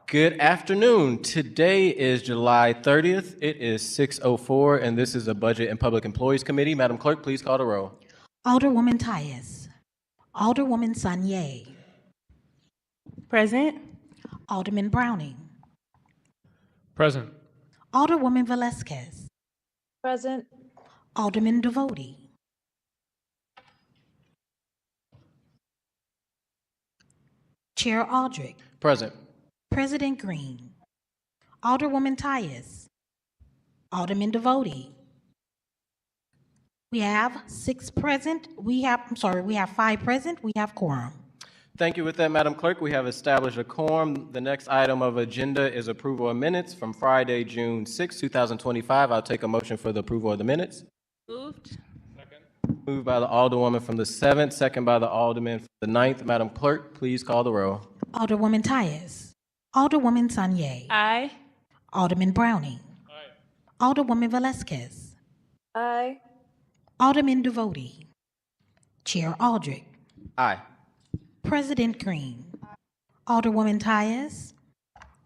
Good afternoon. Today is July 30th. It is 6:04, and this is a Budget and Public Employees Committee. Madam Clerk, please call the roll. Alderwoman Tyus. Alderwoman Sanye. Present. Alderman Browning. Present. Alderwoman Velazquez. Present. Alderman Devotie. Chair Aldrich. Present. President Green. Alderwoman Tyus. Alderman Devotie. We have 6 present. We have 5 present. We have quorum. Thank you. With that, Madam Clerk, we have established a quorum. The next item of agenda is approval of minutes from Friday, June 6, 2025. I'll take a motion for the approval of the minutes. Moved. Moved by the Alderwoman from the 7th, second by the Alderman from the 9th. Madam Clerk, please call the roll. Alderwoman Tyus. Alderwoman Sanye. Aye. Alderman Browning. Aye. Alderwoman Velazquez. Aye. Alderman Devotie. Chair Aldrich. Aye. President Green. Alderwoman Tyus.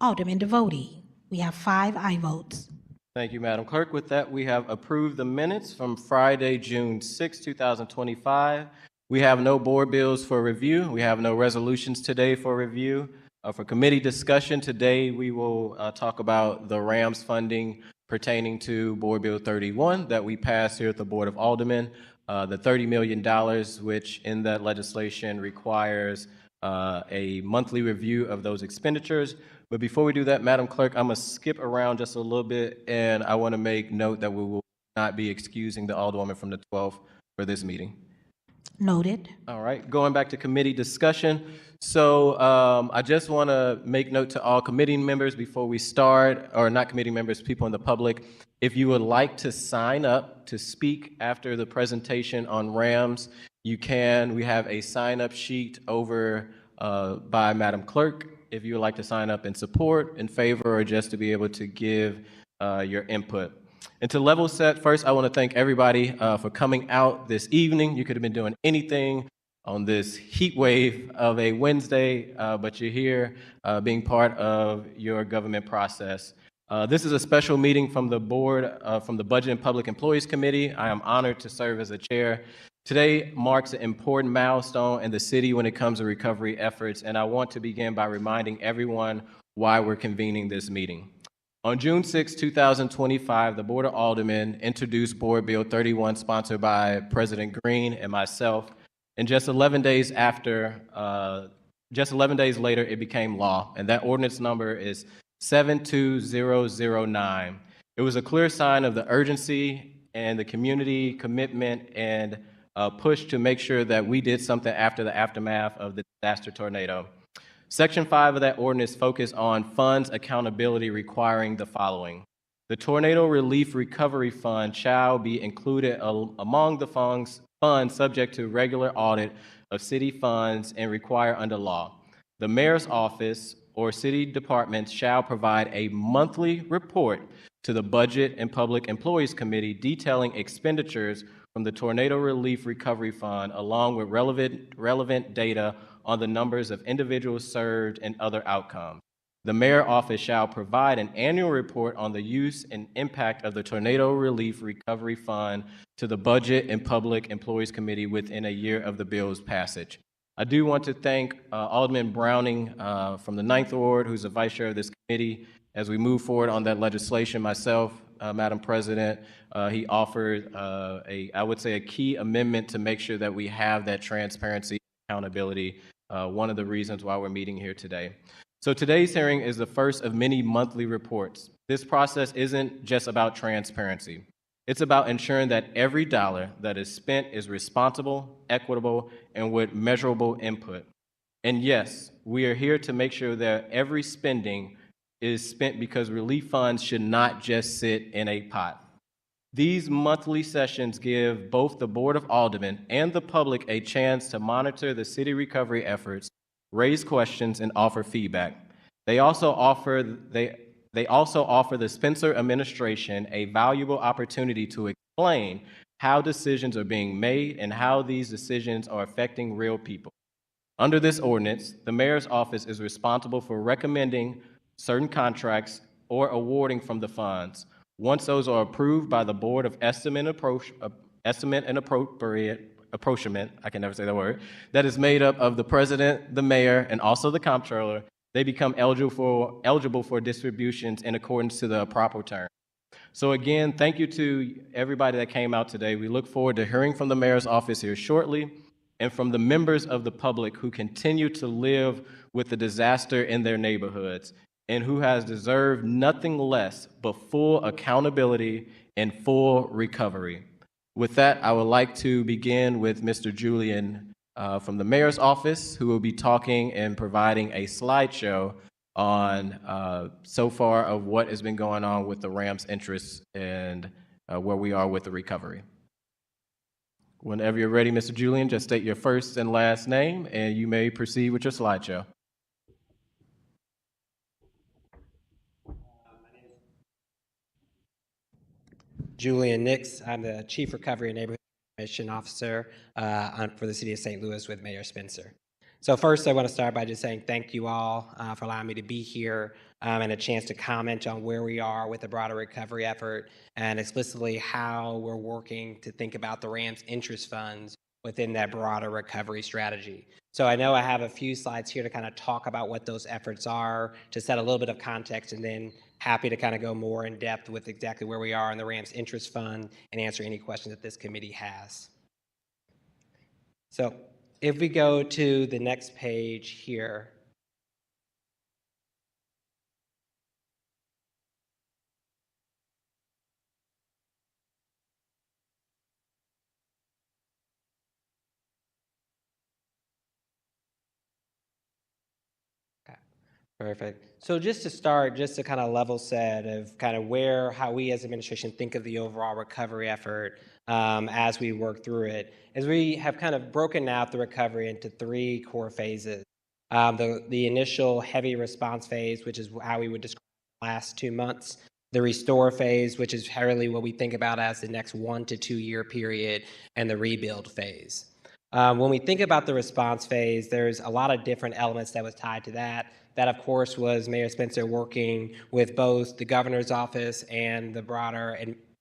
Alderman Devotie. We have 5 aye votes. Thank you, Madam Clerk. With that, we have approved the minutes from Friday, June 6, 2025. We have no board bills for review. We have no resolutions today for review. For committee discussion today, we will talk about the RAMS funding pertaining to Board Bill 31 that we passed here at the Board of Aldermen, the $30 million, which in that legislation requires a monthly review of those expenditures. But before we do that, Madam Clerk, I'm going to skip around just a little bit, and I want to make note that we will not be excusing the Alderwoman from the 12th for this meeting. Noted. All right, going back to committee discussion. So I just want to make note to all committee members before we start, or not committee members, people in the public, if you would like to sign up to speak after the presentation on RAMS, you can. We have a sign-up sheet over by Madam Clerk if you would like to sign up in support, in favor, or just to be able to give your input. And to level set, first, I want to thank everybody for coming out this evening. You could have been doing anything on this heat wave of a Wednesday, but you're here being part of your government process. This is a special meeting from the board, from the Budget and Public Employees Committee. I am honored to serve as the chair. Today marks an important milestone in the city when it comes to recovery efforts, and I want to begin by reminding everyone why we're convening this meeting. On June 6, 2025, the Board of Aldermen introduced Board Bill 31, sponsored by President Green and myself. And just 11 days later, it became law. And that ordinance number is 72009. It was a clear sign of the urgency and the community commitment and push to make sure that we did something after the aftermath of the disaster tornado. Section 5 of that ordinance focused on funds accountability, requiring the following. The Tornado Relief Recovery Fund shall be included among the funds subject to regular audit of city funds and required under law. The mayor's office or city departments shall provide a monthly report to the Budget and Public Employees Committee detailing expenditures from the Tornado Relief Recovery Fund, along with relevant data on the numbers of individuals served and other outcomes. The mayor's office shall provide an annual report on the use and impact of the Tornado Relief Recovery Fund to the Budget and Public Employees Committee within a year of the bill's passage. I do want to thank Alderman Browning from the 9th Ward, who's the vice chair of this committee. As we move forward on that legislation, myself, Madam President, he offered I would say a key amendment to make sure that we have that transparency and accountability, one of the reasons why we're meeting here today. So today's hearing is the first of many monthly reports. This process isn't just about transparency. It's about ensuring that every dollar that is spent is responsible, equitable, and with measurable input. And yes, we are here to make sure that every spending is spent because relief funds should not just sit in a pot. These monthly sessions give both the Board of Aldermen and the public a chance to monitor the city recovery efforts, raise questions, and offer feedback. They also offer the Spencer administration a valuable opportunity to explain how decisions are being made and how these decisions are affecting real people. Under this ordinance, the mayor's office is responsible for recommending certain contracts, or awarding from the funds. Once those are approved by the Board of Estimate and Appropriation, I can never say that word, that is made up of the president, the mayor, and also the comptroller, they become eligible for distributions in accordance to the proper terms. So again, thank you to everybody that came out today. We look forward to hearing from the mayor's office here shortly and from the members of the public who continue to live with the disaster in their neighborhoods and who has deserved nothing less but full accountability and full recovery. With that, I would like to begin with Mr. Julian from the mayor's office, who will be talking and providing a slideshow on so far of what has been going on with the Rams' interests and where we are with the recovery. Whenever you're ready, Mr. Julian, just state your first and last name, and you may proceed with your slideshow. Julian Nix. I'm the Chief Recovery and Neighborhood Information Officer for the City of St. Louis with Mayor Spencer. So first, I want to start by just saying thank you all for allowing me to be here and a chance to comment on where we are with the broader recovery effort and explicitly how we're working to think about the Rams interest funds within that broader recovery strategy. So I know I have a few slides here to kind of talk about what those efforts are, to set a little bit of context, and then happy to kind of go more in depth with exactly where we are in the Rams interest fund and answer any questions that this committee has. So if we go to the next page here, perfect. So just to start, just to kind of level set of kind of how we as administration think of the overall recovery effort as we work through it, is we have kind of broken out the recovery into three core phases. The initial heavy response phase, which is how we would describe the last 2 months. The restore phase, which is really what we think about as the next 1 to 2 year period, and the rebuild phase. When we think about the response phase, there's a lot of different elements that was tied to that. That, of course, was Mayor Spencer working with both the governor's office and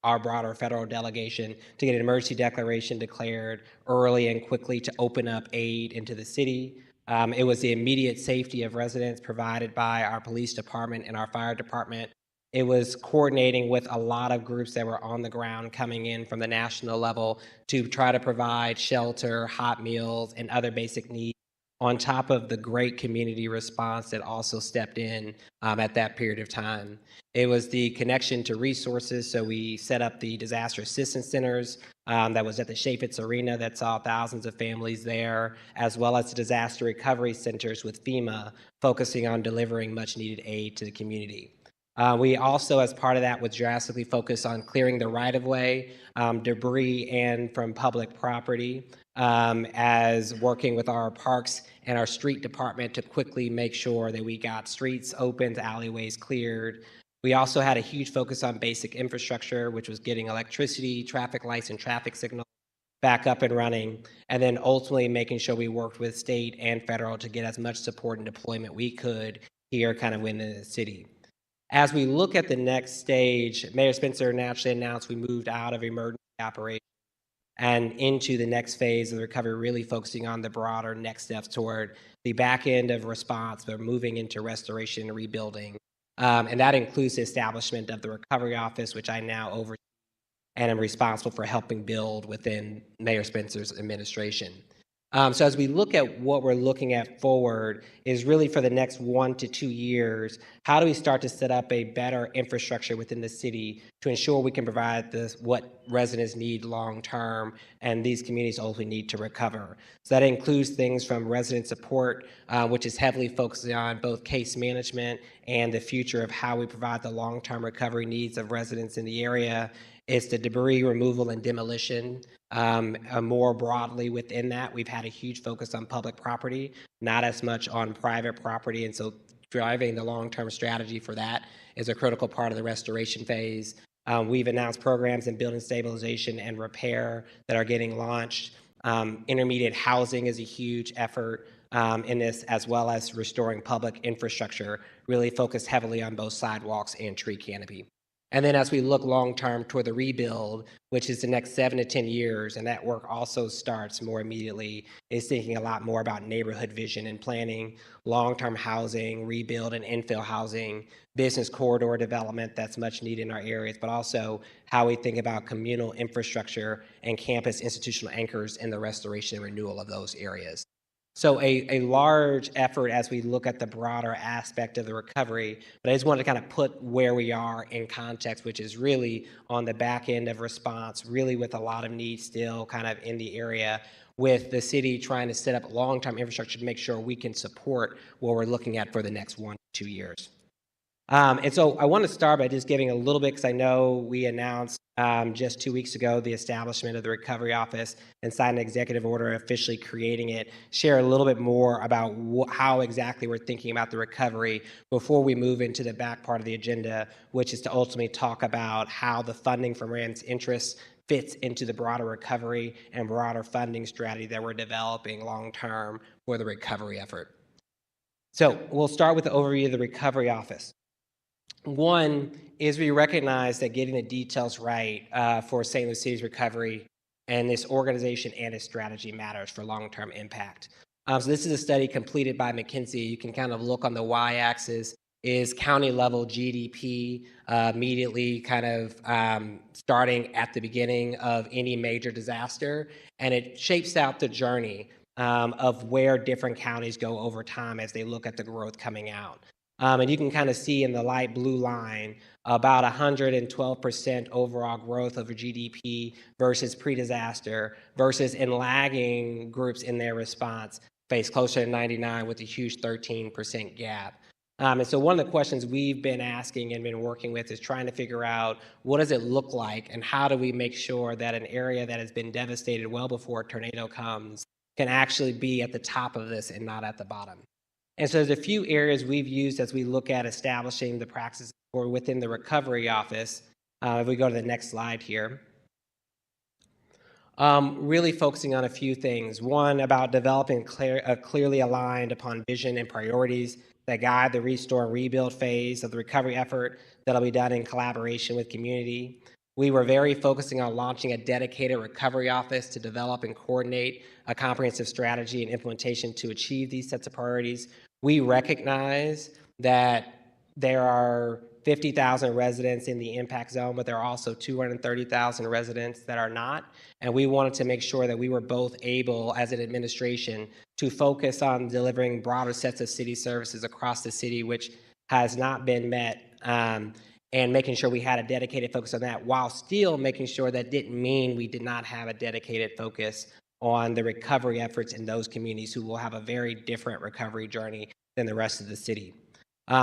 our broader federal delegation to get an emergency declaration declared early and quickly to open up aid into the city. It was the immediate safety of residents provided by our police department and our fire department. It was coordinating with a lot of groups that were on the ground coming in from the national level to try to provide shelter, hot meals, and other basic needs, on top of the great community response that also stepped in at that period of time. It was the connection to resources, so we set up the disaster assistance centers that was at the Chaffetz Arena that saw thousands of families there, as well as the disaster recovery centers with FEMA, focusing on delivering much needed aid to the community. We also, as part of that, was drastically focused on clearing the right-of-way, debris, and from public property, as working with our parks and our street department to quickly make sure that we got streets opened, alleyways cleared. We also had a huge focus on basic infrastructure, which was getting electricity, traffic lights, and traffic signals back up and running, and then ultimately making sure we worked with state and federal to get as much support and deployment we could here kind of within the city. As we look at the next stage, Mayor Spencer naturally announced we moved out of emergency operations and into the next phase of the recovery, really focusing on the broader next steps toward the back end of response, but moving into restoration and rebuilding. And that includes the establishment of the recovery office, which I now oversee and am responsible for helping build within Mayor Spencer's administration. So as we look at what we're looking at forward is really for the next 1 to 2 years, how do we start to set up a better infrastructure within the city to ensure we can provide what residents need long term and these communities ultimately need to recover. So that includes things from resident support, which is heavily focusing on both case management and the future of how we provide the long-term recovery needs of residents in the area. It's the debris removal and demolition. More broadly within that, we've had a huge focus on public property, not as much on private property. And so driving the long-term strategy for that is a critical part of the restoration phase. We've announced programs in building stabilization and repair that are getting launched. Intermediate housing is a huge effort in this, as well as restoring public infrastructure, really focused heavily on both sidewalks and tree canopy. And then as we look long-term toward the rebuild, which is the next 7 to 10 years, and that work also starts more immediately, is thinking a lot more about neighborhood vision and planning, long-term housing, rebuild and infill housing, business corridor development that's much needed in our areas, but also how we think about communal infrastructure and campus institutional anchors in the restoration and renewal of those areas. So a large effort as we look at the broader aspect of the recovery, but I just wanted to kind of put where we are in context, which is really on the back end of response, really with a lot of needs still kind of in the area, with the city trying to set up long-term infrastructure to make sure we can support what we're looking at for the next 1 to 2 years. And so I want to start by just giving a little bit, because I know we announced just 2 weeks ago the establishment of the Recovery Office and signed an executive order officially creating it. Share a little bit more about how exactly we're thinking about the recovery before we move into the back part of the agenda, which is to ultimately talk about how the funding from Rand's interests fits into the broader recovery and broader funding strategy that we're developing long-term for the recovery effort. So we'll start with the overview of the Recovery Office. One is we recognize that getting the details right for St. Louis City's recovery and this organization and its strategy matters for long-term impact. So this is a study completed by McKinsey. You can kind of look on the y-axis is county level GDP immediately kind of starting at the beginning of any major disaster, and it shapes out the journey of where different counties go over time as they look at the growth coming out. And you can kind of see in the light blue line about 112% overall growth over GDP versus pre-disaster, versus in lagging groups in their response face closer to 99 with a huge 13% gap. And so one of the questions we've been asking and been working with is trying to figure out what does it look like and how do we make sure that an area that has been devastated well before a tornado comes can actually be at the top of this and not at the bottom. And so there's a few areas we've used as we look at establishing the practices for within the Recovery Office. If we go to the next slide here. Really focusing on a few things. One, about developing clearly aligned upon vision and priorities that guide the restore and rebuild phase of the recovery effort that'll be done in collaboration with community. We were very focusing on launching a dedicated recovery office to develop and coordinate a comprehensive strategy and implementation to achieve these sets of priorities. We recognize that there are 50,000 residents in the impact zone, but there are also 230,000 residents that are not. And we wanted to make sure that we were both able, as an administration, to focus on delivering broader sets of city services across the city, which has not been met, and making sure we had a dedicated focus on that, while still making sure that didn't mean we did not have a dedicated focus on the recovery efforts in those communities who will have a very different recovery journey than the rest of the city.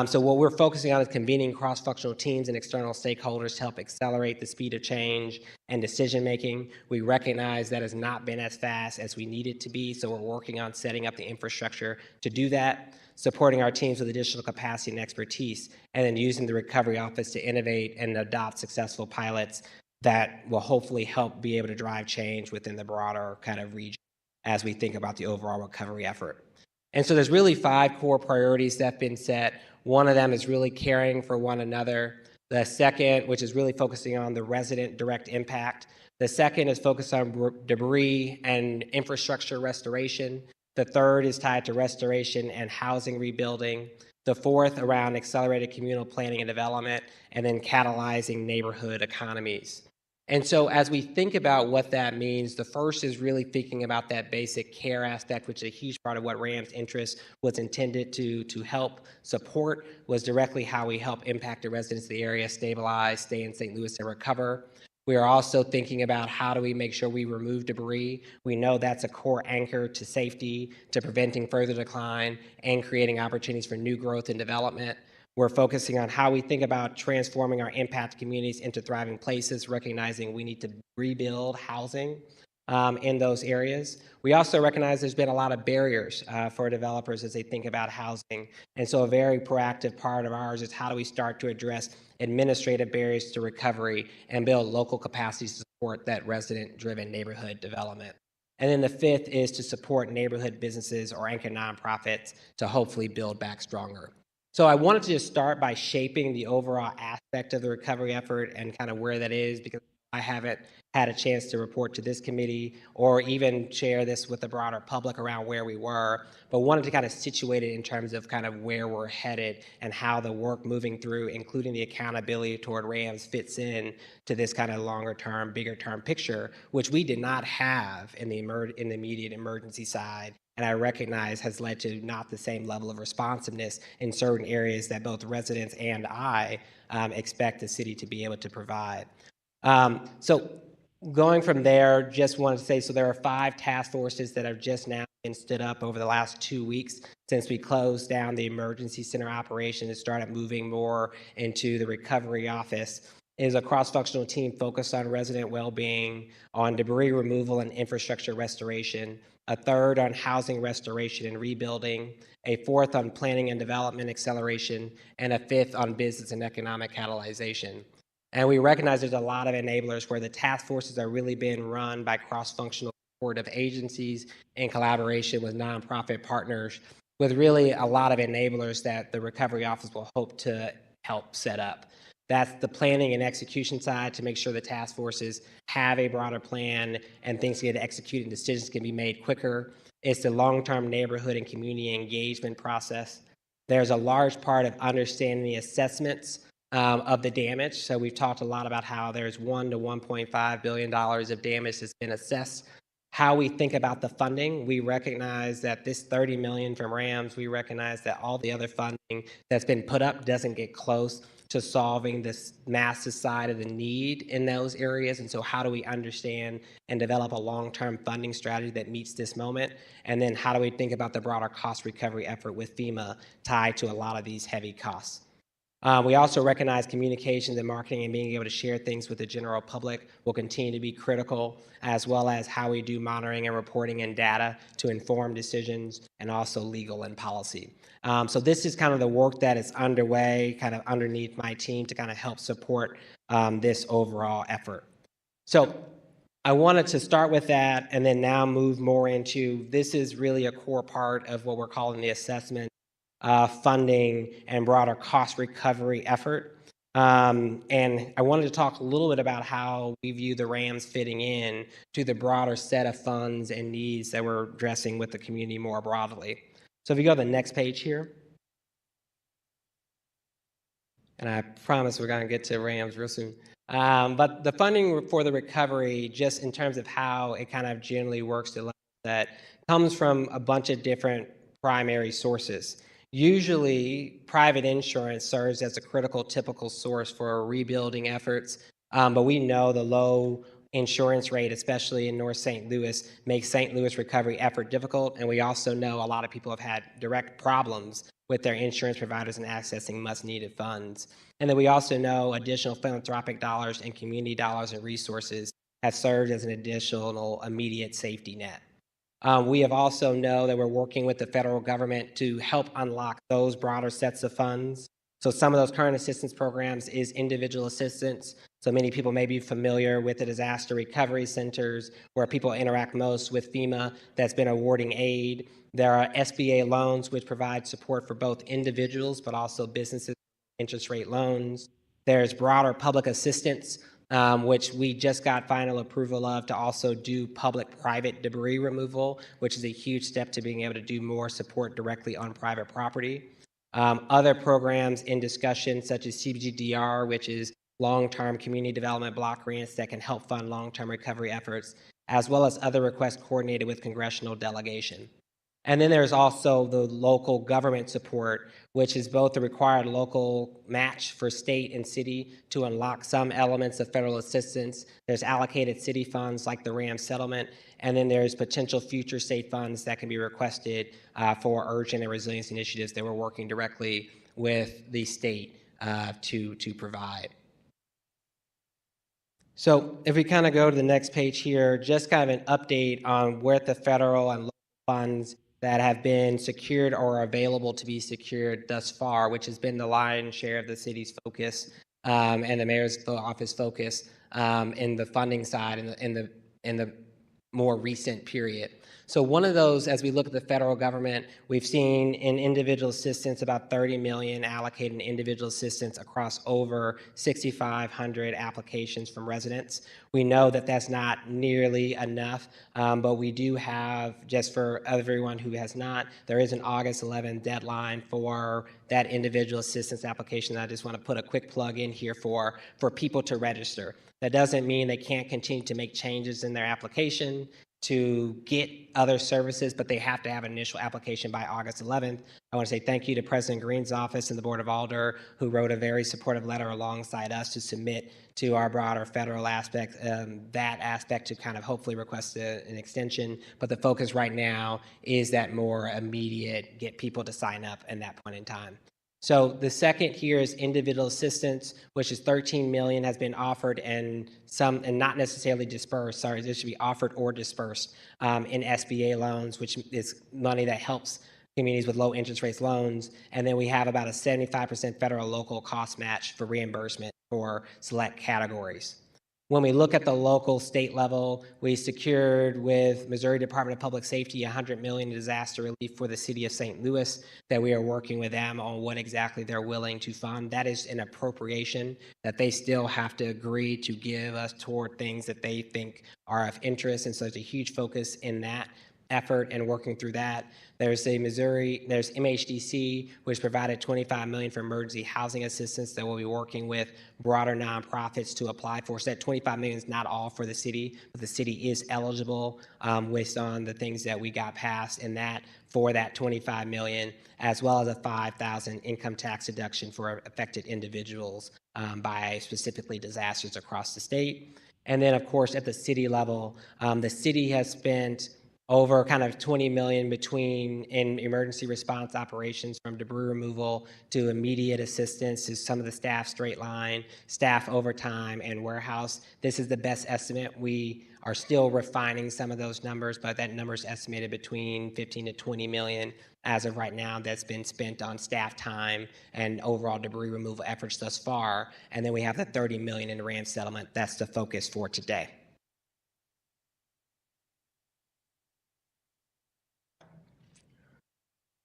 So what we're focusing on is convening cross-functional teams and external stakeholders to help accelerate the speed of change and decision-making. We recognize that has not been as fast as we need it to be, so we're working on setting up the infrastructure to do that, supporting our teams with additional capacity and expertise, and then using the Recovery Office to innovate and adopt successful pilots that will hopefully help be able to drive change within the broader kind of region as we think about the overall recovery effort. And so there's really 5 core priorities that have been set. One of them is really caring for one another. The second, which is really focusing on the resident direct impact. The second is focused on debris and infrastructure restoration. The third is tied to restoration and housing rebuilding. The fourth around accelerated communal planning and development, and then catalyzing neighborhood economies. And so as we think about what that means, the first is really thinking about that basic care aspect, which is a huge part of what RAM's interest was intended to help support, was directly how we help impact the residents of the area, stabilize, stay in St. Louis, and recover. We are also thinking about how do we make sure we remove debris. We know that's a core anchor to safety, to preventing further decline, and creating opportunities for new growth and development. We're focusing on how we think about transforming our impact communities into thriving places, recognizing we need to rebuild housing in those areas. We also recognize there's been a lot of barriers for developers as they think about housing. And so a very proactive part of ours is how do we start to address administrative barriers to recovery and build local capacities to support that resident-driven neighborhood development. And then the fifth is to support neighborhood businesses or anchor nonprofits to hopefully build back stronger. So I wanted to just start by shaping the overall aspect of the recovery effort and kind of where that is, because I haven't had a chance to report to this committee or even share this with the broader public around where we were, but wanted to kind of situate it in terms of kind of where we're headed and how the work moving through, including the accountability toward RAMS, fits in to this kind of longer term, bigger term picture, which we did not have in the immediate emergency side, and I recognize has led to not the same level of responsiveness in certain areas that both residents and I expect the city to be able to provide. So going from there, just wanted to say, so there are 5 task forces that have just now been stood up over the last 2 weeks since we closed down the emergency center operation and started moving more into the recovery office. It is a cross-functional team focused on resident well-being, on debris removal and infrastructure restoration, a third on housing restoration and rebuilding, a fourth on planning and development acceleration, and a fifth on business and economic catalyzation. And we recognize there's a lot of enablers where the task forces are really being run by cross-functional supportive agencies in collaboration with nonprofit partners, with really a lot of enablers that the recovery office will hope to help set up. That's the planning and execution side to make sure the task forces have a broader plan and things get executed and decisions can be made quicker. It's the long-term neighborhood and community engagement process. There's a large part of understanding the assessments of the damage. So we've talked a lot about how there's $1 to $1.5 billion of damage that's been assessed. How we think about the funding, we recognize that this $30 million from RAMS, we recognize that all the other funding that's been put up doesn't get close to solving this massive side of the need in those areas. And so how do we understand and develop a long-term funding strategy that meets this moment? And then how do we think about the broader cost recovery effort with FEMA tied to a lot of these heavy costs? We also recognize communications and marketing and being able to share things with the general public will continue to be critical, as well as how we do monitoring and reporting and data to inform decisions, and also legal and policy. So this is kind of the work that is underway, kind of underneath my team to kind of help support this overall effort. So I wanted to start with that and then now move more into, this is really a core part of what we're calling the assessment, funding, and broader cost recovery effort. And I wanted to talk a little bit about how we view the RAMS fitting in to the broader set of funds and needs that we're addressing with the community more broadly. So if you go to the next page here, and I promise we're going to get to RAMS real soon. But the funding for the recovery, just in terms of how it kind of generally works, that comes from a bunch of different primary sources. Usually, private insurance serves as a critical, typical source for rebuilding efforts, but we know the low insurance rate, especially in North St. Louis, makes St. Louis recovery effort difficult, and we also know a lot of people have had direct problems with their insurance providers and accessing much-needed funds. And then we also know additional philanthropic dollars and community dollars and resources have served as an additional immediate safety net. We have also know that we're working with the federal government to help unlock those broader sets of funds. So some of those current assistance programs is individual assistance. So many people may be familiar with the disaster recovery centers where people interact most with FEMA that's been awarding aid. There are SBA loans which provide support for both individuals but also businesses, interest rate loans. There's broader public assistance, which we just got final approval of to also do public-private debris removal, which is a huge step to being able to do more support directly on private property. Other programs in discussion, such as CBGDR, which is long-term community development block grants that can help fund long-term recovery efforts, as well as other requests coordinated with congressional delegation. And then there's also the local government support, which is both the required local match for state and city to unlock some elements of federal assistance. There's allocated city funds like the RAM settlement, and then there's potential future state funds that can be requested for urgent and resilience initiatives that we're working directly with the state to provide. So if we kind of go to the next page here, just kind of an update on where the federal and local funds that have been secured or are available to be secured thus far, which has been the lion's share of the city's focus and the mayor's office focus in the funding side and in the more recent period. So one of those, as we look at the federal government, we've seen in individual assistance about 30 million allocated in individual assistance across over 6,500 applications from residents. We know that that's not nearly enough, but we do have, just for everyone who has not, there is an August 11th deadline for that individual assistance application. I just want to put a quick plug in here for people to register. That doesn't mean they can't continue to make changes in their application to get other services, but they have to have an initial application by August 11th. I want to say thank you to President Green's office and the Board of Alder, who wrote a very supportive letter alongside us to submit to our broader federal aspect, that aspect to kind of hopefully request an extension. But the focus right now is that more immediate, get people to sign up in that point in time. So the second here is individual assistance, which is 13 million has been offered and not necessarily dispersed. Sorry, this should be offered or dispersed in SBA loans, which is money that helps communities with low interest rates loans. And then we have about a 75% federal local cost match for reimbursement for select categories. When we look at the local state level, we secured with Missouri Department of Public Safety $100 million in disaster relief for the city of St. Louis, that we are working with them on what exactly they're willing to fund. That is an appropriation that they still have to agree to give us toward things that they think are of interest. And so there's a huge focus in that effort and working through that. There's MHDC, which provided $25 million for emergency housing assistance that we'll be working with broader nonprofits to apply for. So that $25 million is not all for the city, but the city is eligible based on the things that we got passed in that for that $25 million, as well as a $5,000 income tax deduction for affected individuals by specifically disasters across the state. And then, of course, at the city level, the city has spent over kind of 20 million in emergency response operations, from debris removal to immediate assistance to some of the staff straight line, staff overtime, and warehouse. This is the best estimate. We are still refining some of those numbers, but that number is estimated between 15 to 20 million as of right now that's been spent on staff time and overall debris removal efforts thus far. And then we have the 30 million in the RAM settlement. That's the focus for today.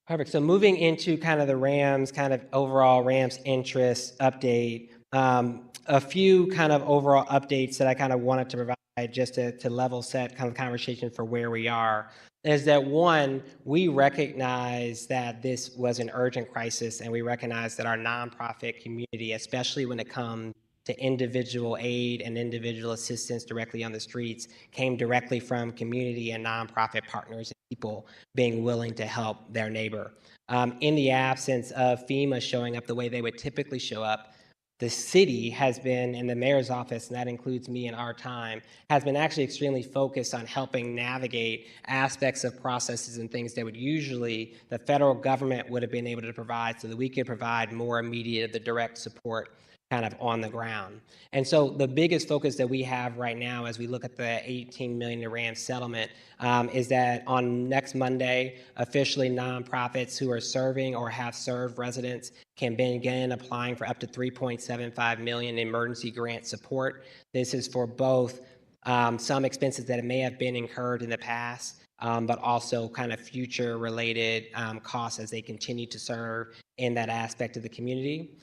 Perfect. So moving into kind of the RAMS, kind of overall RAMS interest update, a few kind of overall updates that I kind of wanted to provide just to level set kind of conversation for where we are, is that one, we recognize that this was an urgent crisis, and we recognize that our nonprofit community, especially when it comes to individual aid and individual assistance directly on the streets, came directly from community and nonprofit partners and people being willing to help their neighbor. In the absence of FEMA showing up the way they would typically show up, the city has been, in the mayor's office, and that includes me and our time, has been actually extremely focused on helping navigate aspects of processes and things that would usually the federal government would have been able to provide, so that we could provide more immediate, the direct support kind of on the ground. And so the biggest focus that we have right now as we look at the 18 million in RAM settlement is that on next Monday, officially nonprofits who are serving or have served residents can begin applying for up to 3.75 million in emergency grant support. This is for both some expenses that may have been incurred in the past, but also kind of future related costs as they continue to serve in that aspect of the community.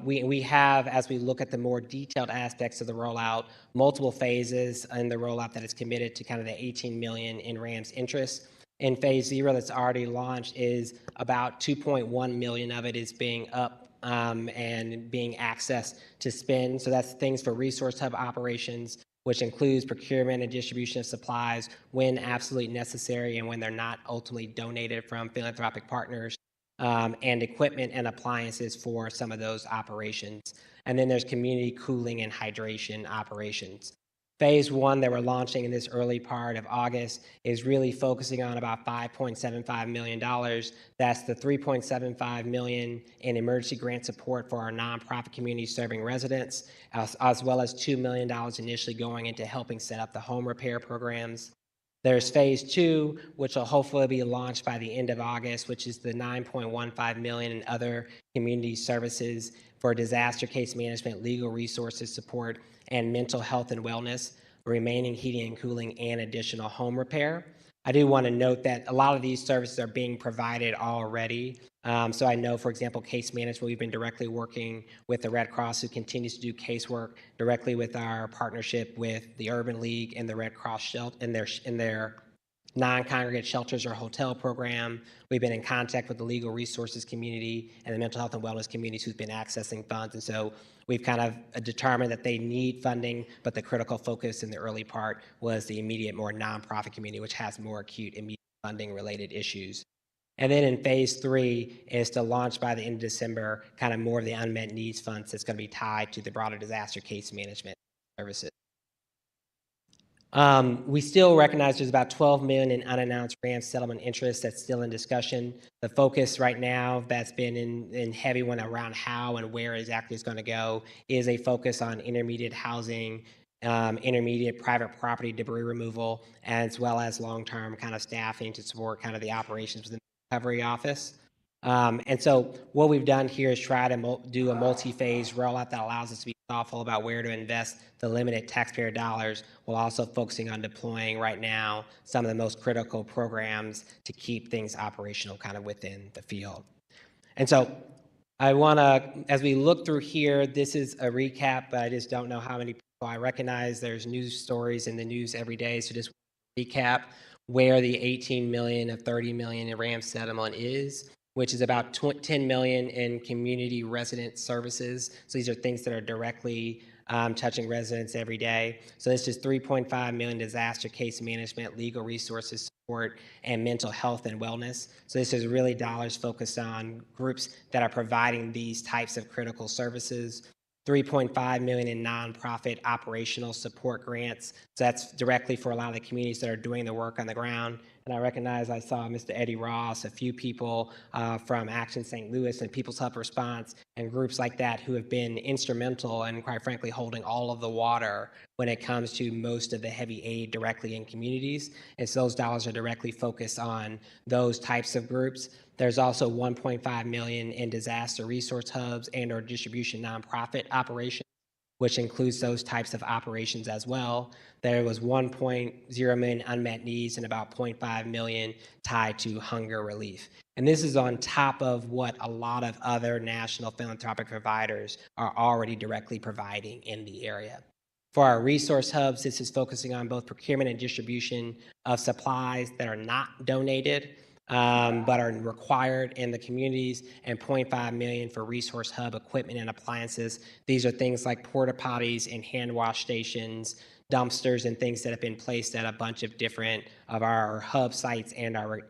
We have, as we look at the more detailed aspects of the rollout, multiple phases in the rollout that is committed to kind of the 18 million in RAMS interest. In phase 0 that's already launched is about 2.1 million of it is being up and being accessed to spend. So that's things for Resource Hub operations, which includes procurement and distribution of supplies when absolutely necessary and when they're not ultimately donated from philanthropic partners, and equipment and appliances for some of those operations. And then there's community cooling and hydration operations. Phase 1 that we're launching in this early part of August is really focusing on about $5.75 million. That's the $3.75 million in emergency grant support for our nonprofit community serving residents, as well as $2 million initially going into helping set up the home repair programs. There's phase 2, which will hopefully be launched by the end of August, which is the $9.15 million in other community services for disaster case management, legal resources support, and mental health and wellness. remaining heating and cooling, and additional home repair. I do want to note that a lot of these services are being provided already. So I know, for example, case management, we've been directly working with the Red Cross, who continues to do casework directly with our partnership with the Urban League and the Red Cross shelter in their non-congregate shelters or hotel program. We've been in contact with the legal resources community and the mental health and wellness communities who've been accessing funds. And so we've kind of determined that they need funding, but the critical focus in the early part was the immediate, more nonprofit community, which has more acute immediate funding related issues. And then in phase 3 is to launch by the end of December, kind of more of the unmet needs funds that's going to be tied to the broader disaster case management services. We still recognize there's about $12 million in unannounced grant settlement interest that's still in discussion. The focus right now that's been in heavy one around how and where exactly it's going to go is a focus on intermediate housing, intermediate private property debris removal, as well as long-term kind of staffing to support kind of the operations within the recovery office. And so what we've done here is try to do a multi-phase rollout that allows us to be thoughtful about where to invest the limited taxpayer dollars, while also focusing on deploying right now some of the most critical programs to keep things operational kind of within the field. And so I want to, as we look through here, this is a recap, but I just don't know how many people I recognize. There's news stories in the news every day, so just recap where the 18 million of 30 million in RAM settlement is, which is about 10 million in community resident services. So these are things that are directly touching residents every day. So this is 3.5 million disaster case management, legal resources support, and mental health and wellness. So this is really dollars focused on groups that are providing these types of critical services. 3.5 million in nonprofit operational support grants. So that's directly for a lot of the communities that are doing the work on the ground. And I recognize I saw Mr. Eddie Ross, a few people from Action St. Louis and People's Health Response and groups like that who have been instrumental and quite frankly holding all of the water when it comes to most of the heavy aid directly in communities. And so those dollars are directly focused on those types of groups. There's also 1.5 million in disaster resource hubs and or distribution nonprofit operations, which includes those types of operations as well. There was 1.0 million unmet needs and about 0.5 million tied to hunger relief. And this is on top of what a lot of other national philanthropic providers are already directly providing in the area. For our resource hubs, this is focusing on both procurement and distribution of supplies that are not donated, but are required in the communities, and 0.5 million for resource hub equipment and appliances. These are things like porta potties and hand wash stations, dumpsters, and things that have been placed at a bunch of different of our hub sites and our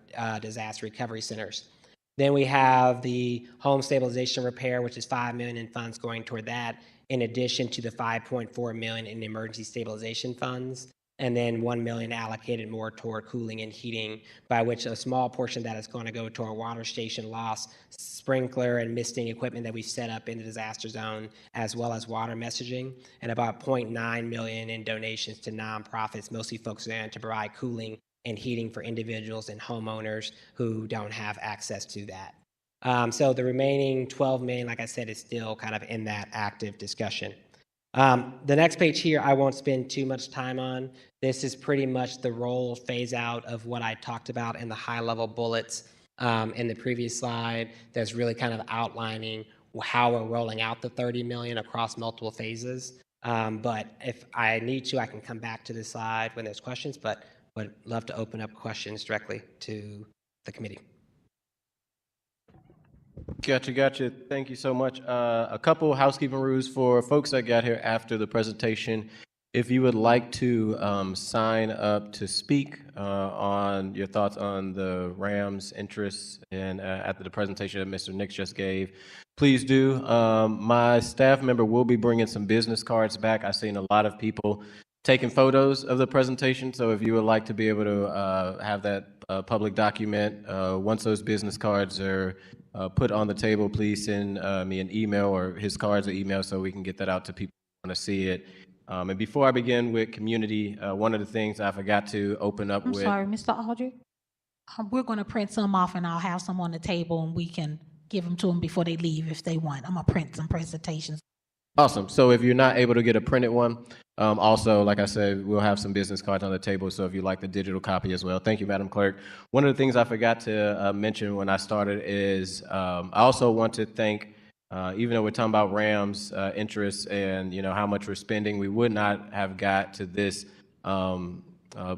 disaster recovery centers. Then we have the home stabilization repair, which is 5 million in funds going toward that, in addition to the 5.4 million in emergency stabilization funds. And then 1 million allocated more toward cooling and heating, by which a small portion of that is going to go to our water station loss, sprinkler and misting equipment that we set up in the disaster zone, as well as water messaging, and about 0.9 million in donations to nonprofits, mostly focusing on to provide cooling and heating for individuals and homeowners who don't have access to that. So the remaining 12 million, like I said, is still kind of in that active discussion. The next page here, I won't spend too much time on. This is pretty much the roll phase out of what I talked about in the high level bullets in the previous slide. That's really kind of outlining how we're rolling out the 30 million across multiple phases. But if I need to, I can come back to this slide when there's questions, but would love to open up questions directly to the committee. Gotcha. Thank you so much. A couple housekeeping rules for folks that got here after the presentation. If you would like to sign up to speak on your thoughts on the Rams' interests and after the presentation that Mr. Nix just gave, please do. My staff member will be bringing some business cards back. I've seen a lot of people taking photos of the presentation, so if you would like to be able to have that public document, once those business cards are put on the table, please send me an email or his cards or email so we can get that out to people who want to see it. And before I begin with community, one of the things I forgot to open up I'm with. sorry, Mr. Aldridge. We're going to print some off and I'll have some on the table and we can give them to them before they leave if they want. I'm going to print some presentations. Awesome. So if you're not able to get a printed one, also, like I said, we'll have some business cards on the table. So if you like the digital copy as well. Thank you, Madam Clerk. One of the things I forgot to mention when I started is I also want to thank, even though we're talking about Rams interests and how much we're spending, we would not have got to this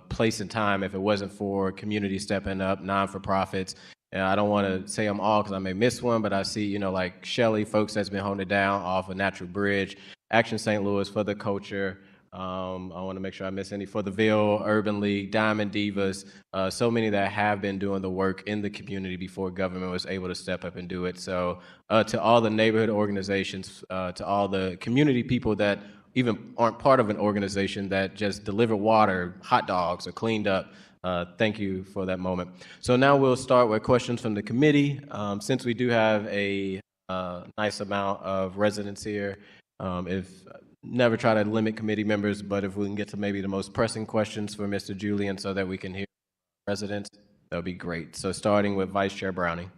place and time if it wasn't for community stepping up, non-for-profits. And I don't want to say them all because I may miss one, but I see, like Shelley, folks that's been holding it down off of Natural Bridge, Action St. Louis for the culture. I want to make sure I miss any for the Ville Urban League, Diamond Divas, so many that have been doing the work in the community before government was able to step up and do it. So to all the neighborhood organizations, to all the community people that even aren't part of an organization that just deliver water, hot dogs, or cleaned up, thank you for that moment. So now we'll start with questions from the committee. Since we do have a nice amount of residents here, if never try to limit committee members, but if we can get to maybe the most pressing questions for Mr. Julian so that we can hear residents, that would be great. So starting with Vice Chair Browning.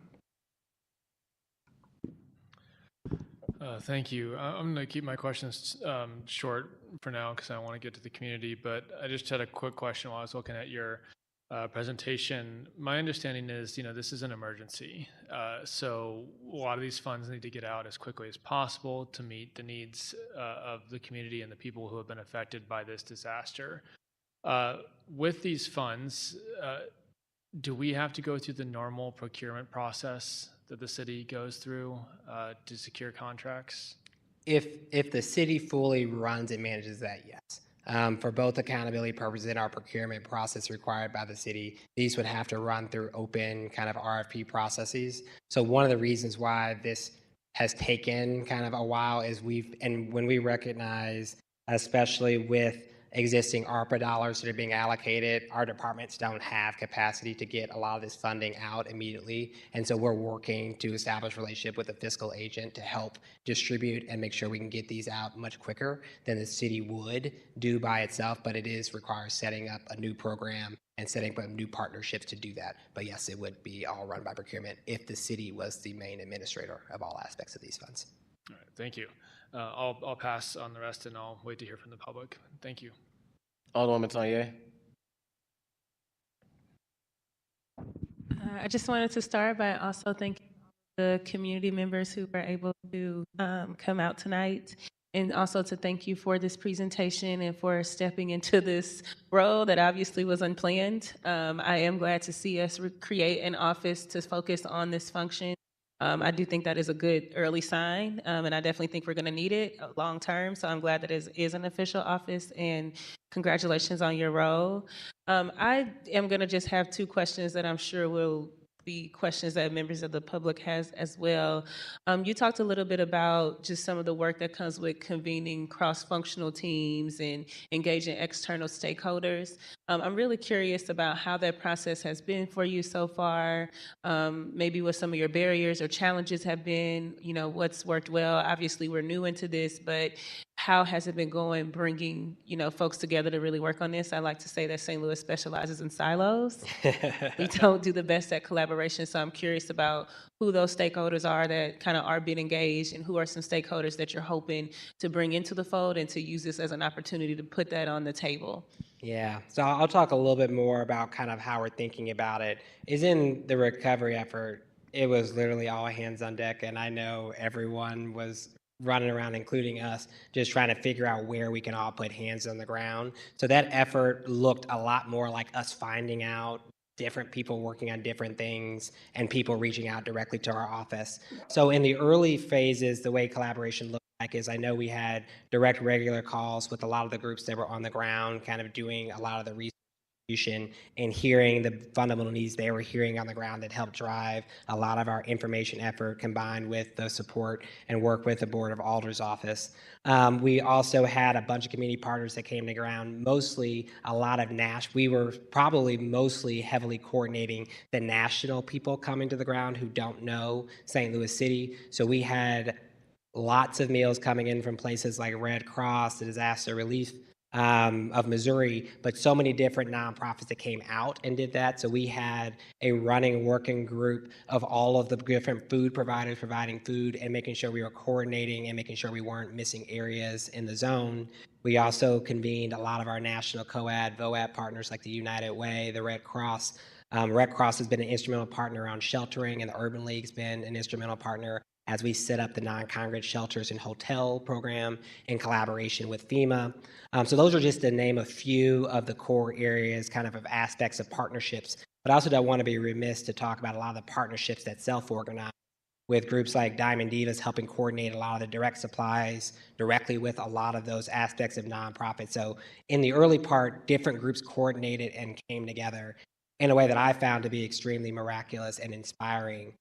Thank you. I'm going to keep my questions short for now because I want to get to the community, but I just had a quick question while I was looking at your presentation. My understanding is, this is an emergency. So a lot of these funds need to get out as quickly as possible to meet the needs of the community and the people who have been affected by this disaster. With these funds, do we have to go through the normal procurement process that the city goes through to secure contracts? If the city fully runs and manages that, yes. For both accountability purposes and our procurement process required by the city, these would have to run through open kind of RFP processes. So one of the reasons why this has taken kind of a while is when we recognize, especially with existing ARPA dollars that are being allocated, our departments don't have capacity to get a lot of this funding out immediately. And so we're working to establish a relationship with a fiscal agent to help distribute and make sure we can get these out much quicker than the city would do by itself. But it requires setting up a new program and setting up new partnerships to do that. But yes, it would be all run by procurement if the city was the main administrator of all aspects of these funds. All right, thank you. I'll pass on the rest and I'll wait to hear from the public. Thank you. Alderwoman Tonye. I just wanted to start by also thanking the community members who were able to come out tonight, and also to thank you for this presentation and for stepping into this role that obviously was unplanned. I am glad to see us create an office to focus on this function. I do think that is a good early sign, and I definitely think we're going to need it long term. So I'm glad that it is an official office, and congratulations on your role. I am going to just have two questions that I'm sure will be questions that members of the public has as well. You talked a little bit about just some of the work that comes with convening cross-functional teams and engaging external stakeholders. I'm really curious about how that process has been for you so far, maybe what some of your barriers or challenges have been, what's worked well. Obviously, we're new into this, but how has it been going bringing, folks together to really work on this? I like to say that St. Louis specializes in silos. We don't do the best at collaboration, so I'm curious about who those stakeholders are that kind of are being engaged, and who are some stakeholders that you're hoping to bring into the fold and to use this as an opportunity to put that on the table. Yeah, so I'll talk a little bit more about kind of how we're thinking about it. Is in the recovery effort, it was literally all hands on deck, and I know everyone was running around, including us, just trying to figure out where we can all put hands on the ground. So that effort looked a lot more like us finding out different people working on different things and people reaching out directly to our office. So in the early phases, the way collaboration looked like is I know we had direct regular calls with a lot of the groups that were on the ground, kind of doing a lot of the research and hearing the fundamental needs they were hearing on the ground that helped drive a lot of our information effort, combined with the support and work with the Board of Alders office. We also had a bunch of community partners that came to ground, mostly a lot of we were probably mostly heavily coordinating the national people coming to the ground who don't know St. Louis City. So we had lots of meals coming in from places like Red Cross, the disaster relief of Missouri, but so many different nonprofits that came out and did that. So we had a running working group of all of the different food providers providing food and making sure we were coordinating and making sure we weren't missing areas in the zone. We also convened a lot of our national COAD, VOAD partners like the United Way, the Red Cross. Red Cross has been an instrumental partner around sheltering, and the Urban League's been an instrumental partner as we set up the non-congregate shelters and hotel program in collaboration with FEMA. So those are just to name a few of the core areas, kind of aspects of partnerships. But I also don't want to be remiss to talk about a lot of the partnerships that self-organize with groups like Diamond Divas helping coordinate a lot of the direct supplies directly with a lot of those aspects of nonprofits. So in the early part, different groups coordinated and came together in a way that I found to be extremely miraculous and inspiring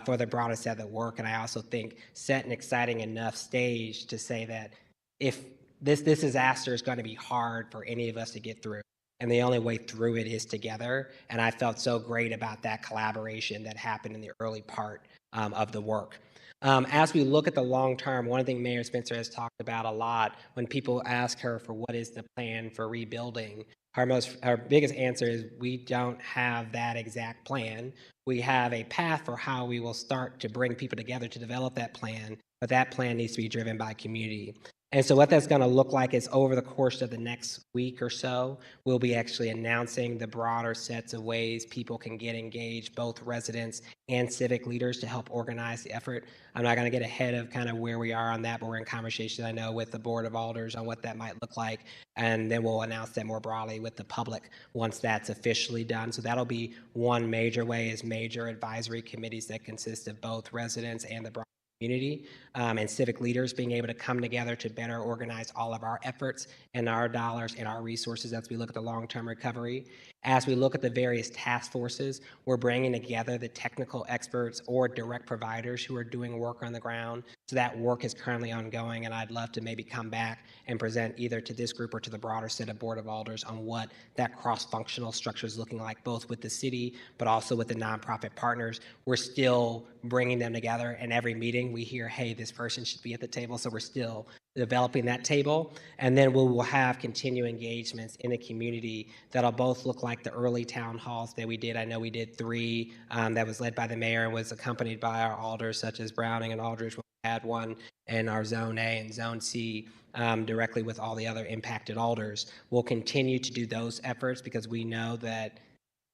for the broader set of work. And I also think set an exciting enough stage to say that if this disaster is going to be hard for any of us to get through, and the only way through it is together. And I felt so great about that collaboration that happened in the early part of the work. As we look at the long term, one thing Mayor Spencer has talked about a lot when people ask her for what is the plan for rebuilding, her biggest answer is we don't have that exact plan. We have a path for how we will start to bring people together to develop that plan, but that plan needs to be driven by community. And so what that's going to look like is over the course of the next week or so, we'll be actually announcing the broader sets of ways people can get engaged, both residents and civic leaders, to help organize the effort. I'm not going to get ahead of kind of where we are on that, but we're in conversation, I know, with the Board of Alders on what that might look like. And then we'll announce that more broadly with the public once that's officially done. So that'll be one major way, is major advisory committees that consist of both residents and the broader community and civic leaders being able to come together to better organize all of our efforts and our dollars and our resources as we look at the long-term recovery. As we look at the various task forces, we're bringing together the technical experts or direct providers who are doing work on the ground. So that work is currently ongoing, and I'd love to maybe come back and present either to this group or to the broader set of Board of Alders on what that cross-functional structure is looking like, both with the city, but also with the nonprofit partners. We're still bringing them together, and every meeting we hear, hey, this person should be at the table, so we're still developing that table. And then we will have continuing engagements in the community that'll both look like the early town halls that we did. I know we did 3 that was led by the mayor and was accompanied by our alders such as Browning and Aldridge. We had one in our Zone A and Zone C directly with all the other impacted alders. We'll continue to do those efforts because we know that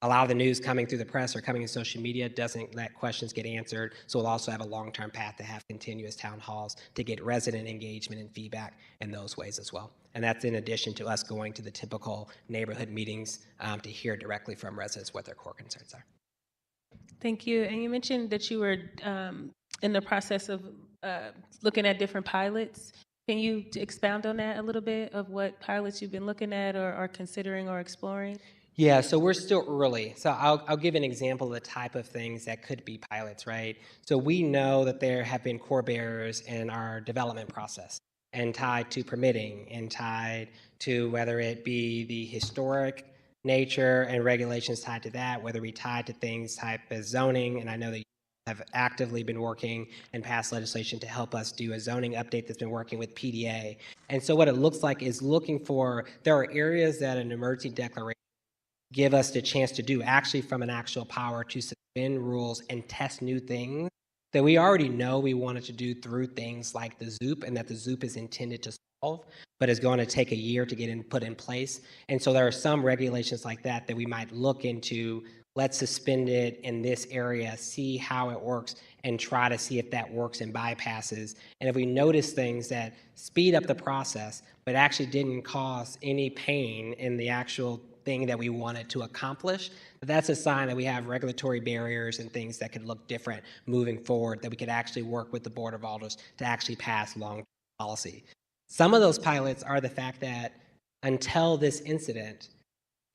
a lot of the news coming through the press or coming in social media doesn't let questions get answered. So we'll also have a long-term path to have continuous town halls to get resident engagement and feedback in those ways as well. And that's in addition to us going to the typical neighborhood meetings to hear directly from residents what their core concerns are. Thank you. And you mentioned that you were in the process of looking at different pilots. Can you expound on that a little bit, of what pilots you've been looking at or are considering or exploring? Yeah, so we're still early. So I'll give an example of the type of things that could be pilots, right? So we know that there have been core barriers in our development process and tied to permitting and tied to whether it be the historic nature and regulations tied to that, whether we tied to things type as zoning, and I know that you have actively been working and passed legislation to help us do a zoning update that's been working with PDA. And so what it looks like is looking for, there are areas that an emergency declaration give us the chance to do, actually from an actual power to suspend rules and test new things that we already know we wanted to do through things like the ZOOP, and that the ZOOP is intended to solve, but is going to take a year to get put in place. And so there are some regulations like that that we might look into. Let's suspend it in this area, see how it works, and try to see if that works and bypasses. And if we notice things that speed up the process, but actually didn't cause any pain in the actual thing that we wanted to accomplish, that's a sign that we have regulatory barriers and things that could look different moving forward, that we could actually work with the Board of Alders to actually pass long-term policy. Some of those pilots are the fact that until this incident,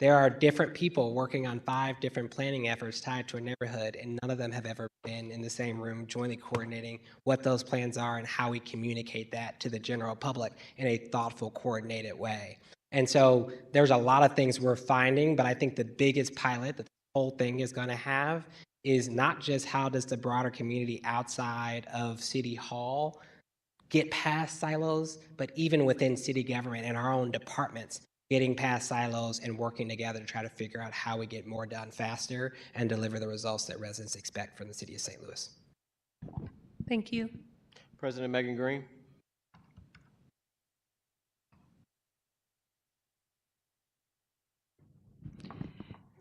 there are different people working on 5 different planning efforts tied to a neighborhood, and none of them have ever been in the same room jointly coordinating what those plans are and how we communicate that to the general public in a thoughtful, coordinated way. And so there's a lot of things we're finding, but I think the biggest pilot that the whole thing is going to have is not just how does the broader community outside of City Hall get past silos, but even within city government and our own departments, getting past silos and working together to try to figure out how we get more done faster and deliver the results that residents expect from the city of St. Louis. Thank you. President Megan Green.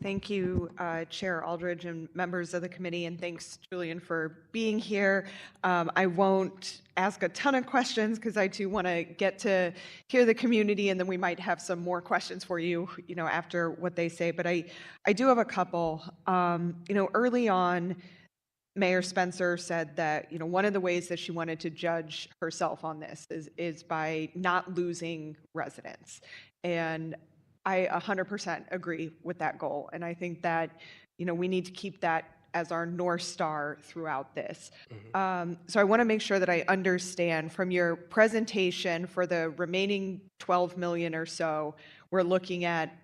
Thank you, Chair Aldridge and members of the committee, and thanks, Julian, for being here. I won't ask a ton of questions because I too want to get to hear the community, and then we might have some more questions for you, after what they say. But I do have a couple. Early on, Mayor Spencer said that one of the ways that she wanted to judge herself on this is by not losing residents, and I 100% agree with that goal. And I think that, we need to keep that as our North Star throughout this. So I want to make sure that I understand from your presentation for the remaining 12 million or so, we're looking at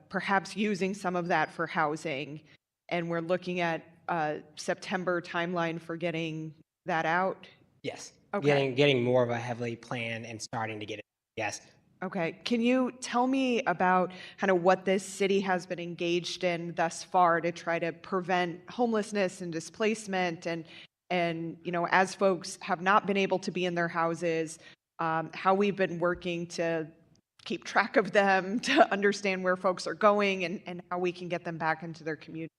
perhaps using some of that for housing. And we're looking at September timeline for getting that out. Yes. Okay. Getting more of a heavily planned and starting to get it. Yes. Okay, can you tell me about kind of what this city has been engaged in thus far to try to prevent homelessness and displacement, and as folks have not been able to be in their houses, how we've been working to keep track of them, to understand where folks are going, and how we can get them back into their community?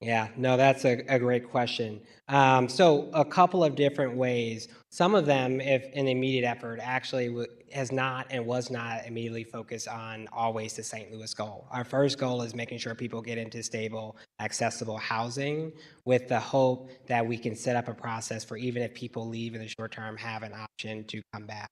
Yeah, no, that's a great question. So a couple of different ways. Some of them, if an immediate effort, actually has not and was not immediately focused on always the St. Louis goal. Our first goal is making sure people get into stable, accessible housing with the hope that we can set up a process for even if people leave in the short term, have an option to come back.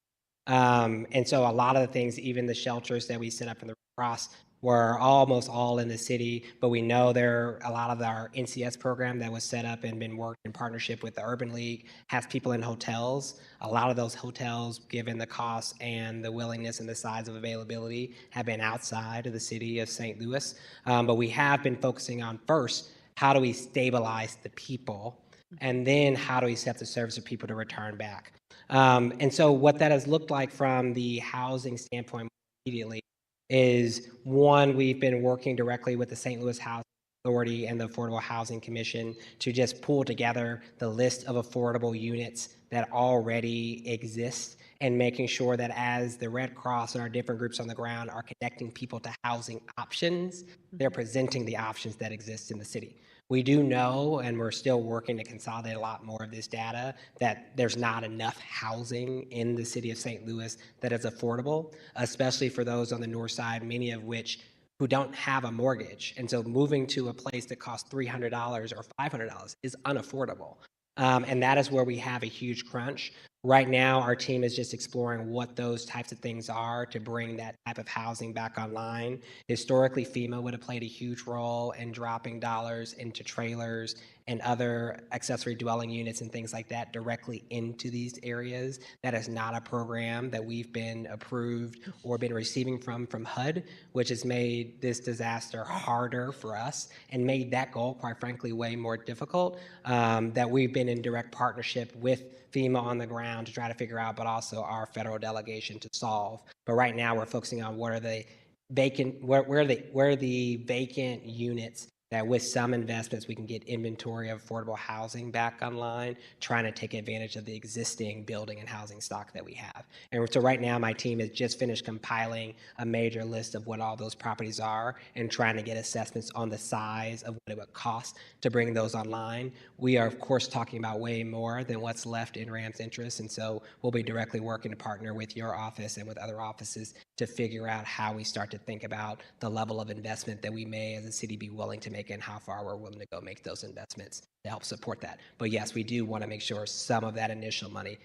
And so a lot of the things, even the shelters that we set up in the cross, were almost all in the city, but we know there are a lot of our NCS program that was set up and been worked in partnership with the Urban League has people in hotels. A lot of those hotels, given the cost and the willingness and the size of availability, have been outside of the city of St. Louis. But we have been focusing on first, how do we stabilize the people? And then how do we set the service for people to return back? And so what that has looked like from the housing standpoint immediately is, one, we've been working directly with the St. Louis Housing Authority and the Affordable Housing Commission to just pull together the list of affordable units that already exist, and making sure that as the Red Cross and our different groups on the ground are connecting people to housing options, they're presenting the options that exist in the city. We do know, and we're still working to consolidate a lot more of this data, that there's not enough housing in the city of St. Louis that is affordable, especially for those on the north side, many of which who don't have a mortgage. And so moving to a place that costs $300 or $500 is unaffordable. And that is where we have a huge crunch. Right now, our team is just exploring what those types of things are to bring that type of housing back online. Historically, FEMA would have played a huge role in dropping dollars into trailers and other accessory dwelling units and things like that directly into these areas. That is not a program that we've been approved or been receiving from HUD, which has made this disaster harder for us and made that goal, quite frankly, way more difficult. That we've been in direct partnership with FEMA on the ground to try to figure out, but also our federal delegation to solve. But right now we're focusing on what are the vacant, where are the vacant units that with some investments we can get inventory of affordable housing back online, trying to take advantage of the existing building and housing stock that we have. And so right now my team has just finished compiling a major list of what all those properties are and trying to get assessments on the size of what it would cost to bring those online. We are of course talking about way more than what's left in RAM's interest, and so we'll be directly working to partner with your office and with other offices to figure out how we start to think about the level of investment that we may as a city be willing to make and how far we're willing to go make those investments to help support that. But yes, we do want to make sure some of that initial money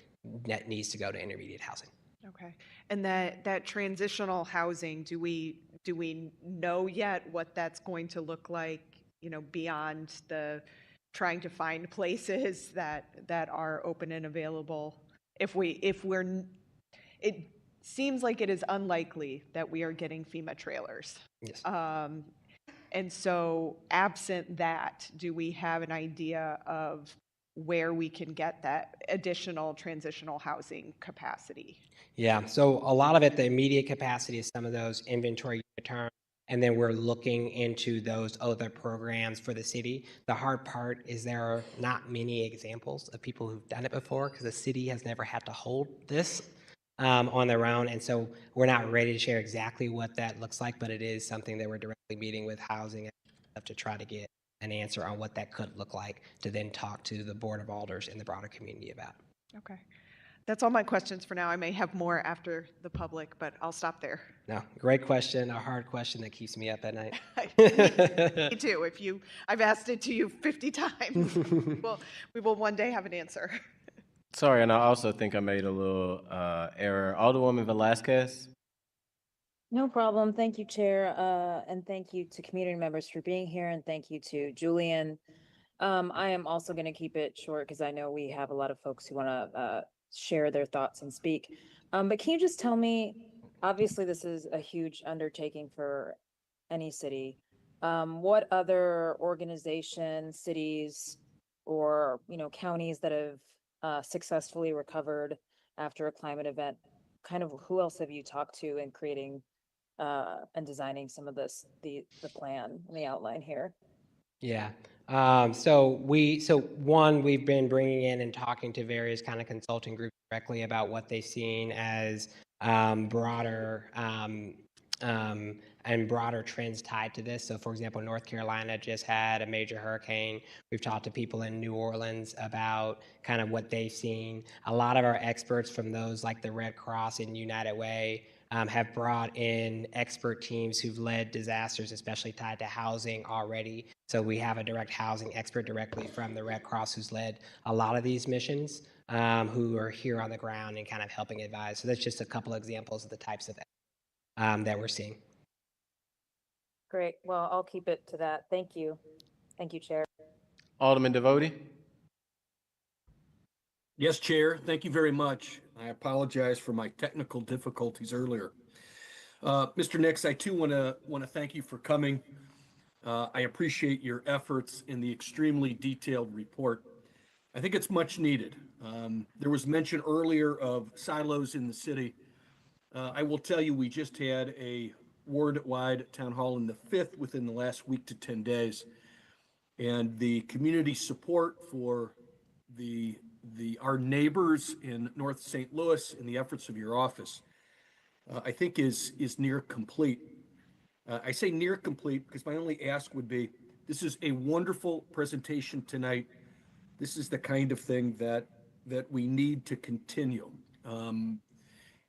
that needs to go to intermediate housing. Okay, and that transitional housing, do we know yet what that's going to look like? Beyond the trying to find places that are open and available. It seems like it is unlikely that we are getting FEMA trailers. Yes. And so absent that, do we have an idea of where we can get that additional transitional housing capacity. Yeah, so a lot of it, the immediate capacity is some of those inventory return, and then we're looking into those other programs for the city. The hard part is there are not many examples of people who've done it before because the city has never had to hold this on their own, and so we're not ready to share exactly what that looks like, but it is something that we're directly meeting with housing and stuff to try to get an answer on what that could look like to then talk to the Board of Alders and the broader community about. Okay. That's all my questions for now. I may have more after the public, but I'll stop there. No, great question, a hard question that keeps me up at night. Me too. I've asked it to you 50 times. Well, we will one day have an answer. Sorry, and I also think I made a little error. Alderwoman Velasquez? No problem. Thank you, Chair, and thank you to community members for being here, and thank you to Julian. I am also going to keep it short because I know we have a lot of folks who want to share their thoughts and speak. But can you just tell me, obviously this is a huge undertaking for any city. What other organizations, cities, or counties that have successfully recovered after a climate event, kind of who else have you talked to in creating and designing some of the plan and the outline here? Yeah. So we've been bringing in and talking to various kind of consulting groups directly about what they've seen as broader and broader trends tied to this. So, for example, North Carolina just had a major hurricane. We've talked to people in New Orleans about kind of what they've seen. A lot of our experts from those like the Red Cross and United Way have brought in expert teams who've led disasters, especially tied to housing already. So we have a direct housing expert directly from the Red Cross who's led a lot of these missions, who are here on the ground and kind of helping advise. So that's just a couple examples of the types of that we're seeing. Great. Well, I'll keep it to that. Thank you. Thank you, Chair. Alderman Devoti? Yes, Chair. Thank you very much. I apologize for my technical difficulties earlier. Mr. Nix, I too want to thank you for coming. I appreciate your efforts in the extremely detailed report. I think it's much needed. There was mention earlier of silos in the city. I will tell you, we just had a ward-wide town hall in the 5th within the last week to 10 days. And the community support for our neighbors in North St. Louis and the efforts of your office, I think is near complete. I say near complete because my only ask would be, this is a wonderful presentation tonight. This is the kind of thing that we need to continue.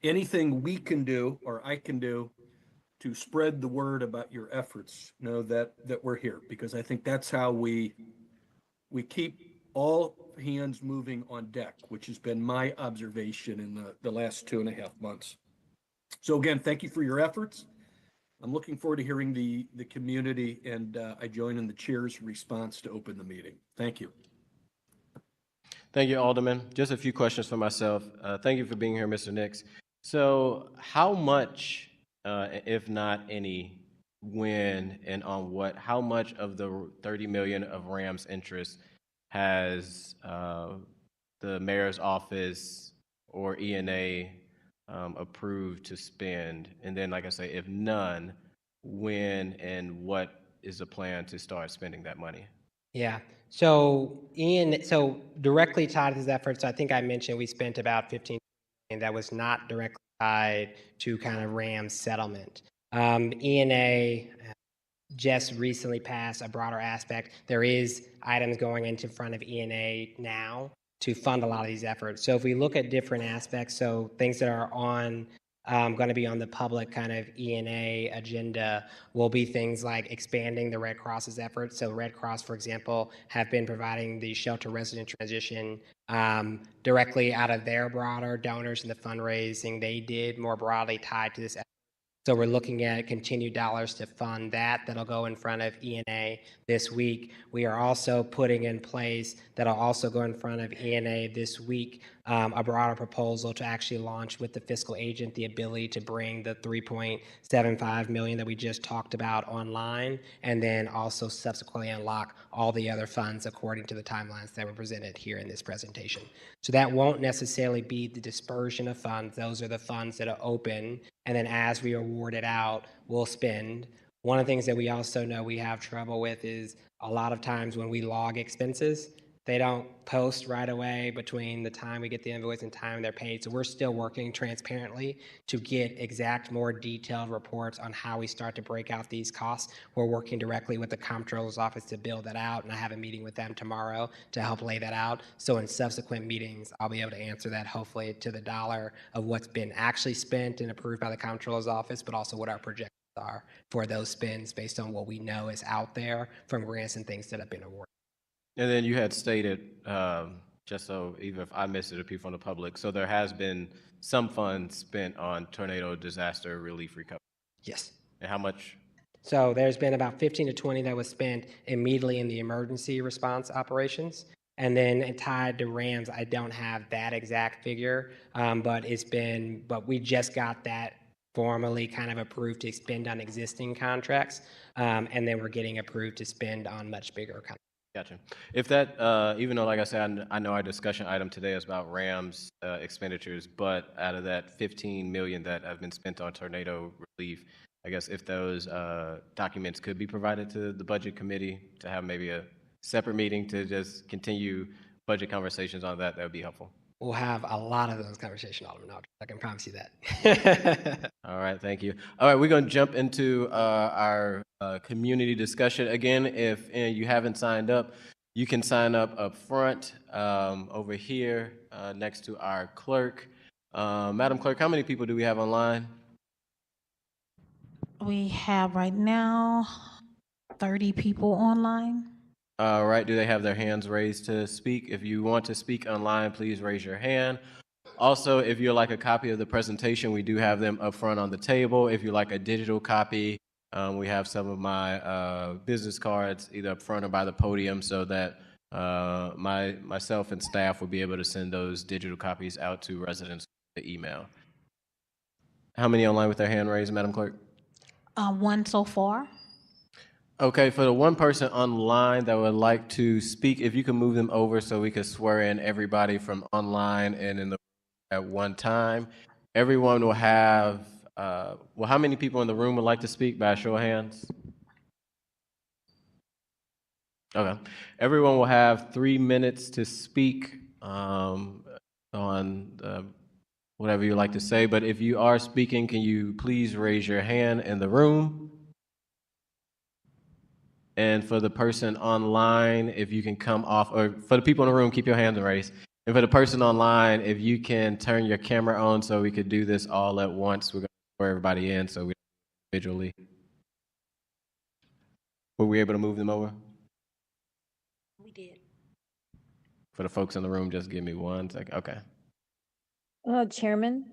Anything we can do or I can do to spread the word about your efforts, know that we're here, because I think that's how we keep all hands moving on deck, which has been my observation in the last 2.5 months. So again, thank you for your efforts. I'm looking forward to hearing the community, and I join in the chair's response to open the meeting. Thank you. Thank you, Alderman. Just a few questions for myself. Thank you for being here, Mr. Nix. So how much, if not any, when and on what, how much of the $30 million of RAM's interest has the mayor's office or ENA approved to spend? And then, like I say, if none, when and what is the plan to start spending that money? Yeah. So so directly tied to these efforts, I think I mentioned we spent about $15 million that was not directly tied to kind of RAM's settlement. ENA just recently passed a broader aspect. There is items going into front of ENA now to fund a lot of these efforts. So if we look at different aspects, so things that are on going to be on the public kind of ENA agenda will be things like expanding the Red Cross's efforts. So Red Cross, for example, have been providing the shelter resident transition directly out of their broader donors and the fundraising they did more broadly tied to this effort. So we're looking at continued dollars to fund that. That'll go in front of ENA this week. We are also putting in place, that'll also go in front of ENA this week, a broader proposal to actually launch with the fiscal agent the ability to bring the 3.75 million that we just talked about online, and then also subsequently unlock all the other funds according to the timelines that were presented here in this presentation. So that won't necessarily be the dispersion of funds. Those are the funds that are open, and then as we award it out, we'll spend. One of the things that we also know we have trouble with is a lot of times when we log expenses, they don't post right away between the time we get the invoice and time they're paid. So we're still working transparently to get exact, more detailed reports on how we start to break out these costs. We're working directly with the comptroller's office to build that out, and I have a meeting with them tomorrow to help lay that out. So in subsequent meetings, I'll be able to answer that hopefully to the dollar of what's been actually spent and approved by the comptroller's office, but also what our projections are for those spends based on what we know is out there from grants and things that have been awarded. And then you had stated, just so even if I missed it or people from the public, so there has been some funds spent on tornado disaster relief recovery. Yes. And how much? So there's been about 15 to 20 that was spent immediately in the emergency response operations. And then tied to RAMS, I don't have that exact figure, but we just got that formally kind of approved to spend on existing contracts. And then we're getting approved to spend on much bigger contracts. Gotcha. If that, even though, like I said, I know our discussion item today is about RAMS expenditures, but out of that 15 million that have been spent on tornado relief, I guess if those documents could be provided to the budget committee to have maybe a separate meeting to just continue budget conversations on that, that would be helpful. We'll have a lot of those conversations, Alderman Aldridge. I can promise you that. All right, thank you. All right, we're going to jump into our community discussion. Again, if you haven't signed up, you can sign up front over here next to our clerk. Madam Clerk, how many people do we have online? We have right now 30 people online. All right, do they have their hands raised to speak? If you want to speak online, please raise your hand. Also, if you'd like a copy of the presentation, we do have them up front on the table. If you'd like a digital copy, we have some of my business cards either up front or by the podium so that myself and staff will be able to send those digital copies out to residents via email. How many online with their hand raised, Madam Clerk? One so far. Okay, for the one person online that would like to speak, if you can move them over so we could swear in everybody from online and in the at one time. Everyone will have, well, how many people in the room would like to speak by a show of hands? Okay, everyone will have 3 minutes to speak on whatever you like to say, but if you are speaking, can you please raise your hand in the room? And for the person online, if you can come off, or for the people in the room, keep your hands raised. And for the person online, if you can turn your camera on so we could do this all at once. We're going to swear everybody in so we individually. Were we able to move them over? We did. For the folks in the room, just give me 1 second. Okay. Chairman,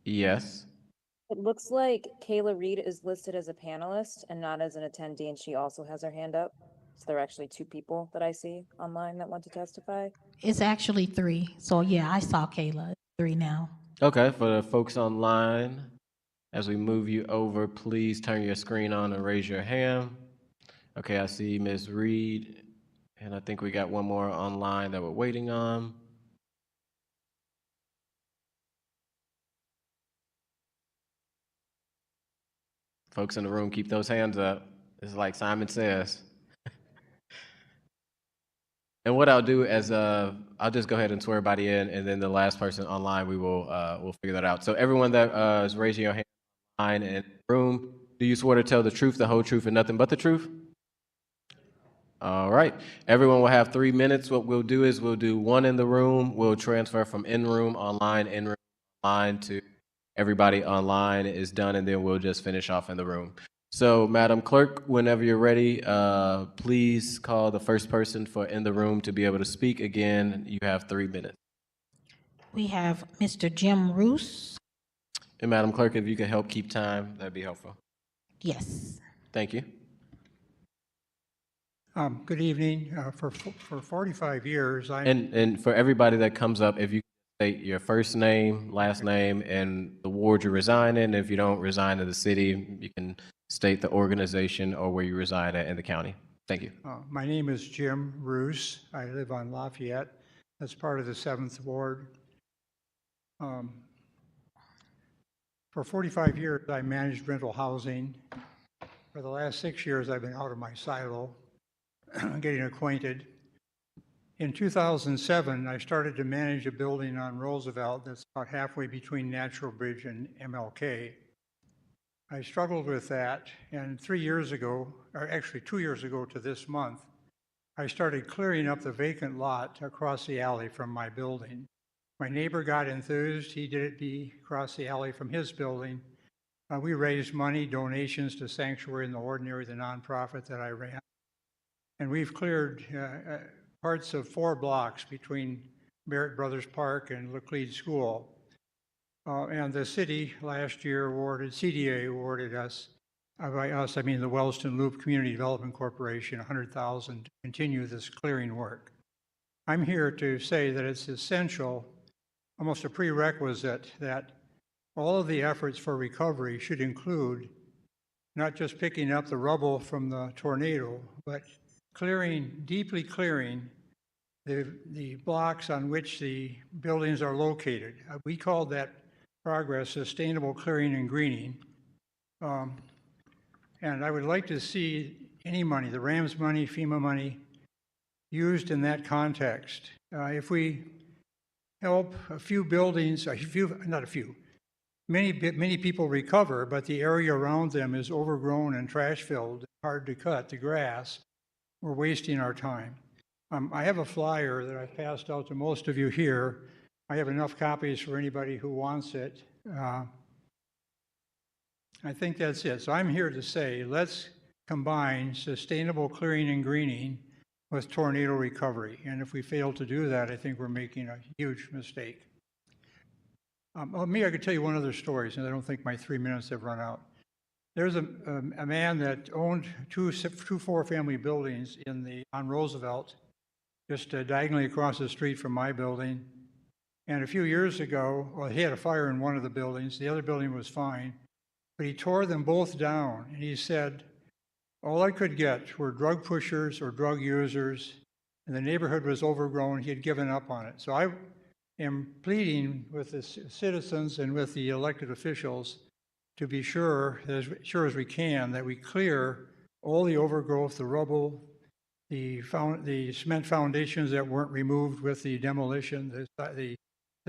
Yes. it looks like Kayla Reed is listed as a panelist and not as an attendee, and she also has her hand up. So there are actually 2 people that I see online that want to testify. It's actually 3. So yeah, I saw Kayla. 3 now. Okay, for the folks online, as we move you over, please turn your screen on and raise your hand. Okay, I see Ms. Reed, and I think we got one more online that we're waiting on. Folks in the room, keep those hands up. It's like Simon says. And what I'll do is I'll just go ahead and swear everybody in, and then the last person online, we'll figure that out. So everyone that is raising your hand online in the room, do you swear to tell the truth, the whole truth, and nothing but the truth? All right. Everyone will have 3 minutes. What we'll do is we'll do 1 in the room. We'll transfer from in-room, online, online to everybody online is done, and then we'll just finish off in the room. So, Madam Clerk, whenever you're ready, please call the first person for in the room to be able to speak. Again, you have 3 minutes. We have Mr. Jim Roos. And Madam Clerk, if you could help keep time, that'd be helpful. Yes. Thank you. Good evening. For 45 years, And for everybody that comes up, if you state your first name, last name, and the ward you resign in. If you don't resign in the city, you can state the organization or where you reside at in the county. Thank you. My name is Jim Roos. I live on Lafayette. That's part of the 7th Ward. For 45 years, I managed rental housing. For the last 6 years, I've been out of my silo, getting acquainted. In 2007, I started to manage a building on Roosevelt that's about halfway between Natural Bridge and MLK. I struggled with that, and 3 years ago, or actually 2 years ago to this month, I started clearing up the vacant lot across the alley from my building. My neighbor got enthused. He did it across the alley from his building. We raised money, donations to Sanctuary in the Ordinary, the nonprofit that I ran. And we've cleared parts of 4 blocks between Barrett Brothers Park and Laclede School. And the city last year CDA awarded us, by us, I mean the Wellston Loop Community Development Corporation, $100,000 to continue this clearing work. I'm here to say that it's essential, almost a prerequisite, that all of the efforts for recovery should include not just picking up the rubble from the tornado, but deeply clearing the blocks on which the buildings are located. We called that progress sustainable clearing and greening. And I would like to see any money, the RAMS money, FEMA money, used in that context. If we help a few buildings, many people recover, but the area around them is overgrown and trash filled, hard to cut the grass, we're wasting our time. I have a flyer that I've passed out to most of you here. I have enough copies for anybody who wants it. I think that's it. So I'm here to say, let's combine sustainable clearing and greening with tornado recovery. And if we fail to do that, I think we're making a huge mistake. Maybe I could tell you one other story, since I don't think my 3 minutes have run out. There's a man that owned two 4-family buildings on Roosevelt, just diagonally across the street from my building. And a few years ago, well, he had a fire in one of the buildings. The other building was fine. But he tore them both down. And he said, all I could get were drug pushers or drug users, and the neighborhood was overgrown. He had given up on it. So I am pleading with the citizens and with the elected officials to be sure as we can, that we clear all the overgrowth, the rubble, the cement foundations that weren't removed with the demolition, the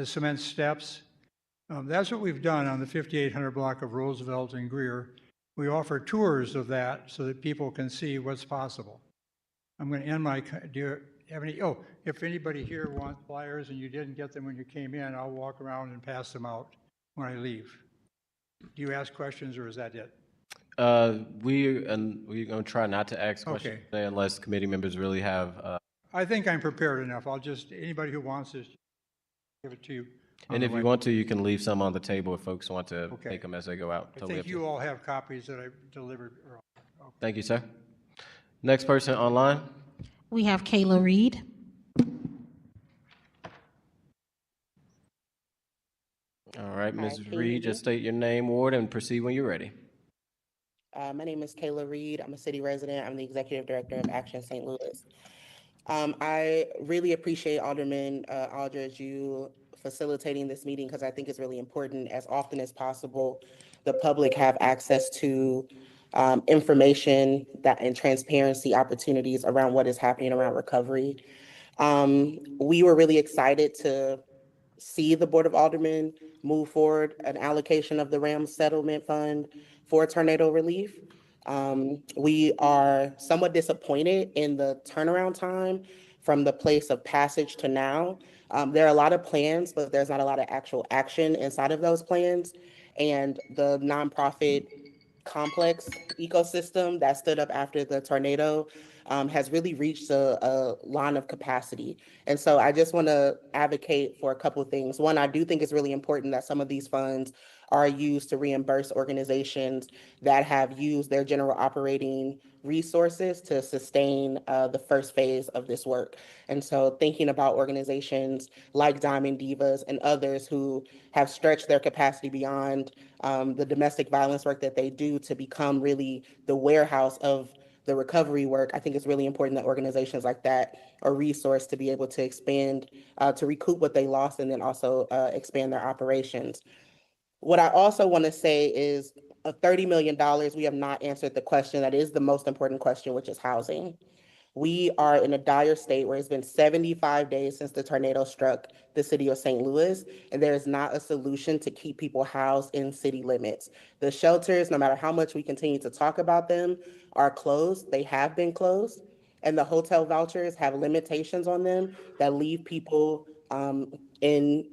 cement steps. That's what we've done on the 5800 block of Roosevelt and Greer. We offer tours of that so that people can see what's possible. I'm going to end my, if anybody here wants flyers and you didn't get them when you came in, I'll walk around and pass them out when I leave. Do you ask questions, or is that it? We're going to try not to ask questions today unless committee members really have. I think I'm prepared enough. Anybody who wants this, give it to you. And if you want to, you can leave some on the table if folks want to take them as they go out. I think you all have copies that I delivered earlier. Okay. Thank you, sir. Next person online. We have Kayla Reed. All right, Ms. Reed, just state your name, ward, and proceed when you're ready. My name is Kayla Reed. I'm a city resident. I'm the executive director of Action St. Louis. I really appreciate Alderman Aldridge, you facilitating this meeting, because I think it's really important. As often as possible, the public have access to information and transparency opportunities around what is happening around recovery. We were really excited to see the Board of Aldermen move forward an allocation of the RAMS settlement fund for tornado relief. We are somewhat disappointed in the turnaround time from the place of passage to now. There are a lot of plans, but there's not a lot of actual action inside of those plans. And the nonprofit complex ecosystem that stood up after the tornado has really reached a line of capacity. And so I just want to advocate for a couple of things. One, I do think it's really important that some of these funds are used to reimburse organizations that have used their general operating resources to sustain the first phase of this work. And so thinking about organizations like Diamond Divas and others who have stretched their capacity beyond the domestic violence work that they do to become really the warehouse of the recovery work, I think it's really important that organizations like that are resourced to be able to expand, to recoup what they lost and then also expand their operations. What I also want to say is $30 million, we have not answered the question that is the most important question, which is housing. We are in a dire state where it's been 75 days since the tornado struck the city of St. Louis, and there is not a solution to keep people housed in city limits. The shelters, no matter how much we continue to talk about them, are closed. They have been closed, and the hotel vouchers have limitations on them that leave people in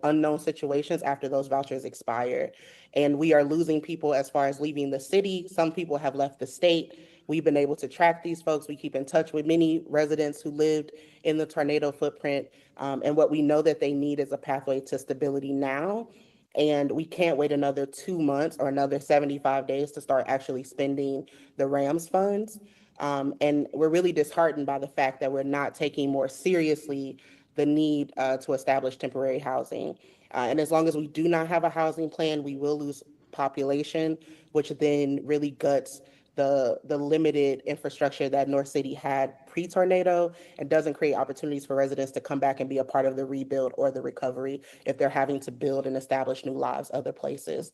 unknown situations after those vouchers expire. And we are losing people as far as leaving the city. Some people have left the state. We've been able to track these folks. We keep in touch with many residents who lived in the tornado footprint. And what we know that they need is a pathway to stability now. And we can't wait another 2 months or another 75 days to start actually spending the RAMS funds. And we're really disheartened by the fact that we're not taking more seriously the need to establish temporary housing. And as long as we do not have a housing plan, we will lose population, which then really guts the limited infrastructure that North City had pre-tornado and doesn't create opportunities for residents to come back and be a part of the rebuild or the recovery if they're having to build and establish new lives other places.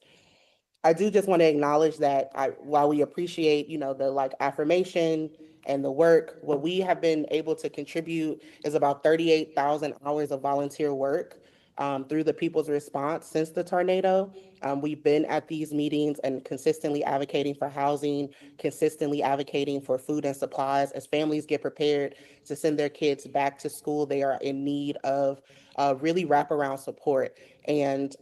I do just want to acknowledge that while we appreciate, the affirmation and the work, what we have been able to contribute is about 38,000 hours of volunteer work through the People's Response since the tornado. We've been at these meetings and consistently advocating for housing, consistently advocating for food and supplies. As families get prepared to send their kids back to school, they are in need of really wraparound support. And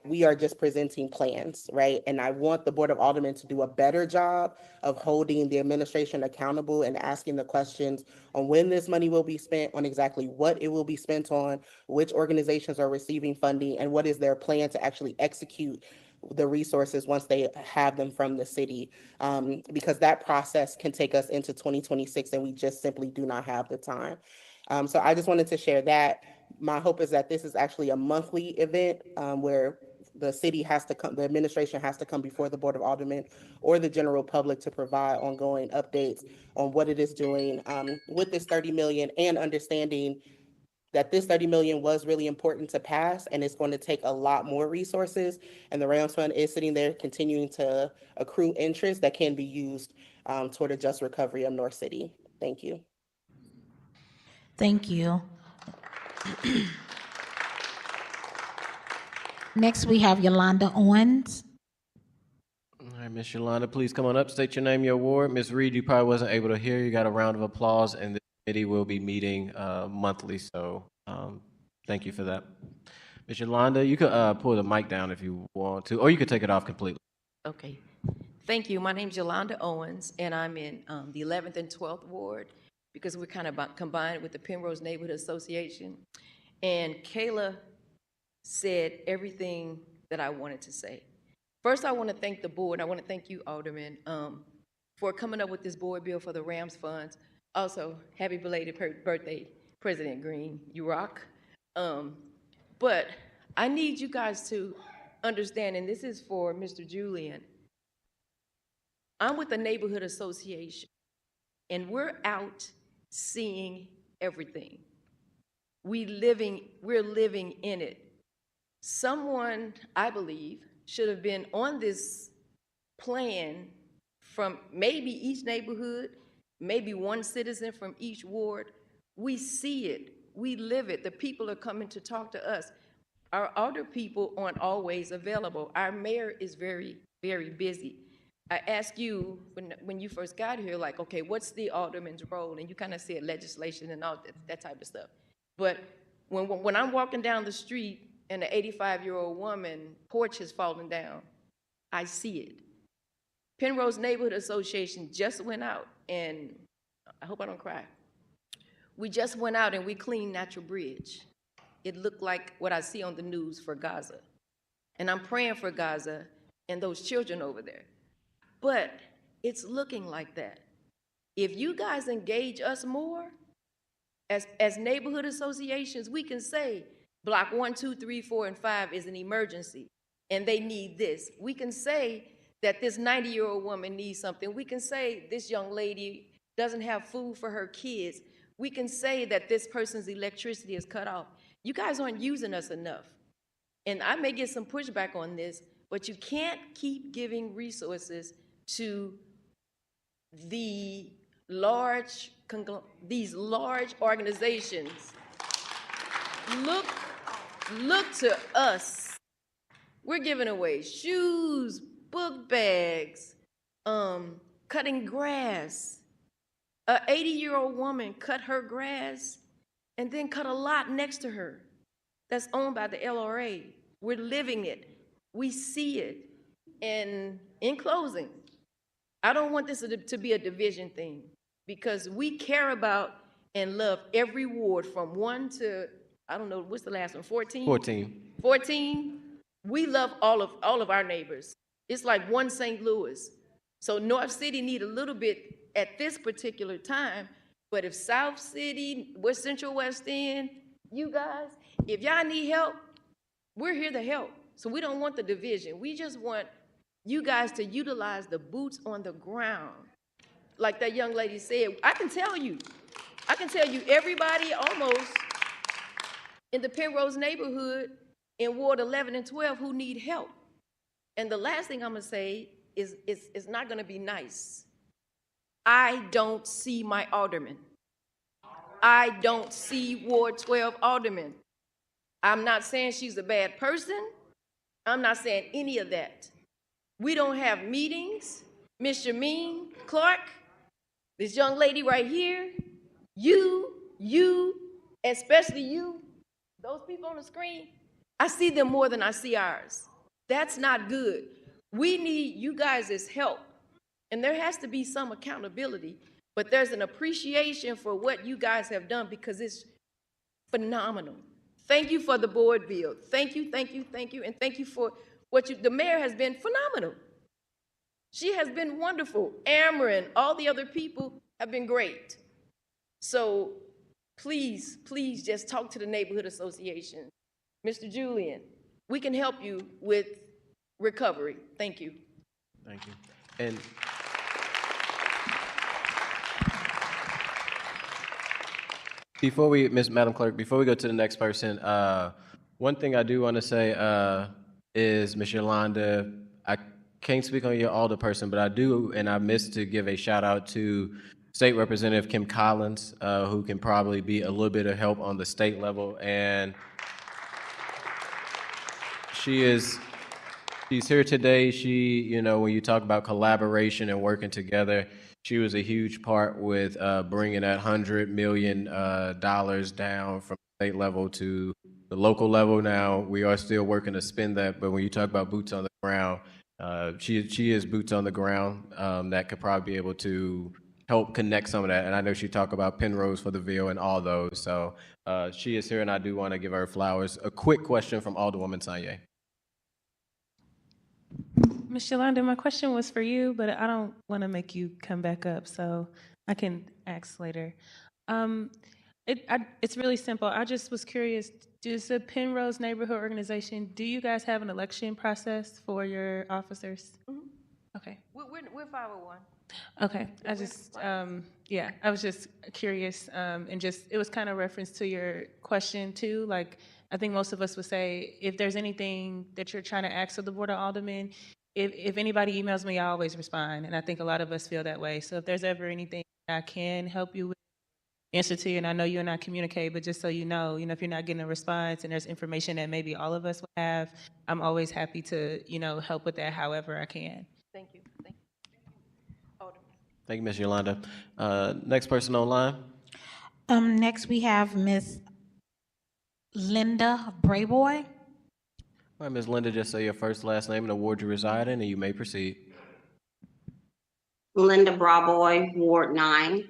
we are just presenting plans, right? And I want the Board of Aldermen to do a better job of holding the administration accountable and asking the questions on when this money will be spent, on exactly what it will be spent on, which organizations are receiving funding, and what is their plan to actually execute the resources once they have them from the city, because that process can take us into 2026 and we just simply do not have the time. So I just wanted to share that. My hope is that this is actually a monthly event where the city has to come, the administration has to come before the Board of Aldermen or the general public to provide ongoing updates on what it is doing with this 30 million, and understanding that this 30 million was really important to pass, and it's going to take a lot more resources. And the RAMS Fund is sitting there continuing to accrue interest that can be used toward a just recovery of North City. Thank you. Thank you. Next, we have Yolanda Owens. All right, Ms. Yolanda, please come on up, state your name, your award. Ms. Reed, you probably wasn't able to hear. You got a round of applause, and the committee will be meeting monthly, so thank you for that. Ms. Yolanda, you could pull the mic down if you want to, or you could take it off completely. Okay. Thank you. My name's Yolanda Owens, and I'm in the 11th and 12th Ward, because we're kind of combined with the Penrose Neighborhood Association. And Kayla said everything that I wanted to say. First, I want to thank the board. I want to thank you, Alderman, for coming up with this board bill for the RAMS funds. Also, happy belated birthday, President Green. You rock. But I need you guys to understand, and this is for Mr. Julian. I'm with the Neighborhood Association, and we're out seeing everything. We're living in it. Someone, I believe, should have been on this plan from maybe each neighborhood, maybe one citizen from each ward. We see it, we live it. The people are coming to talk to us. Our older people aren't always available. Our mayor is very, very busy. I asked you when you first got here, like, okay, what's the alderman's role? And you kind of said legislation and all that type of stuff. But when I'm walking down the street and an 85-year-old woman porch has fallen down, I see it. Penrose Neighborhood Association just went out, and I hope I don't cry. We just went out and we cleaned Natural Bridge. It looked like what I see on the news for Gaza. And I'm praying for Gaza and those children over there. But it's looking like that. If you guys engage us more, as neighborhood associations, we can say block 1, 2, 3, 4, and 5 is an emergency and they need this. We can say that this 90-year-old woman needs something. We can say this young lady doesn't have food for her kids. We can say that this person's electricity is cut off. You guys aren't using us enough. And I may get some pushback on this, but you can't keep giving resources to these large organizations. Look to us. We're giving away shoes, book bags, cutting grass. An 80-year-old woman cut her grass and then cut a lot next to her that's owned by the LRA. We're living it. We see it. And in closing, I don't want this to be a division thing, because we care about and love every ward from 1 to, I don't know, what's the last one, 14? 14. 14. We love all of our neighbors. It's like one St. Louis. So North City need a little bit at this particular time, but if South City, West Central West End, you guys, if y'all need help, we're here to help. So we don't want the division. We just want you guys to utilize the boots on the ground. Like that young lady said, I can tell you everybody almost in the Penrose neighborhood in Ward 11 and 12 who need help. And the last thing I'm gonna say is it's not gonna be nice. I don't see my alderman. I don't see Ward 12 alderman. I'm not saying she's a bad person. I'm not saying any of that. We don't have meetings. Miss Shameen Clark, this young lady right here, you, especially you, those people on the screen, I see them more than I see ours. That's not good. We need you guys' help. And there has to be some accountability, but there's an appreciation for what you guys have done, because it's phenomenal. Thank you for the board bill. Thank you, thank you, thank you. And thank you for what the mayor has been phenomenal. She has been wonderful. Ameren, all the other people have been great. So please, please just talk to the neighborhood association. Mr. Julian, we can help you with recovery. Thank you. Thank you. And before we, Madam Clerk, before we go to the next person, one thing I do want to say is, Ms. Yolanda, I can't speak on your alderperson, but I do, and I missed to give a shout out to State Representative Kim Collins, who can probably be a little bit of help on the state level. And she's here today. She, you know, when you talk about collaboration and working together, she was a huge part with bringing that $100 million down from the state level to the local level. Now, we are still working to spend that, but when you talk about boots on the ground, she is boots on the ground that could probably be able to help connect some of that. And I know she talked about Penrose for the Ville and all those. So she is here, and I do want to give her flowers. A quick question from Alderwoman Sanye. Ms. Yolanda, my question was for you, but I don't want to make you come back up, so I can ask later. It's really simple. I just was curious, does the Penrose Neighborhood Organization, do you guys have an election process for your officers? Mm-hmm. Okay. We're 501. Okay, I just, yeah, I was just curious, and just, it was kind of reference to your question too. Like, I think most of us would say, if there's anything that you're trying to ask of the Board of Aldermen, if anybody emails me, I always respond, and I think a lot of us feel that way. So if there's ever anything I can help you with, answer to you, and I know you and I communicate, but just so you know, if you're not getting a response and there's information that maybe all of us would have, I'm always happy to, help with that however I can. Thank you. Thank you. Thank you, Ms. Yolanda. Next person online. Next we have Miss Linda Brayboy. All right, Ms. Linda, just say your first, last name, and the ward you reside in, and you may proceed. Linda Brayboy, Ward 9.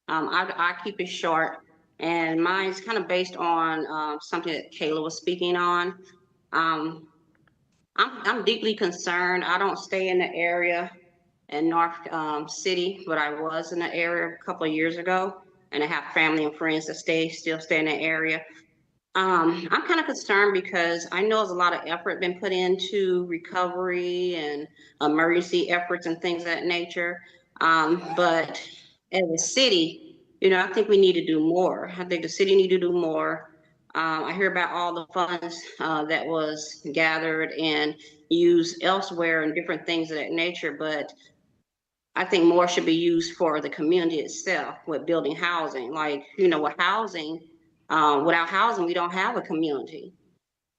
I keep it short, and mine's kind of based on something that Kayla was speaking on. I'm deeply concerned. I don't stay in the area, in North City, but I was in the area a couple of years ago, and I have family and friends that still stay in the area. I'm kind of concerned because I know there's a lot of effort been put into recovery and emergency efforts and things of that nature. But as a city, I think we need to do more. I think the city need to do more. I hear about all the funds that was gathered and used elsewhere and different things of that nature, but I think more should be used for the community itself with building housing. Like, with housing, without housing, we don't have a community.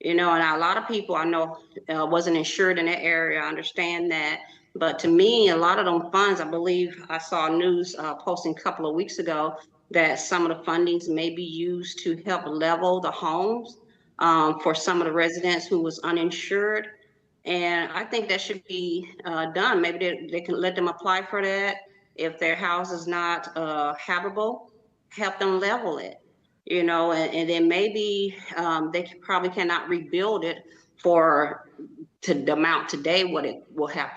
And a lot of people I know wasn't insured in that area. I understand that. But to me, a lot of them funds, I believe I saw news posting a couple of weeks ago that some of the fundings may be used to help level the homes for some of the residents who was uninsured. And I think that should be done. Maybe they can let them apply for that. If their house is not habitable, help them level it. And then maybe they probably cannot rebuild it to the amount today what it will have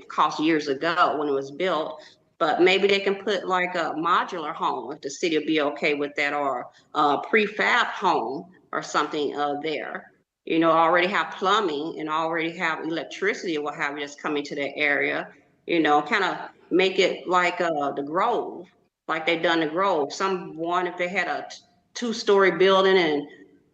cost years ago when it was built. But maybe they can put like a modular home if the city will be okay with that, or a prefab home or something there. Already have plumbing and already have electricity or what have you that's coming to that area. Kind of make it like the Grove, like they done the Grove. If they had a 2-story building and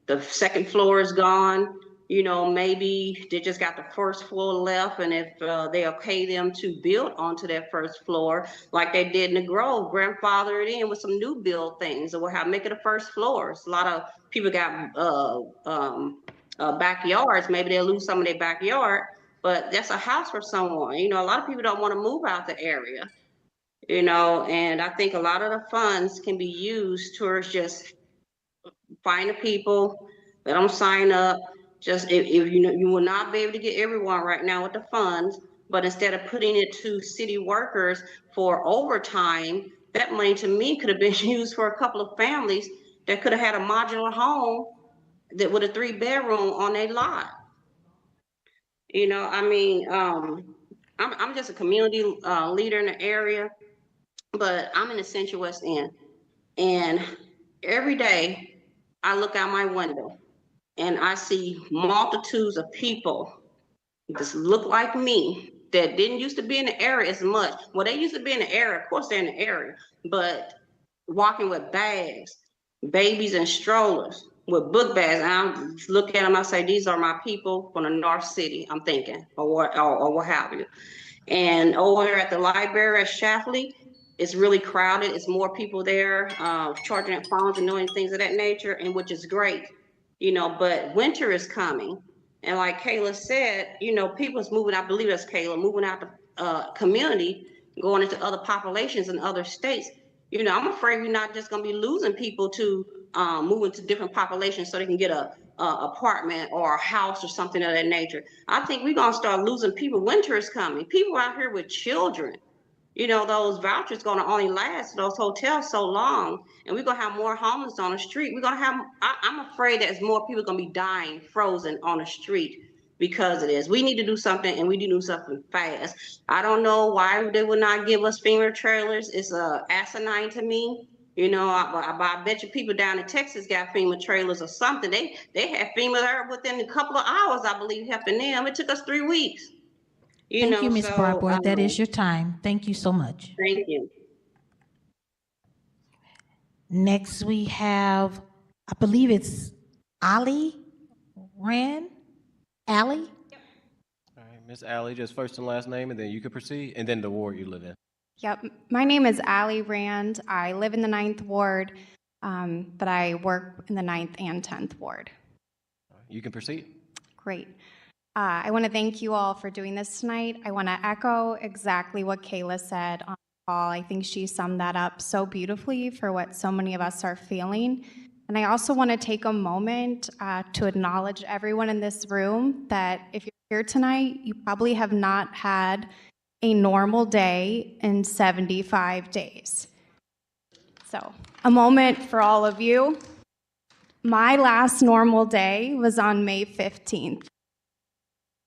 the second floor is gone, maybe they just got the first floor left, and if they'll pay them to build onto that first floor like they did in the Grove, grandfather it in with some new build things, or what have, make it a first floors. A lot of people got backyards. Maybe they'll lose some of their backyard, but that's a house for someone. A lot of people don't want to move out the area, and I think a lot of the funds can be used towards just find the people, let them sign up. Just if you will not be able to get everyone right now with the funds, but instead of putting it to city workers for overtime, that money to me could have been used for a couple of families that could have had a modular home that with a 3-bedroom on their lot. I'm just a community leader in the area, but I'm in the Central West End, and every day I look out my window and I see multitudes of people that look like me that didn't used to be in the area as much. Well, they used to be in the area, of course they're in the area, but walking with bags, babies and strollers with book bags. And I look at them, I say, these are my people from the North City, I'm thinking, or what have you. And over here at the library at Shafley, it's really crowded. It's more people there, charging at phones and doing things of that nature, and which is great. But winter is coming. And like Kayla said, people's moving, I believe that's Kayla, moving out the community, going into other populations in other states. I'm afraid we're not just gonna be losing people to moving to different populations so they can get a apartment or a house or something of that nature. I think we're gonna start losing people. Winter is coming. People out here with children. Those vouchers gonna only last those hotels so long, and we're gonna have more homeless on the street. We're gonna have, I'm afraid that more people gonna be dying frozen on the street because of this. We need to do something, and we need to do something fast. I don't know why they would not give us FEMA trailers. It's asinine to me. I bet you people down in Texas got FEMA trailers or something. They had FEMA there within a couple of hours, I believe, helping them. It took us 3 weeks. Thank you, Ms. Barbour. That is your time. Thank you so much. Thank you. Next, we have, I believe it's Ali Rand. Ali? All right, Ms. Alley, just first and last name, and then you can proceed, and then the ward you live in. Yep. My name is Ali Rand. I live in the 9th Ward, but I work in the 9th and 10th Ward. You can proceed. Great. I want to thank you all for doing this tonight. I want to echo exactly what Kayla said on the call. I think she summed that up so beautifully for what so many of us are feeling. And I also want to take a moment to acknowledge everyone in this room that if you're here tonight, you probably have not had a normal day in 75 days. So, a moment for all of you. My last normal day was on May 15th.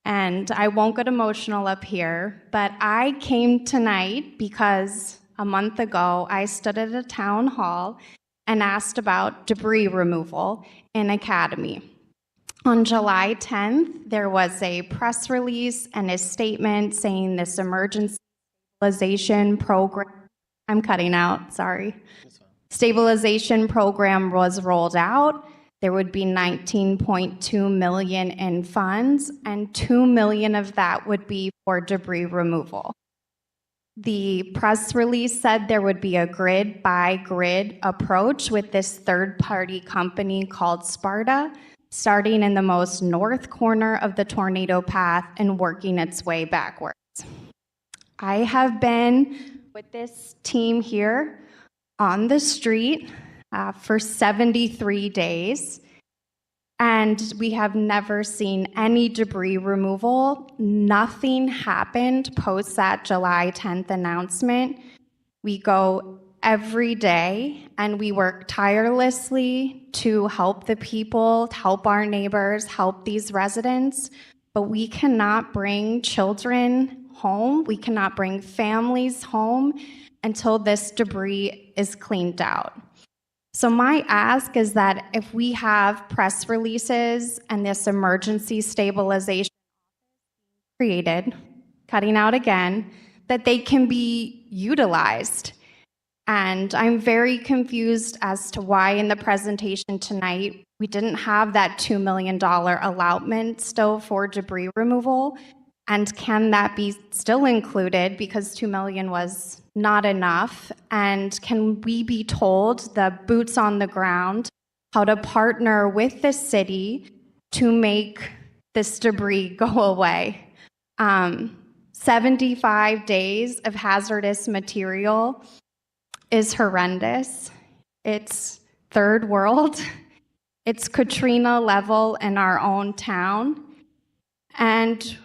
And I won't get emotional up here, but I came tonight because a month ago I stood at a town hall and asked about debris removal in Academy. On July 10th, there was a press release and a statement saying this emergency stabilization program, I'm cutting out, sorry. Stabilization program was rolled out. There would be 19.2 million in funds, and 2 million of that would be for debris removal. The press release said there would be a grid by grid approach with this third-party company called Sparta, starting in the most north corner of the tornado path and working its way backwards. I have been with this team here on the street for 73 days, and we have never seen any debris removal. Nothing happened post that July 10th announcement. We go every day and we work tirelessly to help the people, help our neighbors, help these residents, but we cannot bring children home. We cannot bring families home until this debris is cleaned out. So my ask is that if we have press releases and this emergency stabilization created, cutting out again, that they can be utilized. And I'm very confused as to why in the presentation tonight, we didn't have that $2 million allotment still for debris removal. And can that be still included because 2 million was not enough? And can we be told, the boots on the ground, how to partner with the city to make this debris go away? 75 days of hazardous material is horrendous. It's third world. It's Katrina level in our own town. And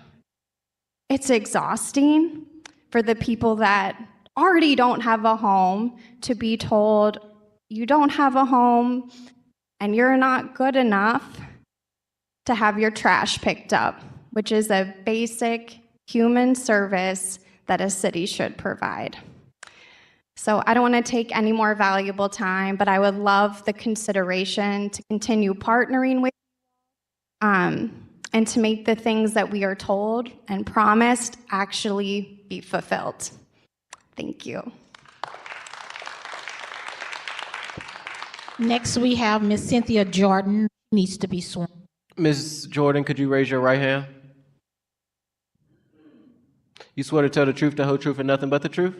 it's exhausting for the people that already don't have a home to be told, you don't have a home and you're not good enough to have your trash picked up, which is a basic human service that a city should provide. So I don't want to take any more valuable time, but I would love the consideration to continue partnering with and to make the things that we are told and promised actually be fulfilled. Thank you. Next, we have Ms. Cynthia Jordan, needs to be sworn. Ms. Jordan, could you raise your right hand? You swear to tell the truth, the whole truth, and nothing but the truth?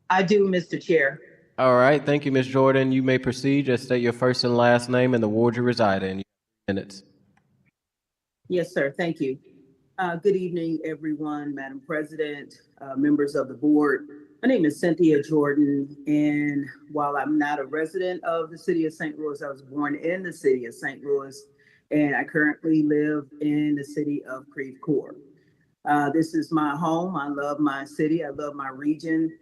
I do, Mr. Chair. All right, thank you, Ms. Jordan. You may proceed. Just state your first and last name and the ward you reside in. You have 3 minutes. Yes, sir. Thank you. Good evening, everyone, Madam President, members of the board. My name is Cynthia Jordan, and while I'm not a resident of the city of St. Louis, I was born in the city of St. Louis, and I currently live in the city of Creve Coeur. This is my home. I love my city. I love my region.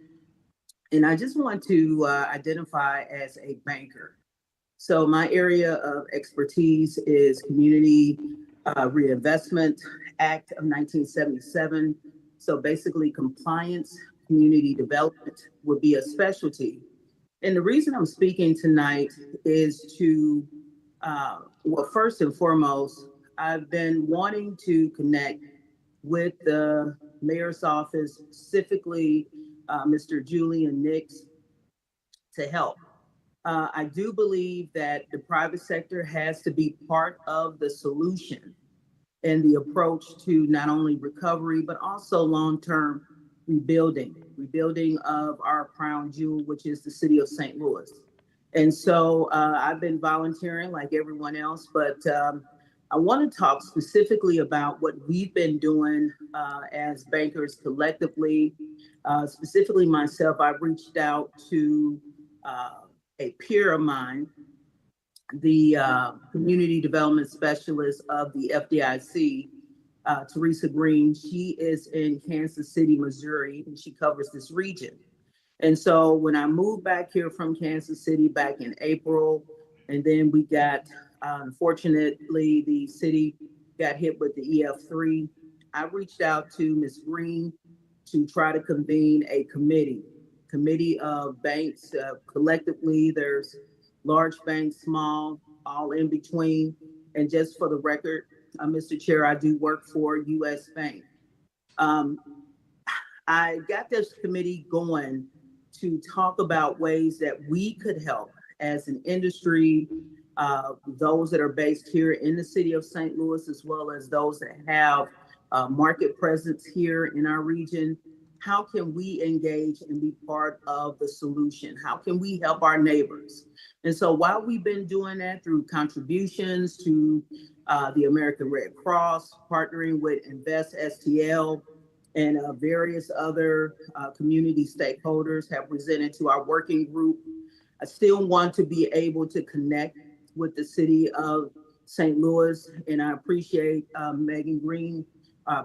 And I just want to identify as a banker. So my area of expertise is Community Reinvestment Act of 1977. So basically compliance, community development would be a specialty. And the reason I'm speaking tonight is to, well, first and foremost, I've been wanting to connect with the mayor's office, specifically Mr. Julian Nix, to help. I do believe that the private sector has to be part of the solution and the approach to not only recovery, but also long-term rebuilding of our crown jewel, which is the city of St. Louis. And so I've been volunteering like everyone else, but I want to talk specifically about what we've been doing as bankers collectively. Specifically myself, I've reached out to a peer of mine, the community development specialist of the FDIC, Teresa Green. She is in Kansas City, Missouri, and she covers this region. And so when I moved back here from Kansas City back in April, and then we got Unfortunately, the city got hit with the EF3. I reached out to Ms. Green to try to convene a committee of banks. Collectively, there's large banks, small, all in between. And just for the record, Mr. Chair, I do work for US Bank. I got this committee going to talk about ways that we could help as an industry, those that are based here in the city of St. Louis, as well as those that have market presence here in our region. How can we engage and be part of the solution? How can we help our neighbors? And so while we've been doing that through contributions to the American Red Cross, partnering with Invest STL, and various other community stakeholders have presented to our working group, I still want to be able to connect with the city of St. Louis, and I appreciate Megan Green,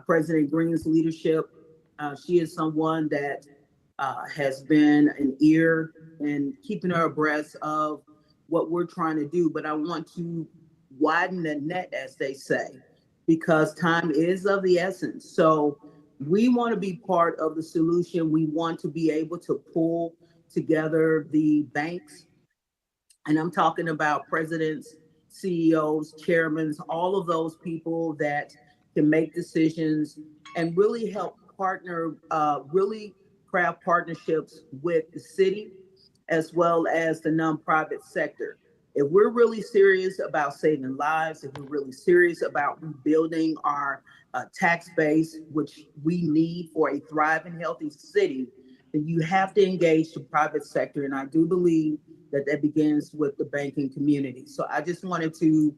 President Green's leadership. She is someone that has been an ear and keeping her abreast of what we're trying to do. But I want to widen the net, as they say, because time is of the essence. So we want to be part of the solution. We want to be able to pull together the banks. And I'm talking about presidents, CEOs, chairmen, all of those people that can make decisions and really help partner, really craft partnerships with the city as well as the nonprofit sector. If we're really serious about saving lives, if we're really serious about rebuilding our tax base, which we need for a thriving, healthy city, then you have to engage the private sector. And I do believe that that begins with the banking community. So I just wanted to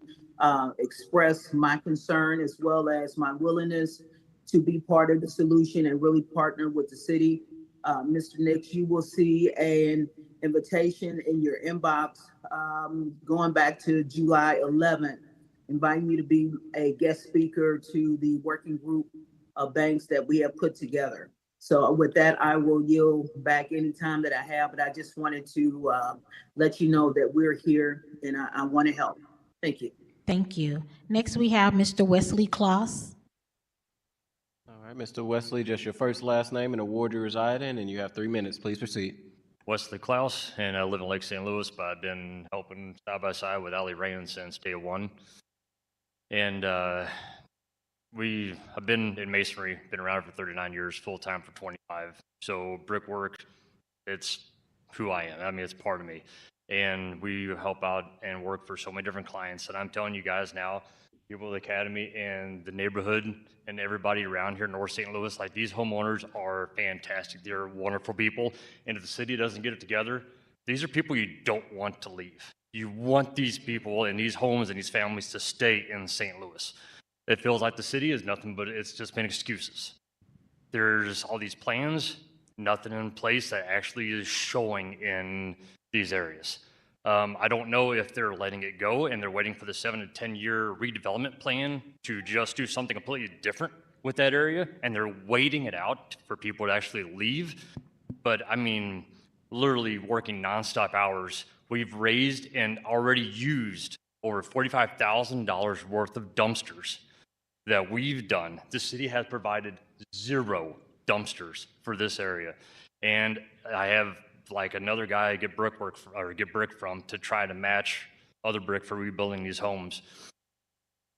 express my concern as well as my willingness to be part of the solution and really partner with the city. Mr. Nix, you will see an invitation in your inbox going back to July 11th, inviting you to be a guest speaker to the working group of banks that we have put together. So with that, I will yield back any time that I have, but I just wanted to let you know that we're here and I want to help. Thank you. Thank you. Next, we have Mr. Wesley Kloss. All right, Mr. Wesley, just your first, last name, and the ward you reside in, and you have 3 minutes. Please proceed. Wesley Klaus, and I live in Lake St. Louis, but I've been helping side by side with Ali Raymond since day one. And we have been in masonry, been around for 39 years, full-time for 25. So brickwork, it's who I am. I mean, it's part of me. And we help out and work for so many different clients. And I'm telling you guys now, people of the Academy and the neighborhood and everybody around here in North St. Louis, like these homeowners are fantastic. They're wonderful people. And if the city doesn't get it together, these are people you don't want to leave. You want these people and these homes and these families to stay in St. Louis. It feels like the city is nothing but it's just been excuses. There's all these plans, nothing in place that actually is showing in these areas. I don't know if they're letting it go and they're waiting for the 7 to 10 year redevelopment plan to just do something completely different with that area, and they're waiting it out for people to actually leave. But I mean, literally working nonstop hours, we've raised and already used over $45,000 worth of dumpsters that we've done. The city has provided 0 dumpsters for this area. And I have like another guy I get brick from to try to match other brick for rebuilding these homes.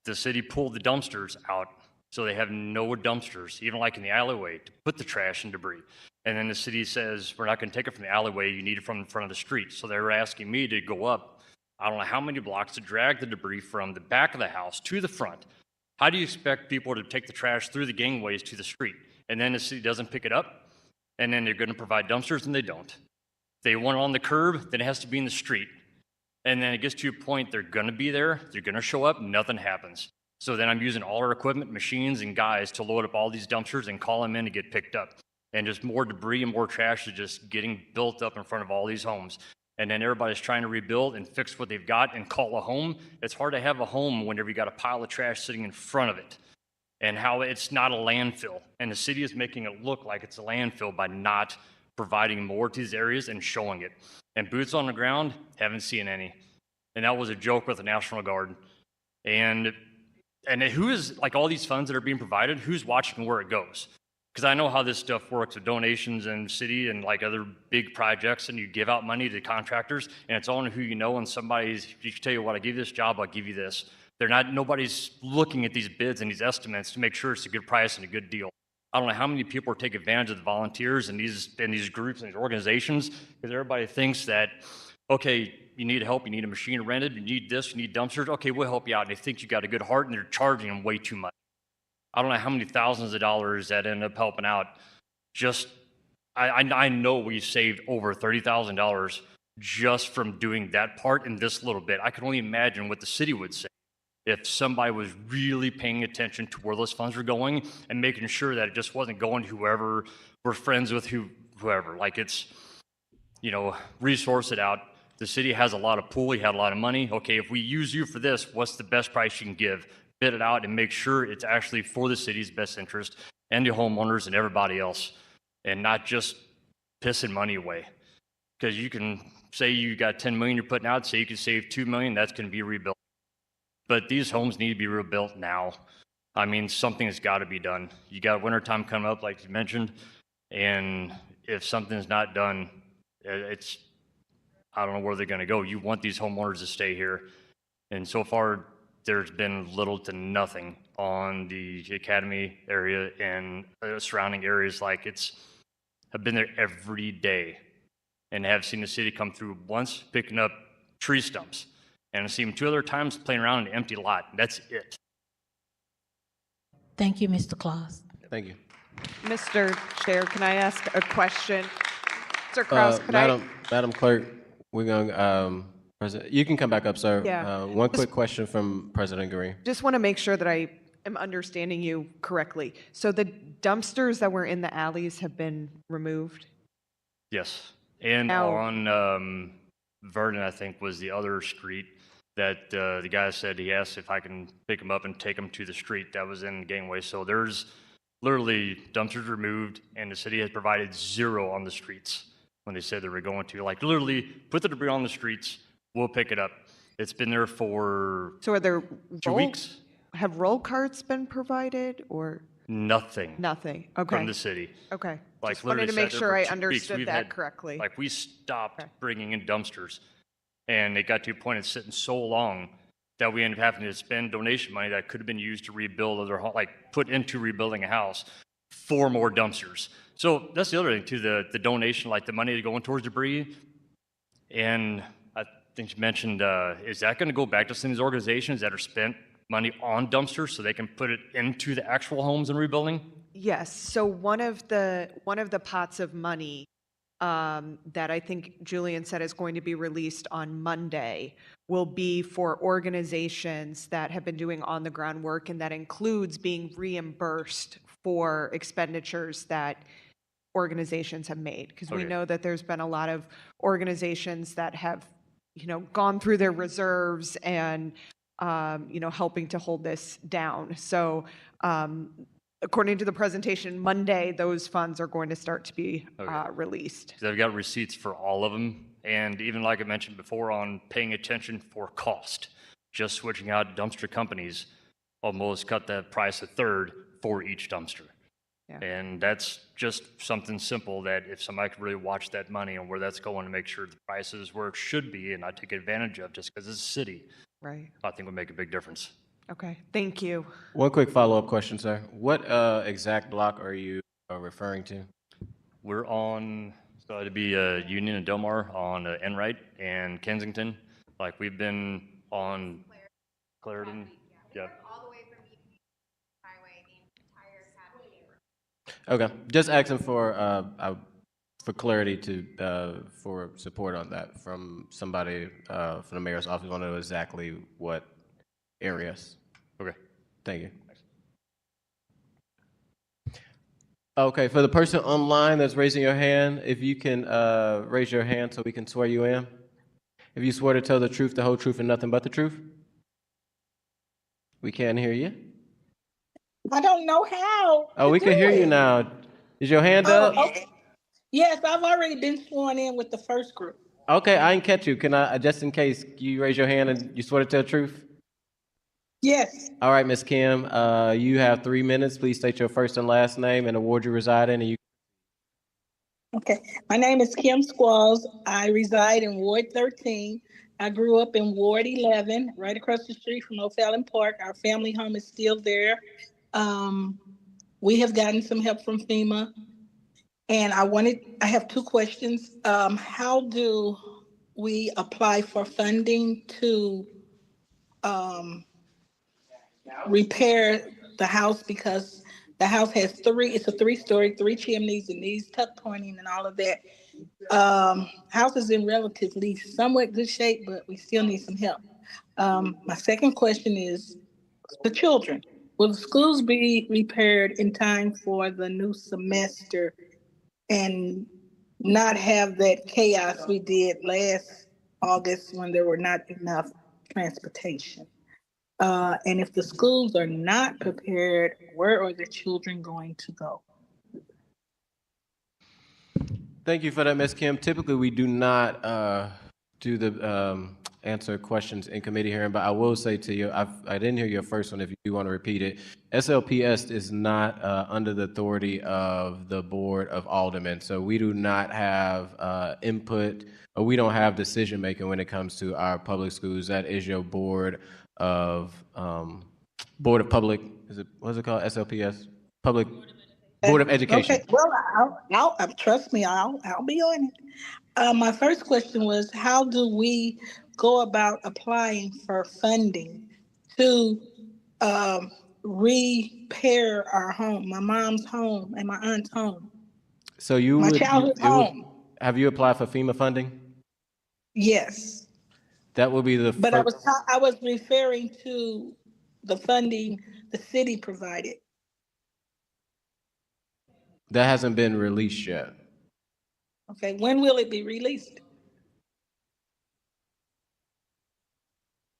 The city pulled the dumpsters out, so they have no dumpsters, even like in the alleyway, to put the trash and debris. And then the city says, we're not gonna take it from the alleyway, you need it from in front of the street. So they're asking me to go up, I don't know how many blocks, to drag the debris from the back of the house to the front. How do you expect people to take the trash through the gangways to the street? And then the city doesn't pick it up, and then they're gonna provide dumpsters, and they don't. They want it on the curb, then it has to be in the street. And then it gets to a point they're gonna be there, they're gonna show up, nothing happens. So then I'm using all our equipment, machines, and guys to load up all these dumpsters and call them in to get picked up. And just more debris and more trash is just getting built up in front of all these homes. And then everybody's trying to rebuild and fix what they've got and call a home. It's hard to have a home whenever you got a pile of trash sitting in front of it. And how it's not a landfill. And the city is making it look like it's a landfill by not providing more to these areas and showing it. And boots on the ground, haven't seen any. and that was a joke with the National Guard. And who is, like, all these funds that are being provided, who's watching where it goes? Because I know how this stuff works with donations and city and like other big projects, and you give out money to contractors, and it's on who you know, and somebody's, you can tell you what, I give you this job, I'll give you this. Nobody's looking at these bids and these estimates to make sure it's a good price and a good deal. I don't know how many people are taking advantage of the volunteers and these groups and these organizations, because everybody thinks that, okay, you need help, you need a machine rented, you need this, you need dumpsters, okay, we'll help you out. And they think you got a good heart, and they're charging them way too much. I don't know how many thousands of dollars that end up helping out. Just, I know we saved over $30,000 just from doing that part in this little bit. I can only imagine what the city would say if somebody was really paying attention to where those funds were going and making sure that it just wasn't going to whoever we're friends with, whoever. Like, it's, resource it out. The city has a lot of pool, he had a lot of money. Okay, if we use you for this, what's the best price you can give? Bid it out and make sure it's actually for the city's best interest and the homeowners and everybody else, and not just pissing money away. Because you can say you got 10 million you're putting out, say you can save 2 million, that's going to be rebuilt. But these homes need to be rebuilt now. I mean, something has got to be done. You got wintertime coming up, like you mentioned, and if something's not done, I don't know where they're going to go. You want these homeowners to stay here. And so far, there's been little to nothing on the Academy area and surrounding areas. Like, I've been there every day and have seen the city come through once picking up tree stumps, and I've seen them 2 other times playing around in an empty lot. That's it. Thank you, Mr. Claus. Thank you. Mr. Chair, can I ask a question? Mr. Kraus, could Madam Clerk, we're going, President, you can come back up, sir. Yeah. One quick question from President Green. Just want to make sure that I am understanding you correctly. So the dumpsters that were in the alleys have been removed? Yes. And Now- on Vernon, I think, was the other street that the guy said he asked if I can pick him up and take him to the street that was in Gangway. So there's literally dumpsters removed, and the city has provided 0 on the streets when they said they were going to. Like, literally, put the debris on the streets, we'll pick it up. It's been there for So are there 2 weeks. Have roll carts been provided or? Nothing Nothing. Okay. from the city. Okay. Like, Just wanted to literally make sat there sure for I 2 weeks. understood We've that had- correctly. Like, we stopped bringing in dumpsters, and it got to a point of sitting so long that we ended up having to spend donation money that could have been used to rebuild other, like, put into rebuilding a house, 4 more dumpsters. So that's the other thing too, the donation, like the money going towards debris. And I think you mentioned, is that going to go back to some of these organizations that are spent money on dumpsters so they can put it into the actual homes and rebuilding? Yes. So one of the pots of money that I think Julian said is going to be released on Monday will be for organizations that have been doing on the ground work, and that includes being reimbursed for expenditures that organizations have made. Because we Okay. know that there's been a lot of organizations that have, gone through their reserves and, helping to hold this down. So according to the presentation Monday, those funds are going to start to be released. They've got receipts for all of them. And even like I mentioned before on paying attention for cost, just switching out dumpster companies almost cut the price a third for each dumpster. Yeah. And that's just something simple that if somebody could really watch that money and where that's going to make sure the price is where it should be and not take advantage of just because it's a city, Right. I think would make a big difference. Okay. Thank you. One quick follow-up question, sir. What exact block are you referring to? We're on, so it'd be Union and Delmar on Enright and Kensington. Like, we've been on Clarendon. Yeah. Okay, just asking for clarity for support on that from somebody from the mayor's office. Want to know exactly what areas. Okay. Thank you. Okay, for the person online that's raising your hand, if you can raise your hand so we can swear you in. If you swear to tell the truth, the whole truth, and nothing but the truth. We can't hear you. I don't know how. Oh, we can hear you now. Is your hand up? Okay. Yes, I've already been sworn in with the first group. Okay, I didn't catch you. Can I, just in case, you raise your hand and you swear to tell the truth? Yes. All right, Ms. Kim, you have 3 minutes. Please state your first and last name and the ward you reside in, and you. Okay. My name is Kim Squalls. I reside in Ward 13. I grew up in Ward 11, right across the street from O'Fallon Park. Our family home is still there. We have gotten some help from FEMA. And I have two questions. How do we apply for funding to repair the house? Because the house has it's a 3-story, 3 chimneys, and needs tuck pointing and all of that. House is in relatively somewhat good shape, but we still need some help. My second question is the children. Will the schools be repaired in time for the new semester and not have that chaos we did last August when there were not enough transportation? And if the schools are not prepared, where are the children going to go? Thank you for that, Ms. Kim. Typically, we do not do the answer questions in committee hearing, but I will say to you, I didn't hear your first one. If you do want to repeat it, SLPS is not under the authority of the Board of Aldermen, so we do not have input, or we don't have decision making when it comes to our public schools. That is your Board of Public. What's it called? SLPS. Public. Board of Education. Okay, well, I'll trust me, I'll be on it. My first question was, how do we go about applying for funding to repair our home, my mom's home and my aunt's home? So you My would, childhood home. have you applied for FEMA funding? Yes, That will be the but first. I was referring to the funding the city provided. That hasn't been released yet. Okay, when will it be released?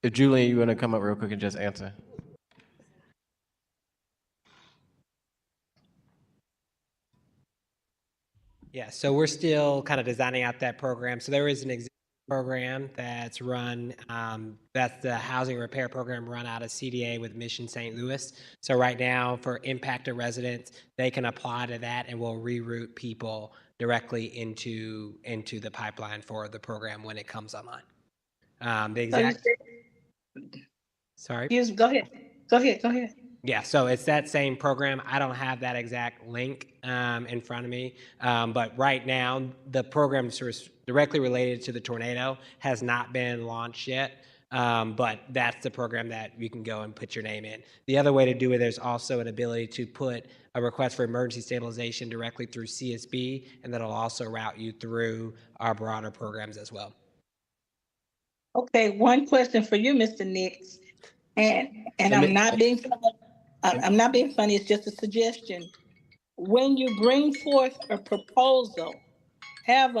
If Julian, you want to come up real quick and just answer? Yeah, so we're still kind of designing out that program. So there is an existing program that's run, that's the housing repair program run out of CDA with Mission St. Louis. So right now for impacted residents, they can apply to that and we'll reroute people directly into the pipeline for the program when it comes online. The exact, sorry. Yes, go ahead. Yeah, so it's that same program. I don't have that exact link in front of me, but right now the program is directly related to the tornado has not been launched yet, but that's the program that you can go and put your name in. The other way to do it, there's also an ability to put a request for emergency stabilization directly through CSB, and that'll also route you through our broader programs as well. Okay, one question for you, Mr. Nix, and I'm not being funny. I'm not being funny. It's just a suggestion. When you bring forth a proposal, have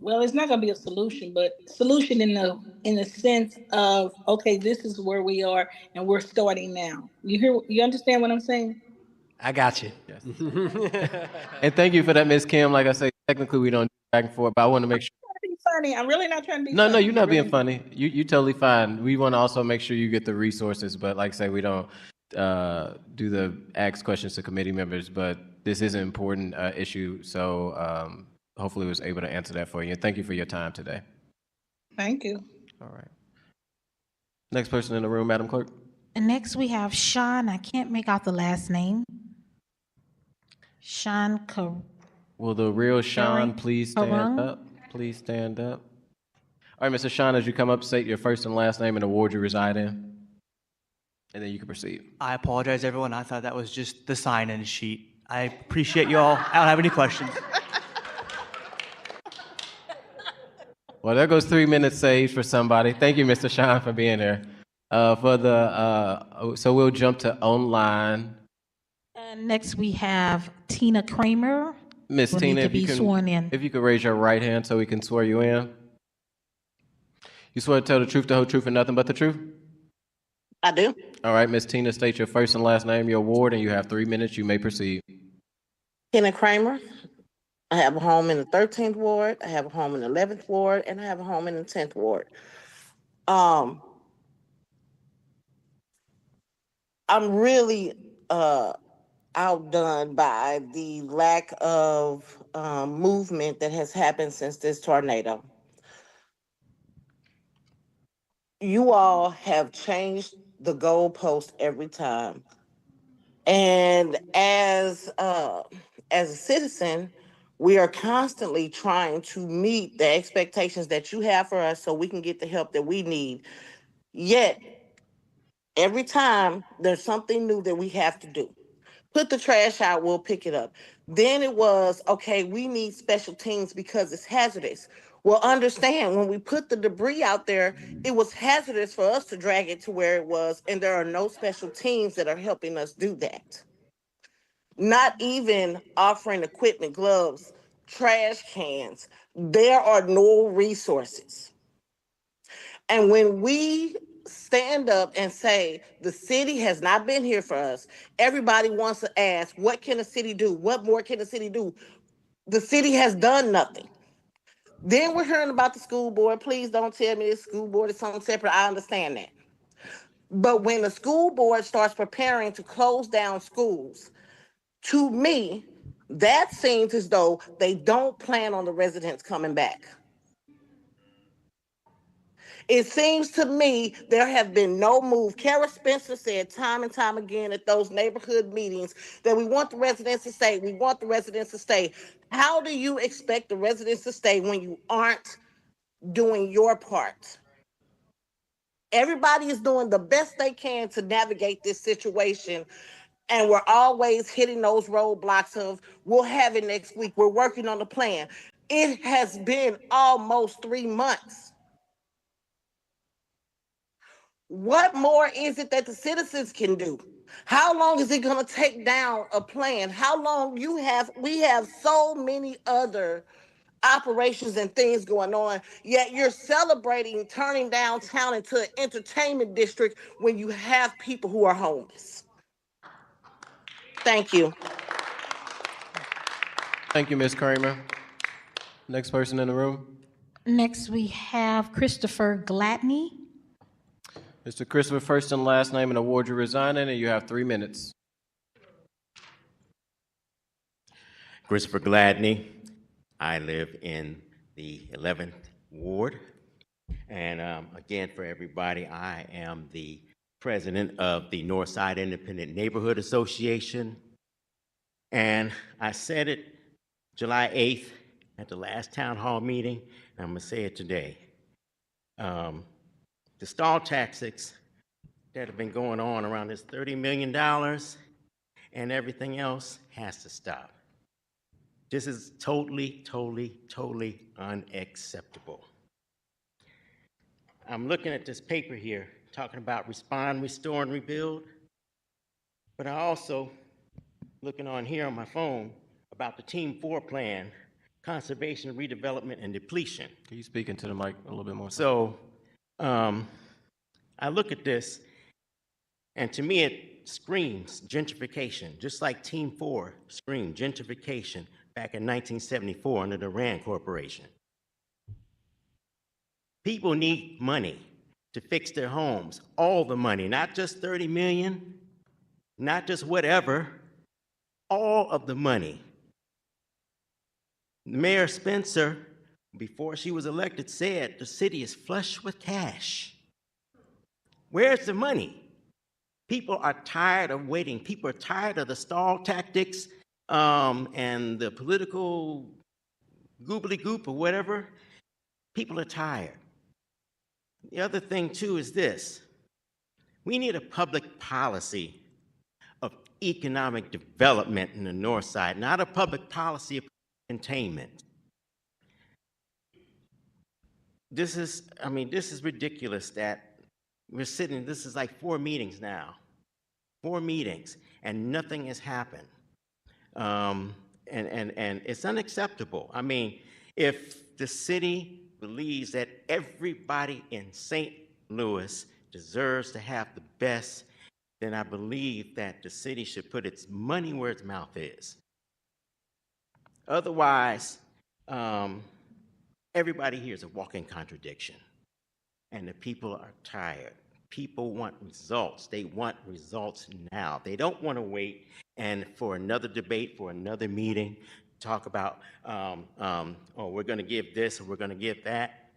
it's not going to be a solution, but solution in the sense of, okay, this is where we are and we're starting now. You understand what I'm saying? I got you. Yes. And thank you for that, Ms. Kim. Like I say, technically we don't do back and forth, but I want to make sure. Funny. I'm really not trying to be No, funny. no, you're not being funny. You totally fine. We want to also make sure you get the resources, but like I say, we don't do the ask questions to committee members, but this is an important issue, so hopefully we was able to answer that for you. Thank you for your time today. Thank you. All right. Next person in the room, Madam Clerk. And next we have Sean. I can't make out the last name. Sean Will the real Sean please stand Karung? up? Please stand up. All right, Mr. Sean, as you come up, state your first and last name and the ward you reside in, and then you can proceed. I apologize, everyone. I thought that was just the sign-in sheet. I appreciate you all. I don't have any questions. Well, there goes 3 minutes saved for somebody. Thank you, Mr. Sean, for being there. So we'll jump to online. And next we have Tina Kramer. Miss Will Tina, need to be sworn in. if you could raise your right hand so we can swear you in. You swear to tell the truth, the whole truth, and nothing but the truth? I do. All right, Miss Tina, state your first and last name, your ward, and you have 3 minutes. You may proceed. Tina Kramer. I have a home in the 13th ward, I have a home in the 11th ward, and I have a home in the 10th ward. I'm really outdone by the lack of movement that has happened since this tornado. You all have changed the goalpost every time. And as a citizen, we are constantly trying to meet the expectations that you have for us so we can get the help that we need. Yet, every time there's something new that we have to do. Put the trash out, we'll pick it up. Then it was, okay, we need special teams because it's hazardous. Well, understand, when we put the debris out there, it was hazardous for us to drag it to where it was, and there are no special teams that are helping us do that. Not even offering equipment, gloves, trash cans. There are no resources. And when we stand up and say the city has not been here for us, everybody wants to ask, what can the city do? What more can the city do? The city has done nothing. Then we're hearing about the school board. Please don't tell me the school board is something separate. I understand that. But when the school board starts preparing to close down schools, to me, that seems as though they don't plan on the residents coming back. It seems to me there have been no move. Kara Spencer said time and time again at those neighborhood meetings that we want the residents to stay. We want the residents to stay. How do you expect the residents to stay when you aren't doing your part? Everybody is doing the best they can to navigate this situation. And we're always hitting those roadblocks of, we'll have it next week. We're working on the plan. It has been almost 3 months. What more is it that the citizens can do? How long is it going to take down a plan? How long we have so many other operations and things going on, yet you're celebrating turning downtown into an entertainment district when you have people who are homeless. Thank you. Thank you, Ms. Kramer. Next person in the room. Next, we have Christopher Gladney. Mr. Christopher, first and last name and award you're resigning, and you have 3 minutes. Christopher Gladney. I live in the 11th Ward. And again, for everybody, I am the president of the Northside Independent Neighborhood Association. And I said it July 8th at the last town hall meeting, and I'm going to say it today. The stall tactics that have been going on around this $30 million and everything else has to stop. This is totally, totally, totally unacceptable. I'm looking at this paper here, talking about respond, restore, and rebuild. But I also, looking on here on my phone, about the Team 4 plan, conservation, redevelopment, and depletion. Can you speak into the mic a little bit more? So I look at this, and to me it screams gentrification, just like Team 4 screamed gentrification back in 1974 under the Rand Corporation. People need money to fix their homes, all the money, not just 30 million, not just whatever, all of the money. Mayor Spencer, before she was elected, said the city is flush with cash. Where's the money? People are tired of waiting. People are tired of the stall tactics and the political goobly-goop or whatever. People are tired. The other thing, too, is this. We need a public policy of economic development in the North Side, not a public policy of containment. This is ridiculous that we're sitting, this is like 4 meetings now. 4 meetings, and nothing has happened. And it's unacceptable. I mean, if the city believes that everybody in St. Louis deserves to have the best, then I believe that the city should put its money where its mouth is. Otherwise, everybody here is a walking contradiction, and the people are tired. People want results. They want results now. They don't want to wait and for another debate, for another meeting, talk about, oh, we're going to give this or we're going to give that.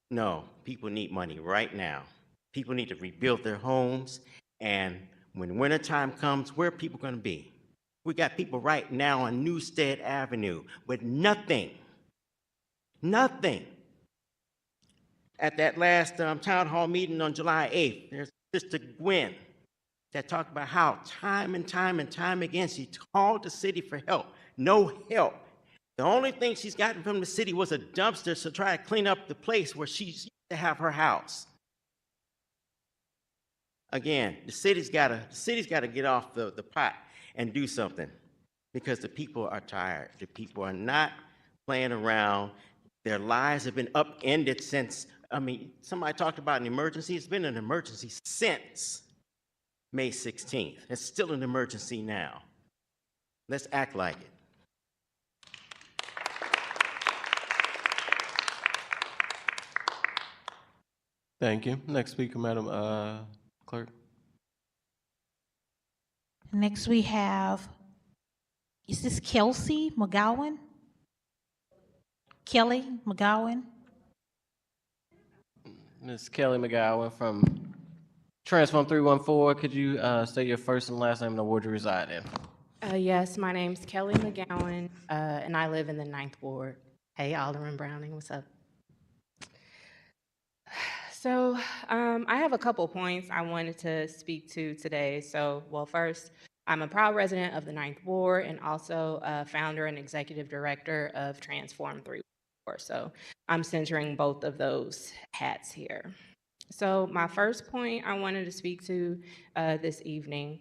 No, people need money right now. People need to rebuild their homes, and when wintertime comes, where are people going to be? We got people right now on Newstead Avenue with nothing. Nothing. At that last town hall meeting on July 8th, there's Sister Gwen that talked about how time and time and time again she called the city for help. No help. The only thing she's gotten from the city was a dumpster to try to clean up the place where she used to have her house. Again, the city's got to get off the pot and do something, because the people are tired. The people are not playing around. Their lives have been upended since, somebody talked about an emergency. It's been an emergency since May 16th. It's still an emergency now. Let's act like it. Thank you. Next speaker, Madam Clerk. Next we have, is this Kelsey McGowan? Kelly McGowan? Ms. Kelly McGowan from Transform 314. Could you state your first and last name and the ward you reside in? Yes, my name's Kelly McGowan, and I live in the 9th Ward. Hey, Alderman Browning, what's up? So I have a couple points I wanted to speak to today. So, well, first, I'm a proud resident of the 9th Ward and also a founder and executive director of Transform 314. So I'm centering both of those hats here. So my first point I wanted to speak to this evening,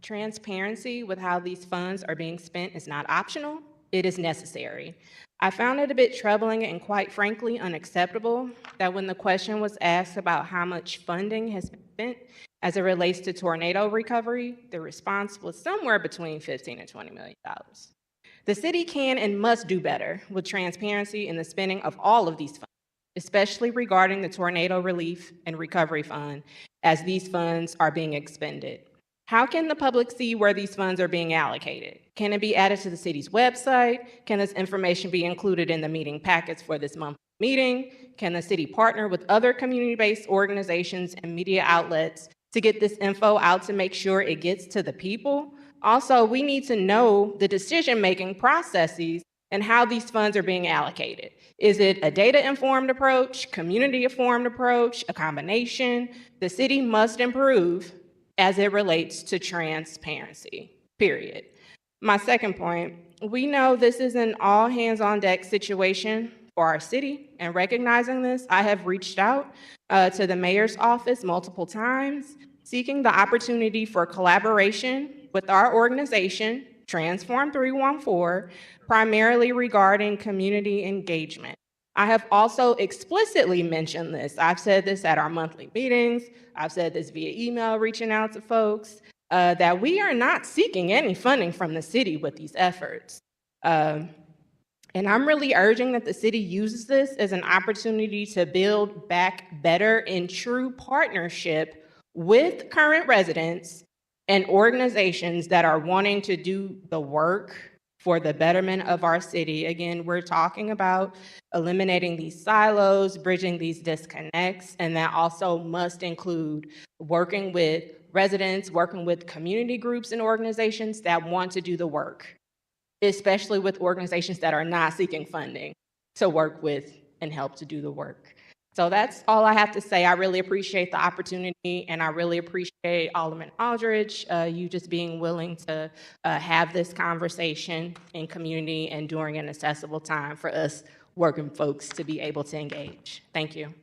transparency with how these funds are being spent is not optional, it is necessary. I found it a bit troubling and quite frankly unacceptable that when the question was asked about how much funding has been spent as it relates to tornado recovery, the response was somewhere between $15 and $20 million. The city can and must do better with transparency in the spending of all of these funds, especially regarding the Tornado Relief and Recovery Fund as these funds are being expended. How can the public see where these funds are being allocated? Can it be added to the city's website? Can this information be included in the meeting packets for this month's meeting? Can the city partner with other community-based organizations and media outlets to get this info out to make sure it gets to the people? Also, we need to know the decision-making processes and how these funds are being allocated. Is it a data-informed approach, community-informed approach, a combination? The city must improve as it relates to transparency, period. My second point, we know this is an all-hands-on-deck situation for our city, and recognizing this, I have reached out to the mayor's office multiple times, seeking the opportunity for collaboration with our organization, Transform 314, primarily regarding community engagement. I have also explicitly mentioned this. I've said this at our monthly meetings. I've said this via email, reaching out to folks, that we are not seeking any funding from the city with these efforts. And I'm really urging that the city uses this as an opportunity to build back better in true partnership with current residents and organizations that are wanting to do the work for the betterment of our city. Again, we're talking about eliminating these silos, bridging these disconnects, and that also must include working with residents, working with community groups and organizations that want to do the work, especially with organizations that are not seeking funding to work with and help to do the work. So that's all I have to say. I really appreciate the opportunity, and I really appreciate Alderman Aldridge, you just being willing to have this conversation in community and during an accessible time for us working folks to be able to engage. Thank you.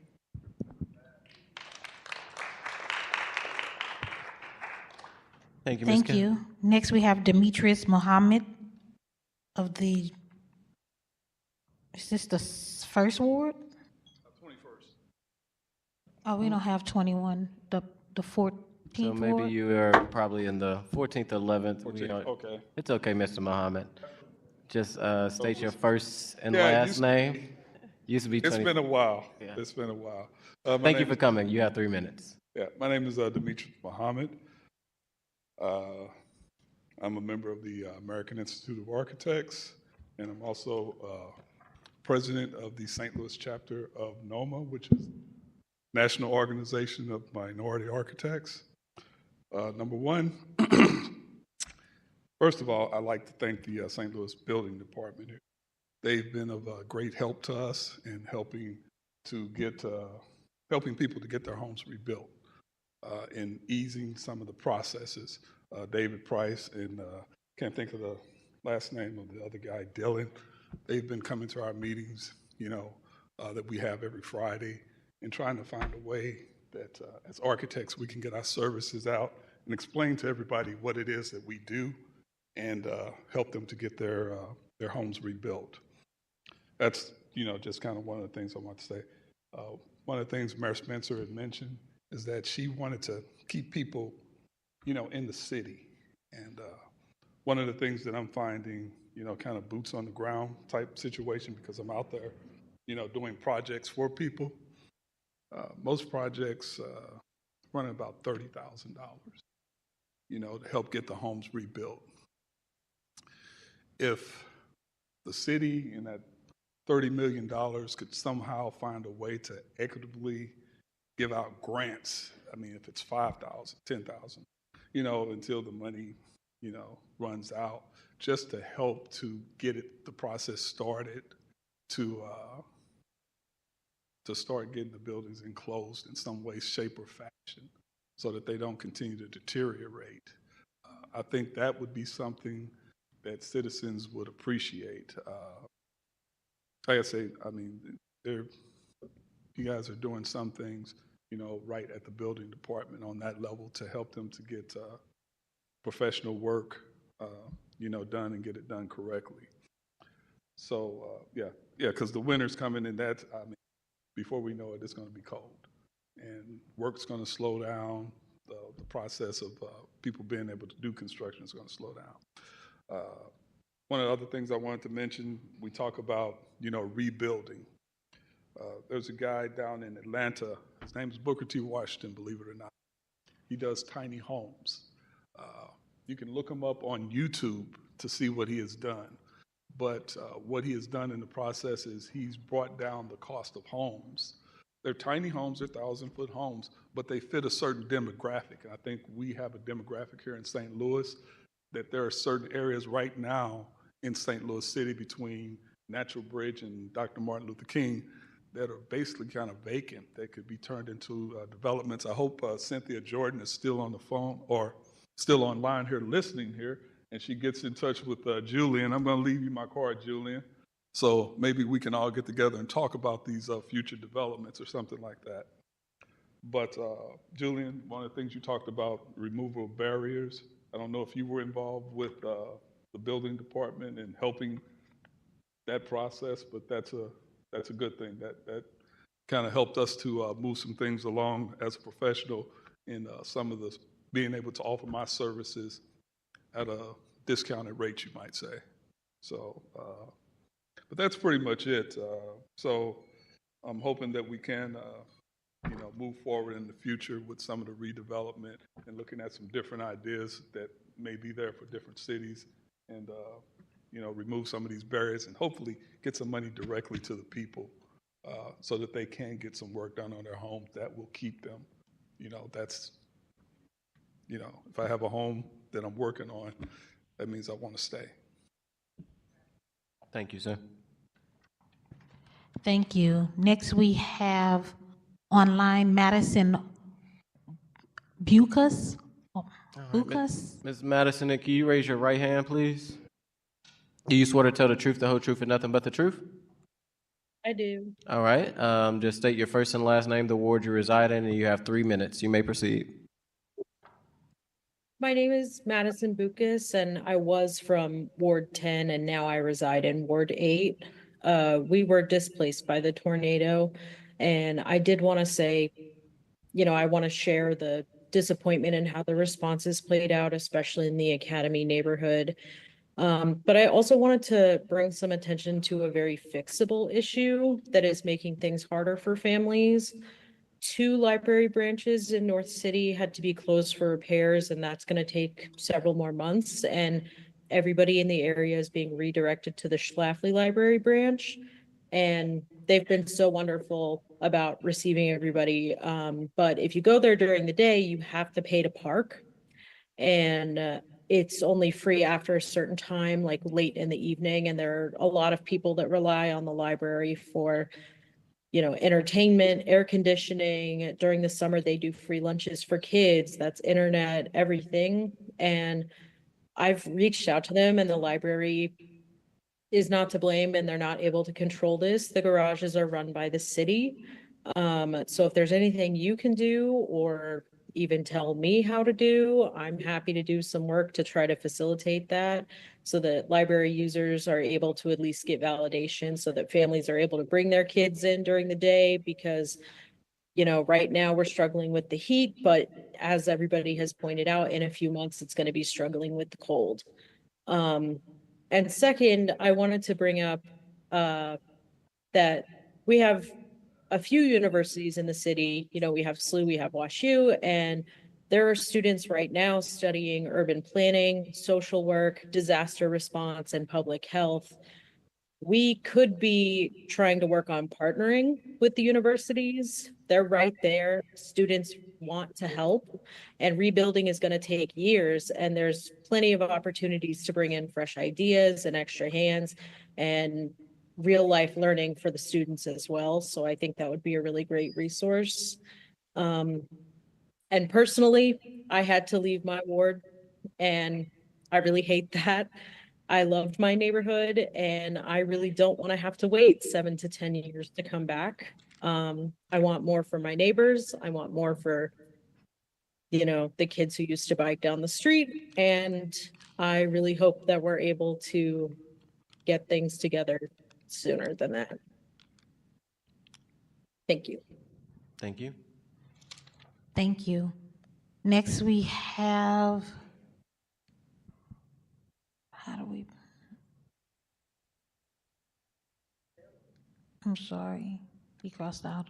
Thank you, Ms. Thank you. Next, we have Demetrius Mohammed of the, is this the first ward? 21st. Oh, we don't have 21, the fourth, So maybe ward? you are probably in the 14th, 11th. We 14th, don't- okay. It's okay, Mr. Muhammad. Just state your first and Yeah, it last used to name. Used to be It's 20. been a while. Yeah. It's been a while. Thank you for coming. You have 3 minutes. Yeah, my name is Demetrius Muhammad. I'm a member of the American Institute of Architects, and I'm also president of the St. Louis chapter of NOMA, which is National Organization of Minority Architects. Number one, first of all, I'd like to thank the St. Louis Building Department. They've been of great help to us in helping people to get their homes rebuilt and easing some of the processes. David Price and can't think of the last name of the other guy, Dylan. They've been coming to our meetings, that we have every Friday, and trying to find a way that as architects we can get our services out and explain to everybody what it is that we do and help them to get their homes rebuilt. That's just kind of one of the things I want to say. One of the things Mayor Spencer had mentioned is that she wanted to keep people, in the city. And one of the things that I'm finding, kind of boots on the ground type situation, because I'm out there, doing projects for people. Most projects run about $30,000, to help get the homes rebuilt. If the city and that $30 million could somehow find a way to equitably give out grants, I mean, if it's $5,000, $10,000, until the money, runs out, just to help to get the process started, to start getting the buildings enclosed in some way, shape, or fashion, so that they don't continue to deteriorate. I think that would be something that citizens would appreciate. Like I say, I mean, you guys are doing some things, right at the building department on that level to help them to get professional work, done and get it done correctly. So, because the winter's coming, and before we know it, it's going to be cold. And work's going to slow down. The process of people being able to do construction is going to slow down. One of the other things I wanted to mention, we talk about, rebuilding. There's a guy down in Atlanta, his name is Booker T. Washington, believe it or not. He does tiny homes. You can look him up on YouTube to see what he has done. But what he has done in the process is he's brought down the cost of homes. They're tiny homes, they're 1,000-foot homes, but they fit a certain demographic. And I think we have a demographic here in St. Louis that there are certain areas right now in St. Louis City between Natural Bridge and Dr. Martin Luther King that are basically kind of vacant, that could be turned into developments. I hope Cynthia Jordan is still on the phone or still online here listening here, and she gets in touch with Julian. I'm going to leave you my card, Julian. So maybe we can all get together and talk about these future developments or something like that. But Julian, one of the things you talked about, removal of barriers. I don't know if you were involved with the building department and helping that process, but that's a good thing. That kind of helped us to move some things along as a professional in some of the being able to offer my services at a discounted rate, you might say. So, but that's pretty much it. So I'm hoping that we can, move forward in the future with some of the redevelopment and looking at some different ideas that may be there for different cities and, remove some of these barriers and hopefully get some money directly to the people so that they can get some work done on their homes that will keep them. If I have a home that I'm working on, that means I want to stay. Thank you, sir. Thank you. Next, we have online Madison Bucas. Bucas? Ms. Madison, can you raise your right hand, please? Do you swear to tell the truth, the whole truth, and nothing but the truth? I do. All right. Just state your first and last name, the ward you reside in, and you have 3 minutes. You may proceed. My name is Madison Bucas, and I was from Ward 10, and now I reside in Ward 8. We were displaced by the tornado, and I did want to say, I want to share the disappointment in how the responses played out, especially in the Academy neighborhood. But I also wanted to bring some attention to a very fixable issue that is making things harder for families. 2 library branches in North City had to be closed for repairs, and that's going to take several more months. And everybody in the area is being redirected to the Schlafly Library branch. And they've been so wonderful about receiving everybody. But if you go there during the day, you have to pay to park. And it's only free after a certain time, like late in the evening. And there are a lot of people that rely on the library for, you know, entertainment, air conditioning. During the summer, they do free lunches for kids. That's internet, everything. And I've reached out to them, and the library is not to blame, and they're not able to control this. The garages are run by the city. So if there's anything you can do, or even tell me how to do, I'm happy to do some work to try to facilitate that, so that library users are able to at least get validation, so that families are able to bring their kids in during the day. Because, you know, right now we're struggling with the heat, but as everybody has pointed out, in a few months, it's going to be struggling with the cold. And second, I wanted to bring up that we have a few universities in the city. You know, we have SLU, we have WashU, and there are students right now studying urban planning, social work, disaster response, and public health. We could be trying to work on partnering with the universities. They're right there. Students want to help, and rebuilding is going to take years. And there's plenty of opportunities to bring in fresh ideas and extra hands and real life learning for the students as well. So I think that would be a really great resource. And personally, I had to leave my ward, and I really hate that. I loved my neighborhood, and I really don't want to have to wait 7 to 10 years to come back. I want more for my neighbors. I want more for, you know, the kids who used to bike down the street. And I really hope that we're able to get things together sooner than that. Thank you. Thank you. Thank you. Next, we have, I'm sorry, he crossed out.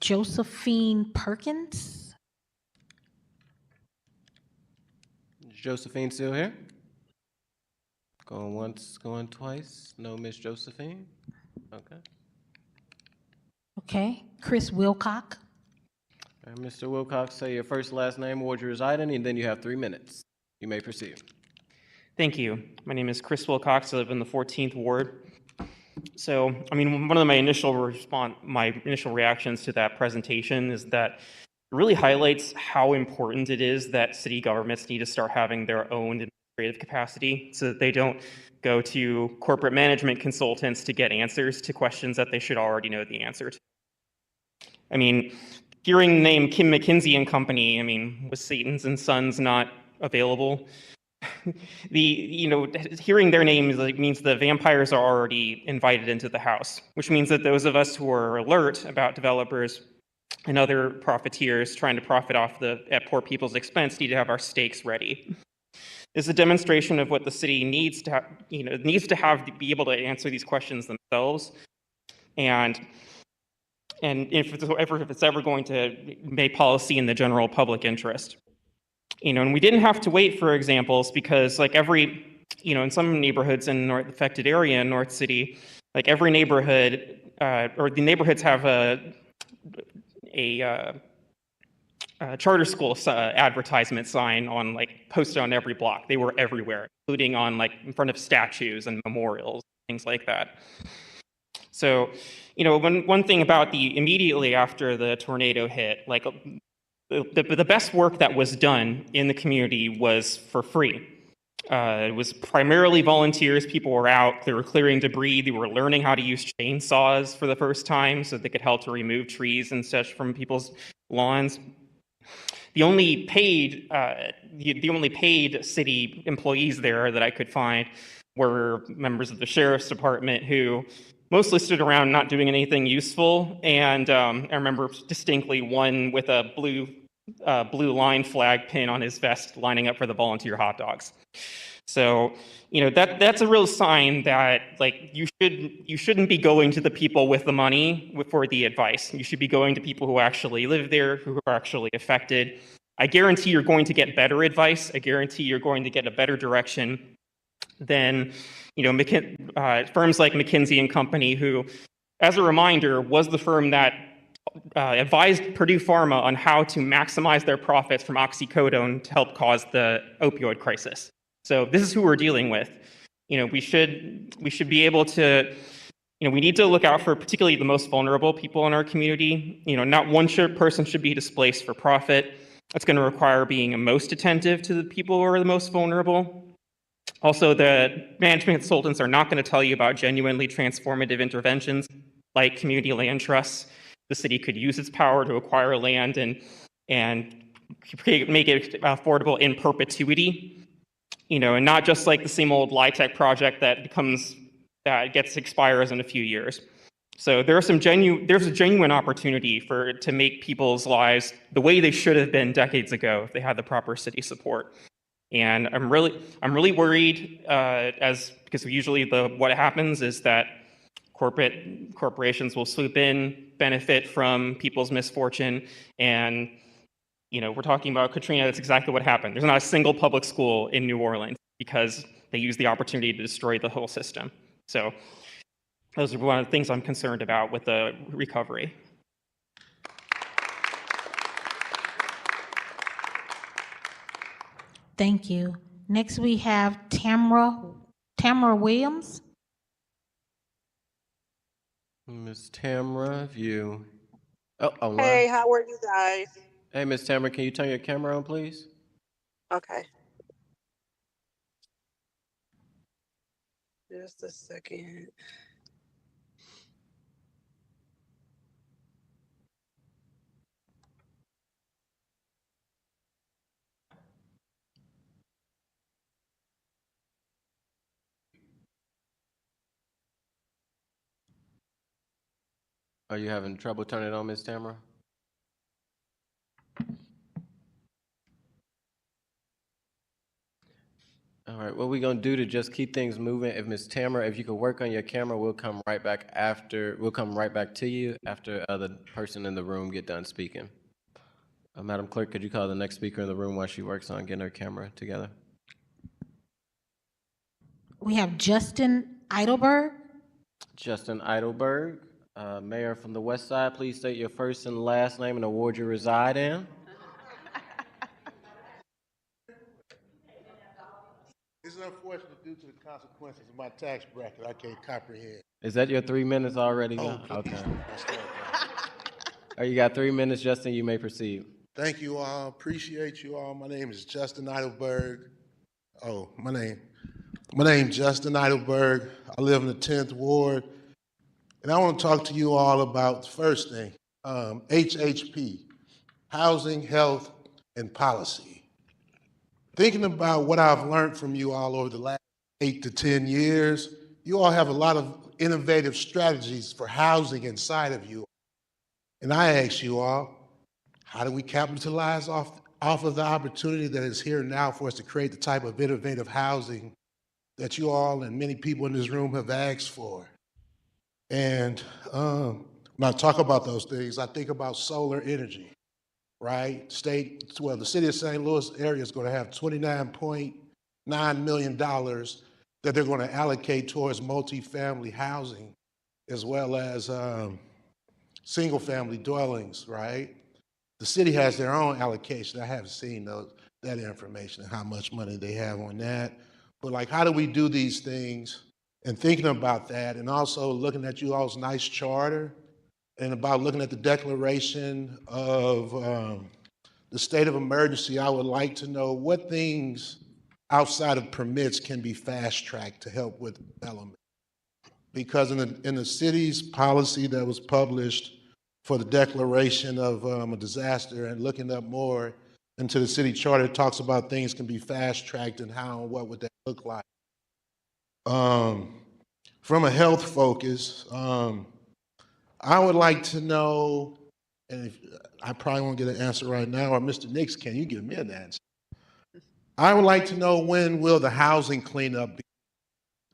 Josephine Perkins. Josephine still here? Going once, going twice. No, Miss Josephine. Okay. Okay, Chris Wilcock. All right, Mr. Wilcox, say your first, last name, ward you reside in, and then you have 3 minutes. You may proceed. Thank you. My name is Chris Wilcox. I live in the 14th Ward. So, I mean, one of my initial reactions to that presentation is that it really highlights how important it is that city governments need to start having their own administrative capacity, so that they don't go to corporate management consultants to get answers to questions that they should already know the answer to. I mean, hearing the name Kim McKinsey and Company, I mean, was Satan's and Sons not available? Hearing their names means the vampires are already invited into the house, which means that those of us who are alert about developers and other profiteers trying to profit off at poor people's expense need to have our stakes ready. It's a demonstration of what the city needs to have, to be able to answer these questions themselves, and if it's ever going to make policy in the general public interest. And we didn't have to wait for examples, because like in some neighborhoods in the affected area in North City, like every neighborhood, or the neighborhoods have a charter school advertisement sign posted on every block. They were everywhere, including on in front of statues and memorials, things like that. So, one thing about immediately after the tornado hit, the best work that was done in the community was for free. It was primarily volunteers. People were out, they were clearing debris, they were learning how to use chainsaws for the first time so they could help to remove trees and such from people's lawns. The only paid city employees there that I could find were members of the sheriff's department, who mostly stood around not doing anything useful. And I remember distinctly one with a blue line flag pin on his vest lining up for the volunteer hot dogs. So, that's a real sign that like you shouldn't be going to the people with the money for the advice. You should be going to people who actually live there, who are actually affected. I guarantee you're going to get better advice. I guarantee you're going to get a better direction than, firms like McKinsey and Company, who, as a reminder, was the firm that advised Purdue Pharma on how to maximize their profits from oxycodone to help cause the opioid crisis. So this is who we're dealing with. We should be able to, we need to look out for particularly the most vulnerable people in our community. Not one person should be displaced for profit. That's going to require being most attentive to the people who are the most vulnerable. Also, the management consultants are not going to tell you about genuinely transformative interventions like community land trusts. The city could use its power to acquire land and make it affordable in perpetuity. And not just like the same old LIHTC project that expires in a few years. So there's a genuine opportunity to make people's lives the way they should have been decades ago if they had the proper city support. And I'm really worried because usually what happens is that corporations will swoop in, benefit from people's misfortune, and we're talking about Katrina. That's exactly what happened. There's not a single public school in New Orleans because they used the opportunity to destroy the whole system. So those are one of the things I'm concerned about with the recovery. Thank you. Next, we have Tamara Williams. Ms. Tamara, if you... Oh, online. Hey, how are you guys? Hey, Ms. Tamara, can you turn your camera on, please? Okay. Just a second. Are you having trouble turning it on, Ms. Tamara? All right, what we're gonna do to just keep things moving, if Ms. Tamara, if you could work on your camera, we'll come right back to you after the person in the room get done speaking. Madam Clerk, could you call the next speaker in the room while she works on getting her camera together? We have Justin Eidelberg. Justin Eidelberg, Mayor from the West Side, please state your first and last name and the ward you reside in. It's unfortunate due to the consequences of my tax bracket, I can't comprehend. Is that your 3 minutes already? Oh, Okay. You got 3 minutes, Justin, you may proceed. Thank you all, appreciate you all. My name is Justin Eidelberg. Oh, my name's Justin Eidelberg. I live in the 10th Ward. And I want to talk to you all about the first thing, HHP, Housing, Health, and Policy. Thinking about what I've learned from you all over the last 8 to 10 years, you all have a lot of innovative strategies for housing inside of you. And I ask you all, how do we capitalize off of the opportunity that is here now for us to create the type of innovative housing that you all and many people in this room have asked for? And when I talk about those things, I think about solar energy. Right? The city of St. Louis area is going to have $29.9 million that they're going to allocate towards multifamily housing, as well as single-family dwellings, right? The city has their own allocation. I haven't seen that information and how much money they have on that. But like, how do we do these things? And thinking about that, and also looking at you all's nice charter, and about looking at the declaration of the state of emergency, I would like to know what things outside of permits can be fast-tracked to help with development. Because in the city's policy that was published for the declaration of a disaster, and looking up more into the city charter, it talks about things can be fast-tracked and how and what would that look like. from a health focus, I would like to know, and if, I probably won't get an answer right now, or Mr. Nix, can you give me an answer? I would like to know, when will the housing cleanup be?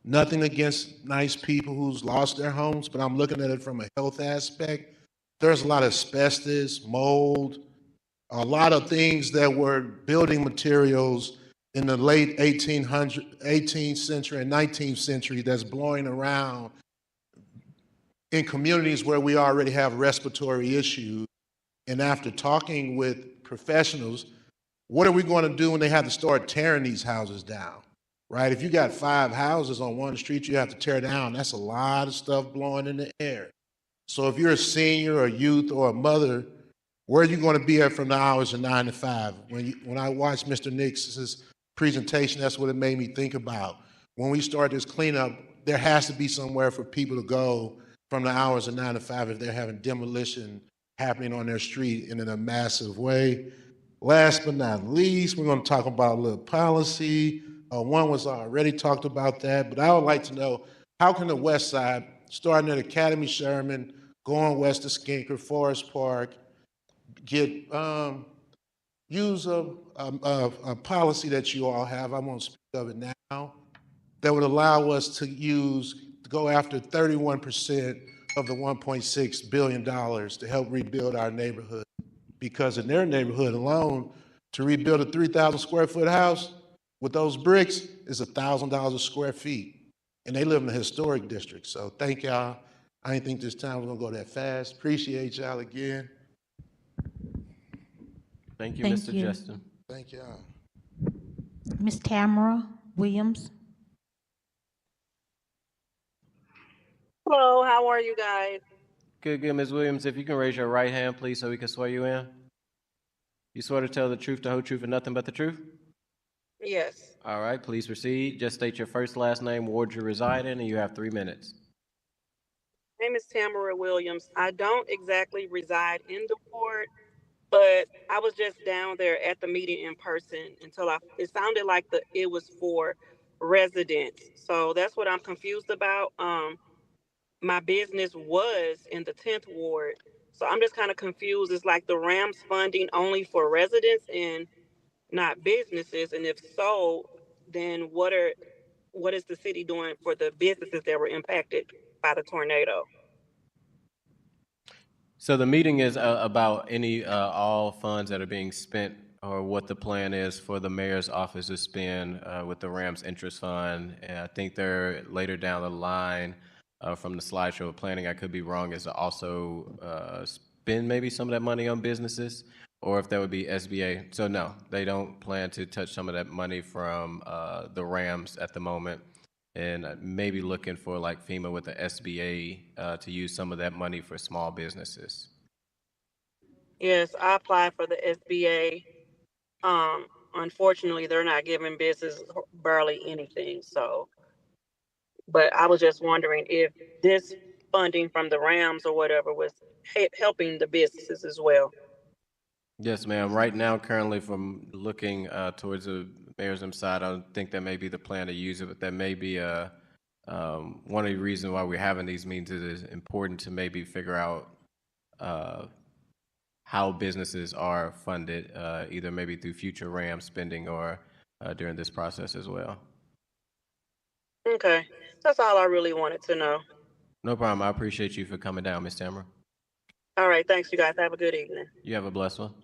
Nothing against nice people who's lost their homes, but I'm looking at it from a health aspect. There's a lot of asbestos, mold, a lot of things that were building materials in the late 18th century and 19th century that's blowing around in communities where we already have respiratory issues. And after talking with professionals, what are we going to do when they have to start tearing these houses down, right? If you got 5 houses on one street you have to tear down, that's a lot of stuff blowing in the air. So if you're a senior or a youth or a mother, where are you going to be at from the hours of 9 to 5? When I watched Mr. Nix's presentation, that's what it made me think about. When we start this cleanup, there has to be somewhere for people to go from the hours of 9 to 5 if they're having demolition happening on their street in a massive way. Last but not least, we're going to talk about a little policy. One was already talked about that, but I would like to know, how can the west side, starting at Academy Sherman, going west to Skinker, Forest Park, get use a policy that you all have, I won't speak of it now, that would allow us to go after 31% of the $1.6 billion to help rebuild our neighborhood. Because in their neighborhood alone, to rebuild a 3,000 square foot house with those bricks is $1,000 a square feet. And they live in a historic district. So thank y'all. I didn't think this time was gonna go that fast. Appreciate y'all again. Thank you, Thank Mr. you. Justin. Thank y'all. Ms. Tamara Williams. Hello, how are you guys? Good, Ms. Williams. If you can raise your right hand, please, so we can swear you in. You swear to tell the truth, the whole truth, and nothing but the truth? Yes. All right, please proceed. Just state your first, last name, ward you reside in, and you have 3 minutes. My name is Tamara Williams. I don't exactly reside in the ward, but I was just down there at the meeting in person until it sounded like it was for residents. So that's what I'm confused about. My business was in the 10th ward. So I'm just kind of confused. It's like the RAMS funding only for residents and not businesses. And if so, then what is the city doing for the businesses that were impacted by the tornado? So the meeting is about all funds that are being spent, or what the plan is for the mayor's office to spend with the RAMS interest fund. And I think they're later down the line from the slideshow of planning, I could be wrong, is to also spend maybe some of that money on businesses, or if that would be SBA. So no, they don't plan to touch some of that money from the RAMS at the moment. And maybe looking for like FEMA with the SBA to use some of that money for small businesses. Yes, I applied for the SBA. Unfortunately, they're not giving business barely anything. So, but I was just wondering if this funding from the RAMS or whatever was helping the businesses as well. Yes, ma'am. Right now, currently, from looking towards the mayor's side, I don't think that may be the plan to use it, but that may be one of the reasons why we're having these meetings. It is important to maybe figure out how businesses are funded, either maybe through future RAM spending or during this process as well. Okay, that's all I really wanted to know. No problem. I appreciate you for coming down, Ms. Tamara. All right, thanks, you guys. Have a good evening. You have a blessed one.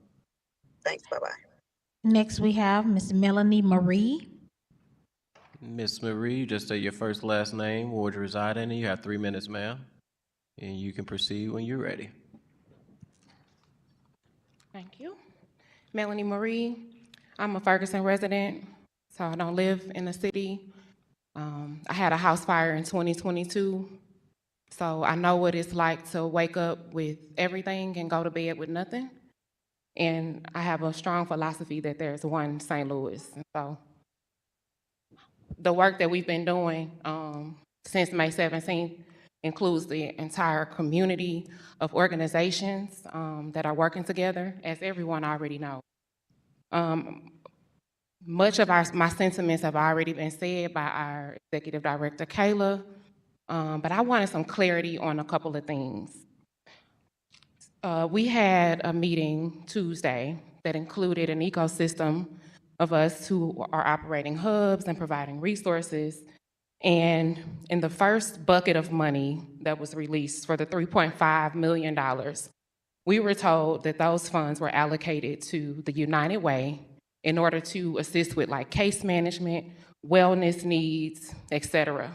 Thanks, bye-bye. Next, we have Ms. Melanie Marie. Ms. Marie, just state your first, last name, ward you reside in, and you have 3 minutes, ma'am. And you can proceed when you're ready. Thank you. Melanie Marie. I'm a Ferguson resident, so I don't live in the city. I had a house fire in 2022, so I know what it's like to wake up with everything and go to bed with nothing. And I have a strong philosophy that there's one St. Louis. And so the work that we've been doing since May 17th includes the entire community of organizations that are working together, as everyone already knows. Much of my sentiments have already been said by our executive director, Kayla. But I wanted some clarity on a couple of things. We had a meeting Tuesday that included an ecosystem of us who are operating hubs and providing resources. And in the first bucket of money that was released for the $3.5 million, we were told that those funds were allocated to the United Way in order to assist with like case management, wellness needs, et cetera.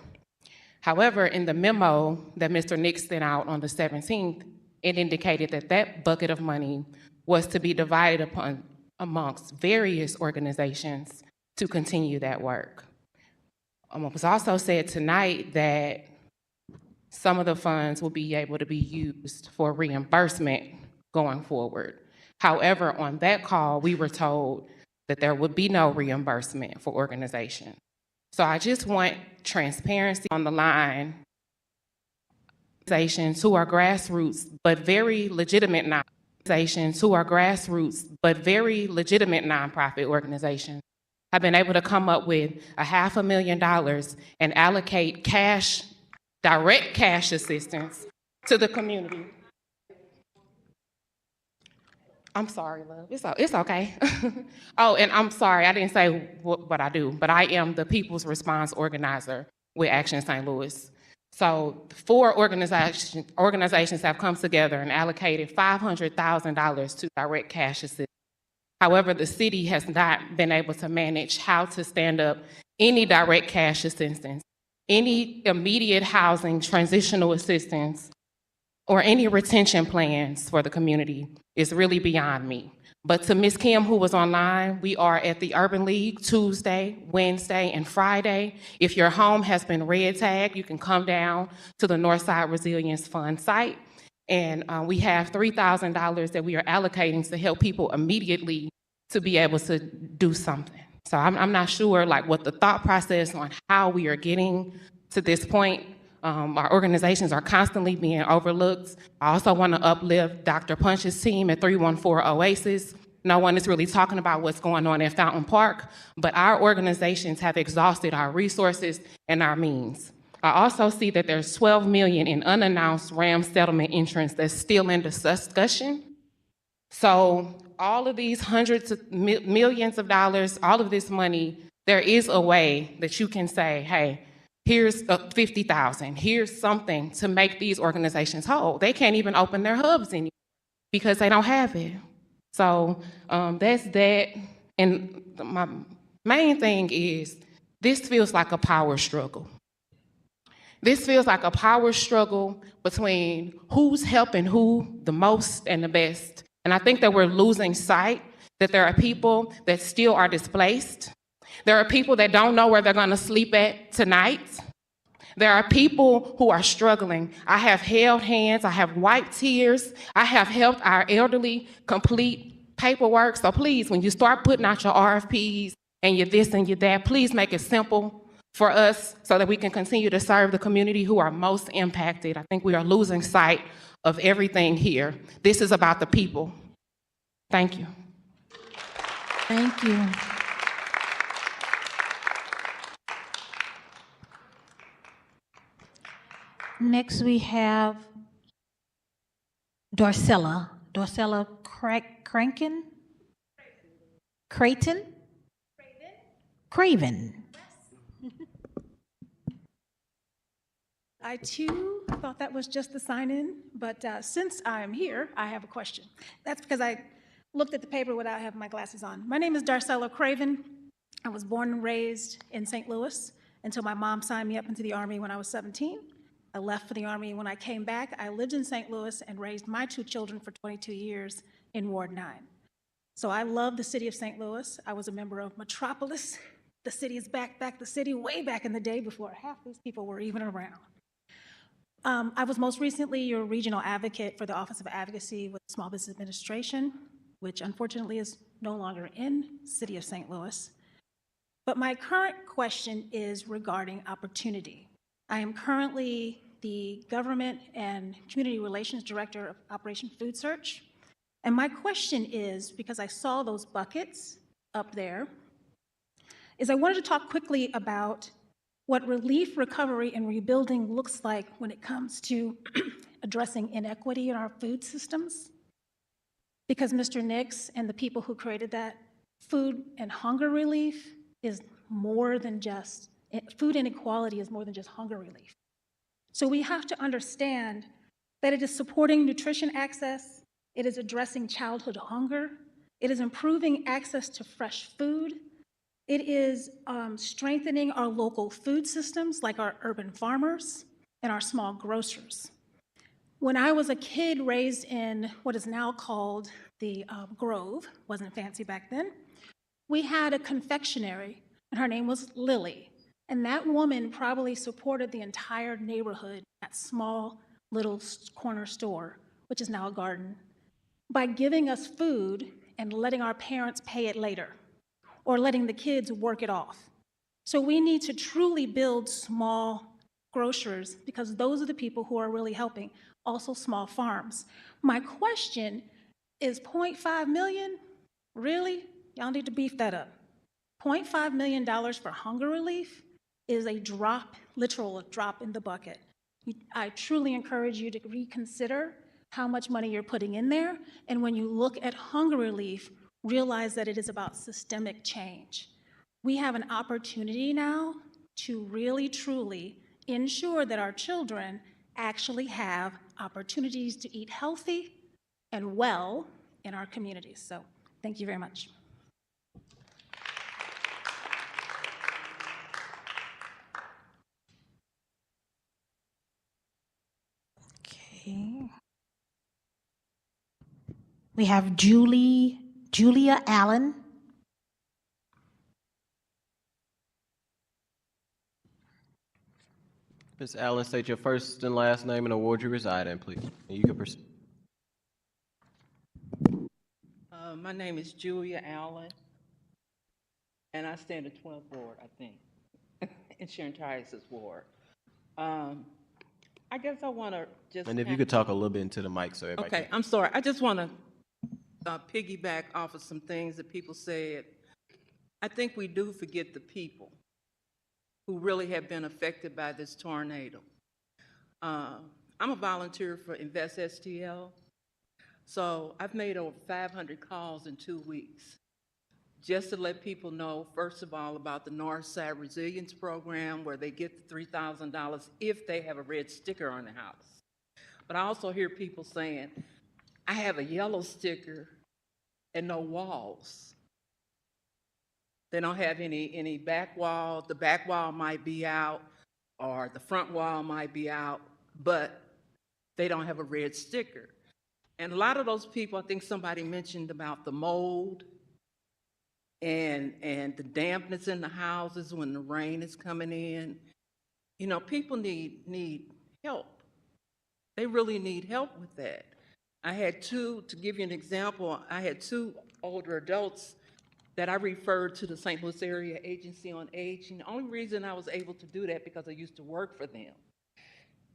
However, in the memo that Mr. Nix sent out on the 17th, it indicated that that bucket of money was to be divided amongst various organizations to continue that work. It was also said tonight that some of the funds will be able to be used for reimbursement going forward. However, on that call, we were told that there would be no reimbursement for organizations. So I just want transparency on the line. Organizations who are grassroots, but very legitimate nonprofit organizations have been able to come up with $500,000 and allocate cash, direct cash assistance to the community. I'm sorry, love. It's okay. Oh, and I'm sorry, I didn't say what I do, but I am the People's Response Organizer with Action St. Louis. So 4 organizations have come together and allocated $500,000 to direct cash assistance. However, the city has not been able to manage how to stand up any direct cash assistance, any immediate housing transitional assistance, or any retention plans for the community is really beyond me. But to Ms. Kim, who was online, we are at the Urban League Tuesday, Wednesday, and Friday. If your home has been red tagged, you can come down to the Northside Resilience Fund site. And we have $3,000 that we are allocating to help people immediately to be able to do something. So I'm not sure like what the thought process on how we are getting to this point. Our organizations are constantly being overlooked. I also want to uplift Dr. Punch's team at 314 Oasis. No one is really talking about what's going on at Fountain Park, but our organizations have exhausted our resources and our means. I also see that there's $12 million in unannounced RAM settlement entrants that's still in discussion. So all of these hundreds of millions of dollars, all of this money, there is a way that you can say, hey, here's $50,000, here's something to make these organizations whole. They can't even open their hubs anymore because they don't have it. So that's that. And my main thing is this feels like a power struggle. This feels like a power struggle between who's helping who the most and the best. And I think that we're losing sight that there are people that still are displaced. There are people that don't know where they're going to sleep at tonight. There are people who are struggling. I have held hands. I have wiped tears. I have helped our elderly complete paperwork. So please, when you start putting out your RFPs and your this and your that, please make it simple for us so that we can continue to serve the community who are most impacted. I think we are losing sight of everything here. This is about the people. Thank you. Thank you. Next, we have Dorcella Craven. I too thought that was just the sign-in, but since I'm here, I have a question. That's because I looked at the paper without having my glasses on. My name is Darcella Craven. I was born and raised in St. Louis until my mom signed me up into the Army when I was 17. I left for the Army. When I came back, I lived in St. Louis and raised my 2 children for 22 years in Ward 9. So I love the city of St. Louis. I was a member of Metropolis. The city is back the city way back in the day before half these people were even around. I was most recently your regional advocate for the Office of Advocacy with Small Business Administration, which unfortunately is no longer in the city of St. Louis. But my current question is regarding opportunity. I am currently the Government and Community Relations Director of Operation Food Search. And my question is, because I saw those buckets up there, is I wanted to talk quickly about what relief, recovery, and rebuilding looks like when it comes to addressing inequity in our food systems. Because Mr. Nix and the people who created that, food and hunger relief is more than just, food inequality is more than just hunger relief. So we have to understand that it is supporting nutrition access, it is addressing childhood hunger, it is improving access to fresh food, it is strengthening our local food systems like our urban farmers and our small grocers. When I was a kid raised in what is now called the Grove, wasn't fancy back then, we had a confectionery, and her name was Lily. And that woman probably supported the entire neighborhood, that small little corner store, which is now a garden, by giving us food and letting our parents pay it later, or letting the kids work it off. So we need to truly build small grocers because those are the people who are really helping, also small farms. My question is $0.5 million? Really? Y'all need to beef that up. $0.5 million for hunger relief is a drop, literal drop in the bucket. I truly encourage you to reconsider how much money you're putting in there, and when you look at hunger relief, realize that it is about systemic change. We have an opportunity now to really, truly ensure that our children actually have opportunities to eat healthy and well in our communities. So thank you very much. Okay. We have Julia Allen. Ms. Allen, state your first and last name and the ward you reside in, please. And you can proceed. My name is Julia Allen, and I stand in 12th Ward, I think, in Sharon Tyus' ward. I guess I want to just... And if you could talk a little bit into the mic so everybody Okay, I'm sorry. I just want to piggyback off of some things that people said. I think we do forget the people who really have been affected by this tornado. I'm a volunteer for Invest STL, so I've made over 500 calls in 2 weeks just to let people know, first of all, about the Northside Resilience Program where they get the $3,000 if they have a red sticker on the house. But I also hear people saying, I have a yellow sticker and no walls. They don't have any back wall. The back wall might be out or the front wall might be out, but they don't have a red sticker. And a lot of those people, I think somebody mentioned about the mold and the dampness in the houses when the rain is coming in. You know, people need help. They really need help with that. I had to give you an example, I had 2 older adults that I referred to the St. Louis Area Agency on Aging. The only reason I was able to do that because I used to work for them,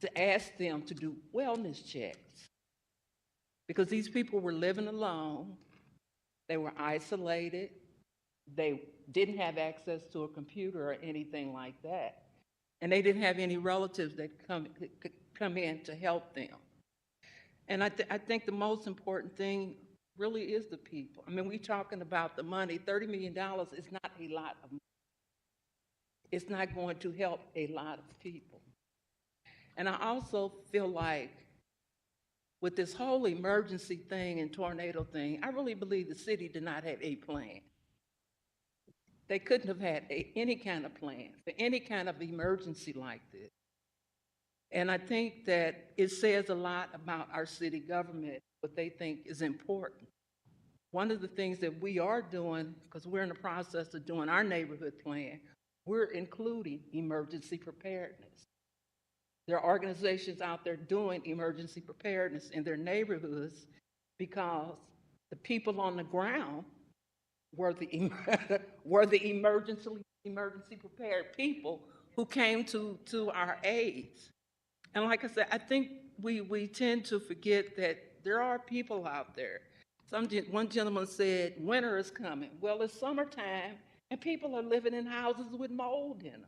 to ask them to do wellness checks. Because these people were living alone, they were isolated, they didn't have access to a computer or anything like that. And they didn't have any relatives that could come in to help them. And I think the most important thing really is the people. I mean, we're talking about the money. $30 million is not a lot of money. It's not going to help a lot of people. And I also feel like with this whole emergency thing and tornado thing, I really believe the city did not have a plan. They couldn't have had any kind of plan for any kind of emergency like this. And I think that it says a lot about our city government, what they think is important. One of the things that we are doing, because we're in the process of doing our neighborhood plan, we're including emergency preparedness. There are organizations out there doing emergency preparedness in their neighborhoods because the people on the ground were the emergency prepared people who came to our aid. And like I said, I think we tend to forget that there are people out there. One gentleman said, winter is coming. Well, it's summertime, and people are living in houses with mold in them.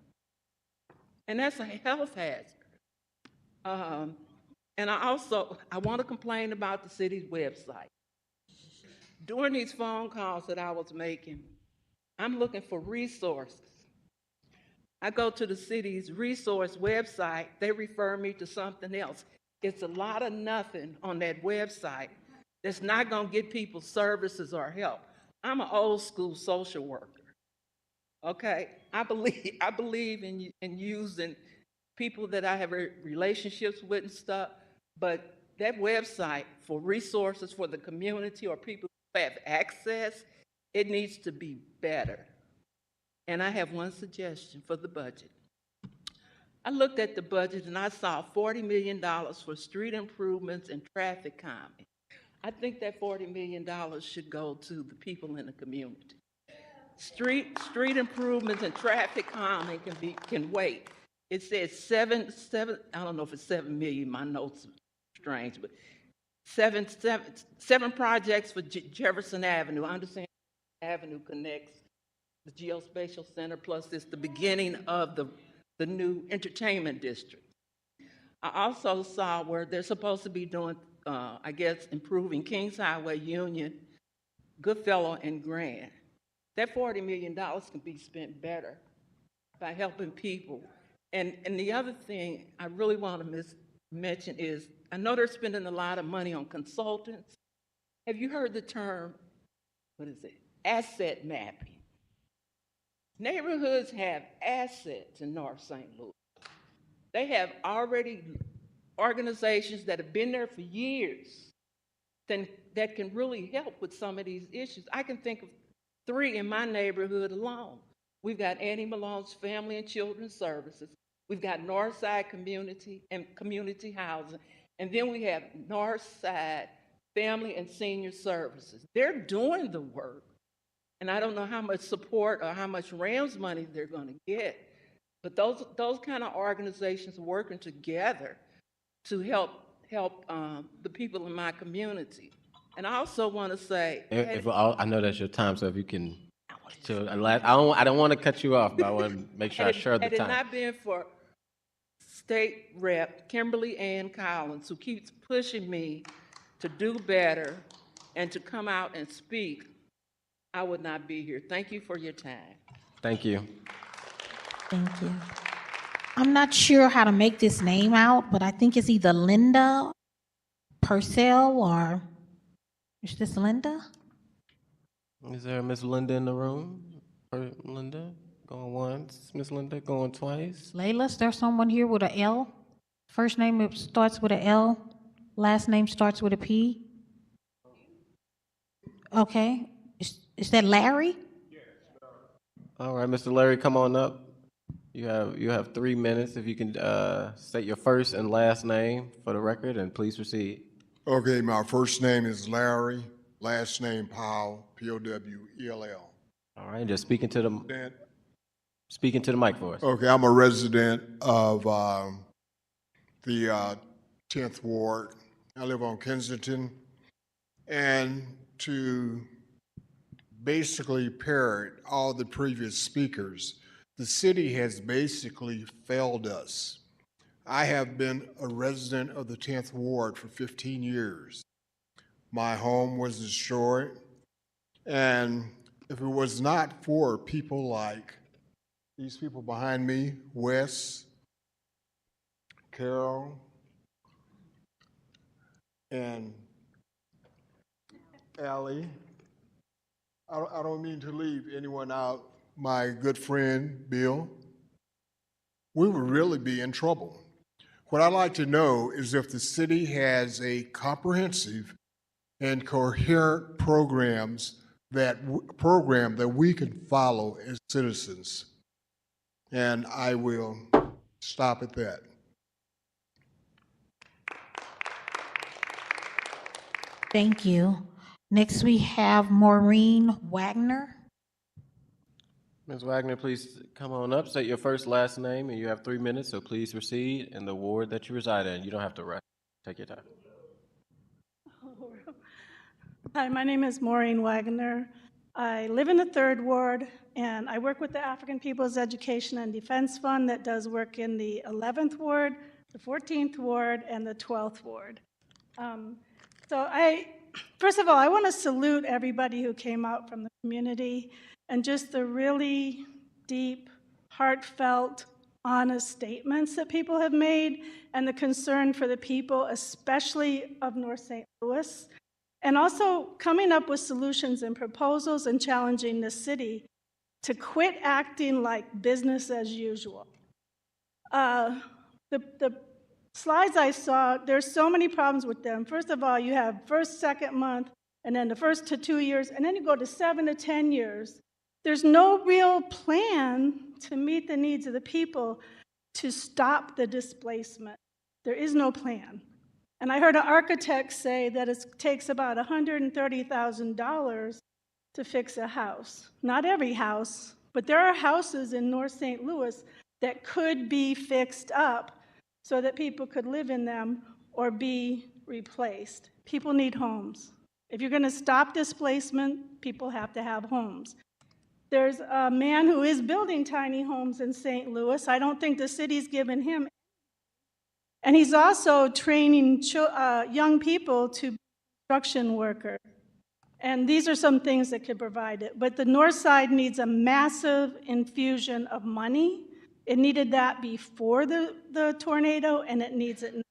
and that's a health hazard. And I want to complain about the city's website. During these phone calls that I was making, I'm looking for resources. I go to the city's resource website, they refer me to something else. It's a lot of nothing on that website that's not going to get people services or help. I'm an old school social worker. Okay, I believe in using people that I have relationships with and stuff, but that website for resources for the community or people who have access, it needs to be better. And I have one suggestion for the budget. I looked at the budget and I saw $40 million for street improvements and traffic calming. I think that $40 million should go to the people in the community. Street improvements and traffic calming can wait. It says seven, I don't know if it's 7 million, my notes are strange, but seven projects for Jefferson Avenue. I understand Avenue connects the Geospatial Center, plus it's the beginning of the new entertainment district. I also saw where they're supposed to be doing, I guess, improving Kings Highway, Union, Goodfellow, and Grand. That $40 million can be spent better by helping people. And the other thing I really want to mention is, I know they're spending a lot of money on consultants. Have you heard the term, asset mapping? Neighborhoods have assets in North St. Louis. They have already organizations that have been there for years that can really help with some of these issues. I can think of 3 in my neighborhood alone. We've got Annie Malone's Family and Children's Services. We've got Northside Community and Community Housing. And then we have Northside Family and Senior Services. They're doing the work. And I don't know how much support or how much RAMS money they're going to get. But those kind of organizations working together to help the people in my community. And I also want to say, I know that's your time, so if you can, I don't want to cut you off, but I want to make sure I share the had it time. not been for State Rep Kimberly Ann Collins, who keeps pushing me to do better and to come out and speak, I would not be here. Thank you for your time. Thank you. Thank you. I'm not sure how to make this name out, but I think it's either Linda Purcell or, is this Linda? Is there a Miss Linda in the room? Or Linda going once, Miss Linda going twice. Layla, is there someone here with an L? First name starts with an L, last name starts with a P? Okay, is that Larry? All right, Mr. Larry, come on up. You have 3 minutes. If you can state your first and last name for the record, and please proceed. Okay, my first name is Larry, last name Powell, P-O-W-E-L-L. All right, just speaking to the mic for us. Okay, I'm a resident of the 10th Ward. I live on Kensington. And to basically parrot all the previous speakers, the city has basically failed us. I have been a resident of the 10th Ward for 15 years. My home was destroyed, and if it was not for people like these people behind me, Wes, Carol, and Allie, I don't mean to leave anyone out, my good friend, Bill, we would really be in trouble. What I'd like to know is if the city has a comprehensive and coherent program that we can follow as citizens. And I will stop at that. Thank you. Next, we have Maureen Wagner. Ms. Wagner, please come on up, state your first, last name, and you have 3 minutes, so please proceed in the ward that you reside in. You don't have to rush. Take your time. Hi, my name is Maureen Wagner. I live in the 3rd Ward, and I work with the African People's Education and Defense Fund that does work in the 11th Ward, the 14th Ward, and the 12th Ward. First of all, I want to salute everybody who came out from the community and just the really deep, heartfelt, honest statements that people have made and the concern for the people, especially of North St. Louis, and also coming up with solutions and proposals and challenging the city to quit acting like business as usual. The slides I saw, there's so many problems with them. First of all, you have first, second month, and then the first to 2 years, and then you go to 7 to 10 years. There's no real plan to meet the needs of the people to stop the displacement. There is no plan. And I heard an architect say that it takes about $130,000 to fix a house. Not every house, but there are houses in North St. Louis that could be fixed up so that people could live in them or be replaced. People need homes. If you're going to stop displacement, people have to have homes. There's a man who is building tiny homes in St. Louis. I don't think the city's given him. And he's also training young people to be construction workers. And these are some things that could provide it. But the north side needs a massive infusion of money. It needed that before the tornado, and it needs it now.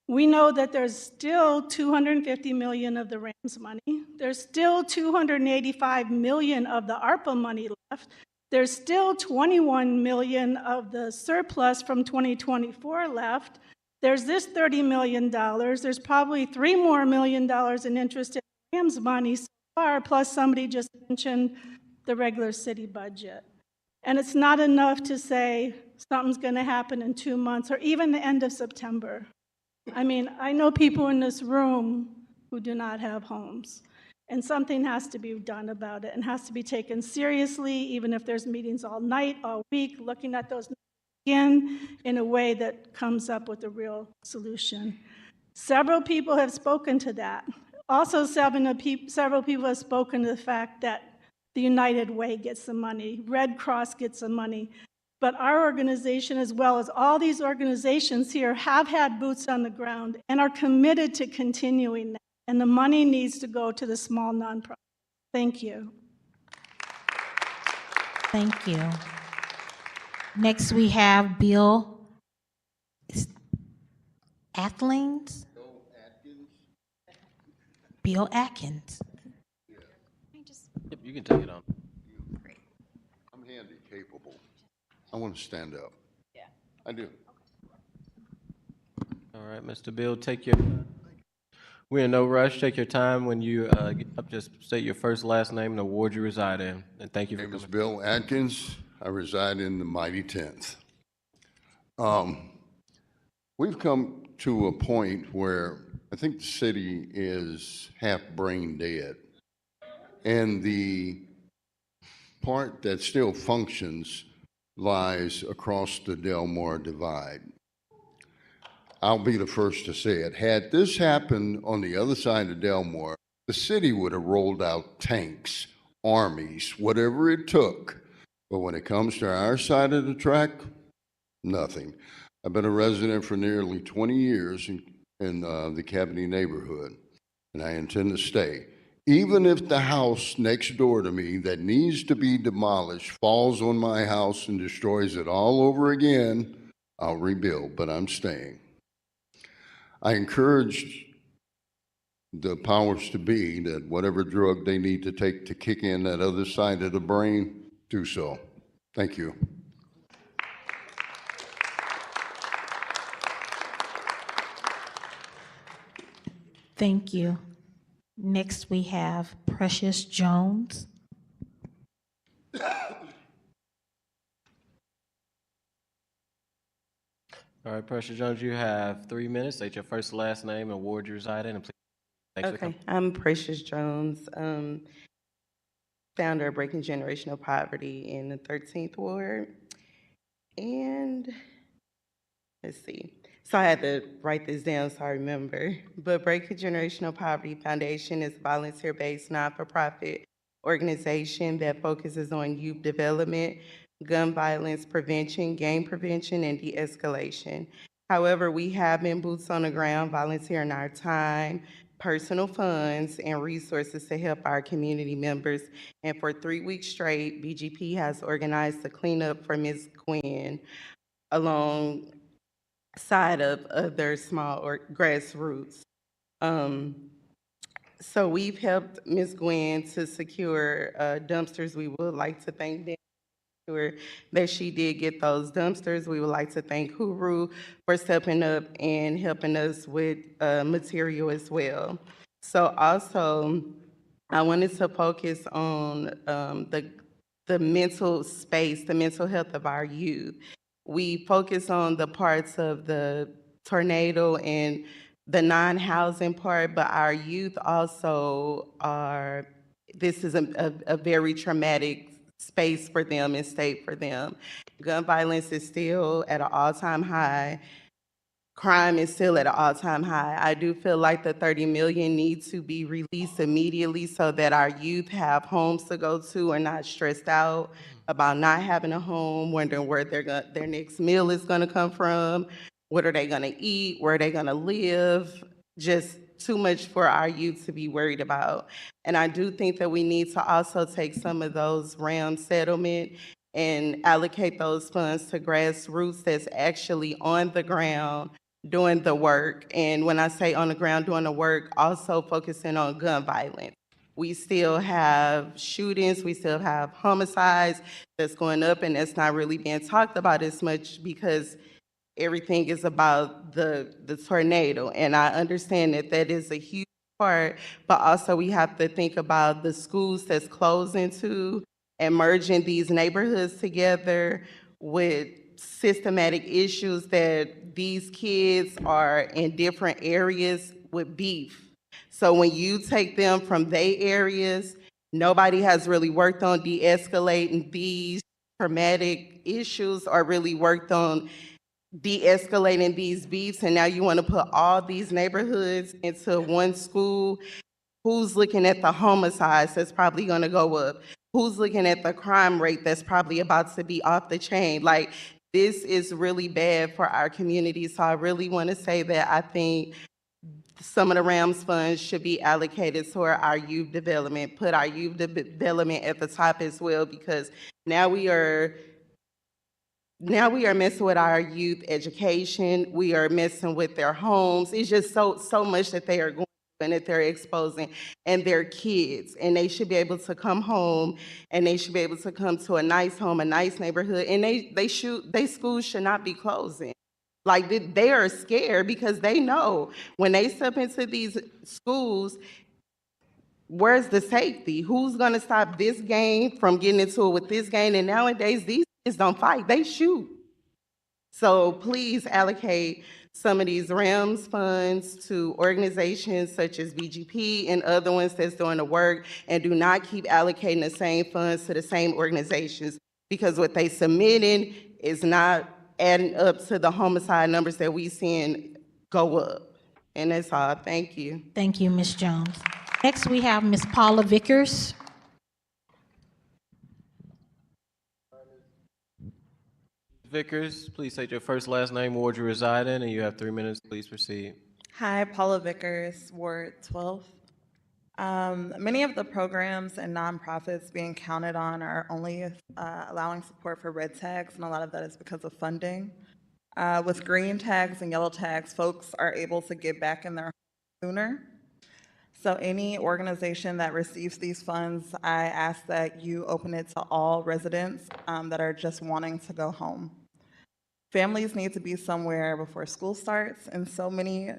We know that there's still $250 million of the RAMS money. There's still $285 million of the ARPA money left. There's still $21 million of the surplus from 2024 left. There's this $30 million. There's probably $3 million more in interest in RAMS money so far, plus somebody just mentioned the regular city budget. And it's not enough to say something's going to happen in 2 months or even the end of September. I mean, I know people in this room who do not have homes, and something has to be done about it and has to be taken seriously, even if there's meetings all night, all week, looking at those again in a way that comes up with a real solution. Several people have spoken to that. Also, several people have spoken to the fact that the United Way gets some money, Red Cross gets some money, but our organization, as well as all these organizations here, have had boots on the ground and are committed to continuing that. And the money needs to go to the small nonprofit. Thank you. Thank you. Next, we have Bill Atkins. Bill Atkins. Yep, you can take it on. I'm handy capable. I want to stand up. Yeah. I do. All right, Mr. Bill, we're in no rush. Take your time when you get up. Just state your first, last name, and the ward you reside in. And thank you for coming. My name is Bill Atkins. I reside in the mighty 10th. We've come to a point where I think the city is half brain dead. And the part that still functions lies across the Delmar Divide. I'll be the first to say it. Had this happened on the other side of Delmar, the city would have rolled out tanks, armies, whatever it took. But when it comes to our side of the track, nothing. I've been a resident for nearly 20 years in the Cabrini neighborhood, and I intend to stay. Even if the house next door to me that needs to be demolished falls on my house and destroys it all over again, I'll rebuild, but I'm staying. I encourage the powers to be that whatever drug they need to take to kick in that other side of the brain, do so. Thank you. Thank you. Next, we have Precious Jones. All right, Precious Jones, you have 3 minutes. State your first, last name, and ward you reside in, and please. Thanks for coming. I'm Precious Jones, founder of Breaking Generational Poverty in the 13th Ward. And let's see. So I had to write this down so I remember. But Breaking Generational Poverty Foundation is a volunteer-based, not-for-profit organization that focuses on youth development, gun violence prevention, gang prevention, and de-escalation. However, we have been boots on the ground, volunteering our time, personal funds, and resources to help our community members. And for 3 weeks straight, BGP has organized the cleanup for Ms. Gwen alongside of other small or grassroots. So we've helped Ms. Gwen to secure dumpsters. We would like to thank them sure that she did get those dumpsters. We would like to thank Huru for stepping up and helping us with material as well. So also, I wanted to focus on the mental space, the mental health of our youth. We focus on the parts of the tornado and the non-housing part, but our youth also are, this is a very traumatic space for them and state for them. Gun violence is still at an all-time high. Crime is still at an all-time high. I do feel like the 30 million needs to be released immediately so that our youth have homes to go to and not stressed out about not having a home, wondering where their next meal is gonna come from, what are they gonna eat, where are they gonna live, just too much for our youth to be worried about. And I do think that we need to also take some of those RAM settlement and allocate those funds to grassroots that's actually on the ground doing the work. And when I say on the ground doing the work, also focusing on gun violence. We still have shootings, we still have homicides that's going up, and that's not really being talked about as much because everything is about the tornado. And I understand that that is a huge part, but also we have to think about the schools that's closing too, and merging these neighborhoods together with systematic issues that these kids are in different areas with beef. So when you take them from their areas, nobody has really worked on de-escalating these traumatic issues or really worked on de-escalating these beefs, and now you want to put all these neighborhoods into one school. Who's looking at the homicides that's probably going to go up? Who's looking at the crime rate that's probably about to be off the chain? Like, this is really bad for our community. So I really want to say that I think some of the RAMS funds should be allocated toward our youth development, put our youth development at the top as well, because now we are messing with our youth education. We are messing with their homes. It's just so much that they are going and that they're exposing, and their kids, and they should be able to come home, and they should be able to come to a nice home, a nice neighborhood, and they schools should not be closing. Like, they are scared because they know when they step into these schools, where's the safety? Who's gonna stop this gang from getting into it with this gang? And nowadays, these kids don't fight, they shoot. So please allocate some of these RAMS funds to organizations such as BGP and other ones that's doing the work, and do not keep allocating the same funds to the same organizations, because what they submitting is not adding up to the homicide numbers that we seeing go up. And that's all. Thank you. Thank you, Ms. Jones. Next, we have Ms. Paula Vickers. Vickers, please state your first, last name, ward you reside in, and you have 3 minutes. Please proceed. Hi, Paula Vickers, Ward 12. Many of the programs and nonprofits being counted on are only allowing support for red tags, and a lot of that is because of funding. With green tags and yellow tags, folks are able to get back in their homes sooner. So any organization that receives these funds, I ask that you open it to all residents that are just wanting to go home. Families need to be somewhere before school starts, and so many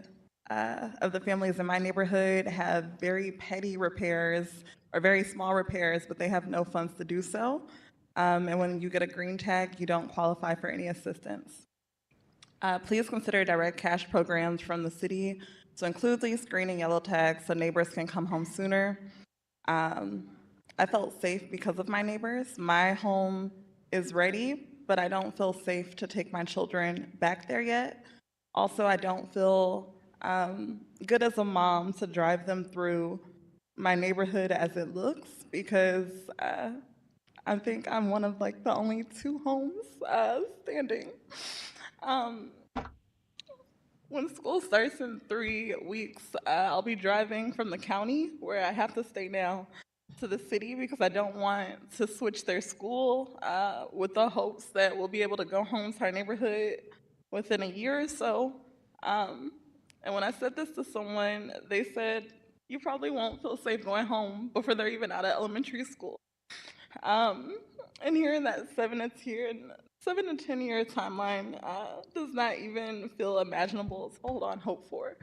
of the families in my neighborhood have very petty repairs or very small repairs, but they have no funds to do so. And when you get a green tag, you don't qualify for any assistance. Please consider direct cash programs from the city to include these green and yellow tags so neighbors can come home sooner. I felt safe because of my neighbors. My home is ready, but I don't feel safe to take my children back there yet. Also, I don't feel good as a mom to drive them through my neighborhood as it looks, because I think I'm one of like the only 2 homes standing. When school starts in 3 weeks, I'll be driving from the county where I have to stay now to the city because I don't want to switch their school with the hopes that we'll be able to go home to our neighborhood within a year or so. And when I said this to someone, they said, you probably won't feel safe going home before they're even out of elementary school. And hearing that 7 to 10 year timeline does not even feel imaginable to hold on hope for.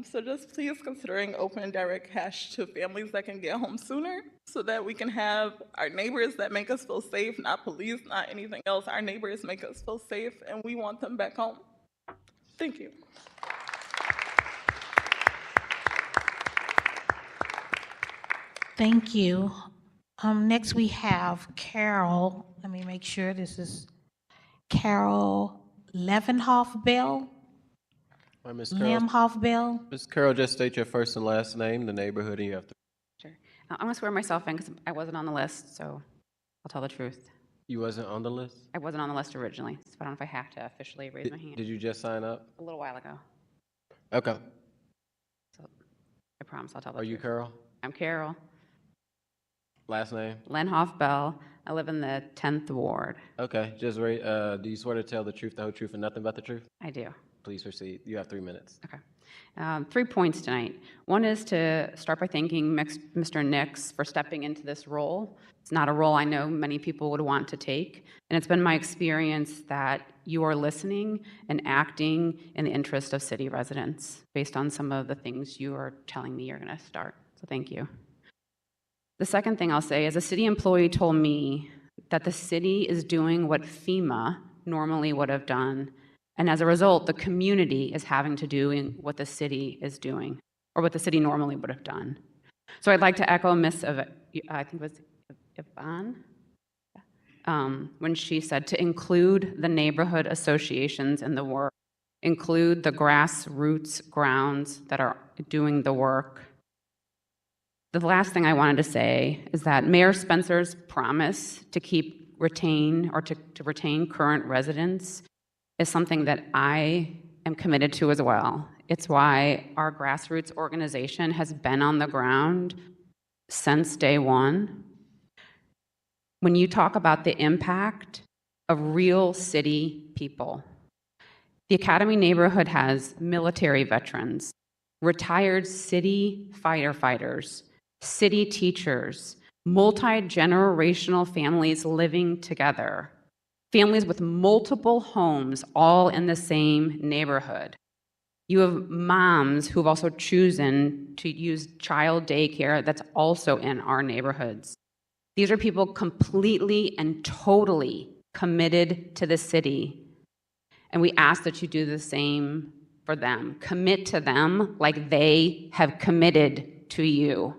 So just please considering open direct cash to families that can get home sooner so that we can have our neighbors that make us feel safe, not police, not anything else. Our neighbors make us feel safe and we want them back home. Thank you. Thank you. Next we have Carol. Let me make sure this is Carol Levenhoff-Bell. All right, Ms. Carroll. Lemhoff-Bell. Ms. Carroll, just state your first and last name, the neighborhood, and you have to. Sure. I'm going to swear myself in because I wasn't on the list, so I'll tell the truth. You wasn't on the list? I wasn't on the list originally, so I don't know if I have to officially raise my hand. Did you just sign up? A little while ago. Okay. So I promise I'll tell the Are truth. you Carol? I'm Carol. Last name? Lenhoff-Bell. I live in the 10th Ward. Okay, just wait. Do you swear to tell the truth, the whole truth, and nothing but the truth? I do. Please proceed. You have 3 minutes. Okay. 3 points tonight. One is to start by thanking Mr. Nix for stepping into this role. It's not a role I know many people would want to take, and it's been my experience that you are listening and acting in the interest of city residents based on some of the things you are telling me you're going to start. So thank you. The second thing I'll say is a city employee told me that the city is doing what FEMA normally would have done, and as a result, the community is having to do what the city is doing, or what the city normally would have done. So I'd like to echo Ms. I think it was Yvonne, when she said to include the neighborhood associations in the work, include the grassroots grounds that are doing the work. The last thing I wanted to say is that Mayor Spencer's promise to retain current residents is something that I am committed to as well. It's why our grassroots organization has been on the ground since day one. When you talk about the impact of real city people, the Academy neighborhood has military veterans, retired city firefighters, city teachers, multi-generational families living together, families with multiple homes all in the same neighborhood. You have moms who've also chosen to use child daycare that's also in our neighborhoods. These are people completely and totally committed to the city. And we ask that you do the same for them. Commit to them like they have committed to you.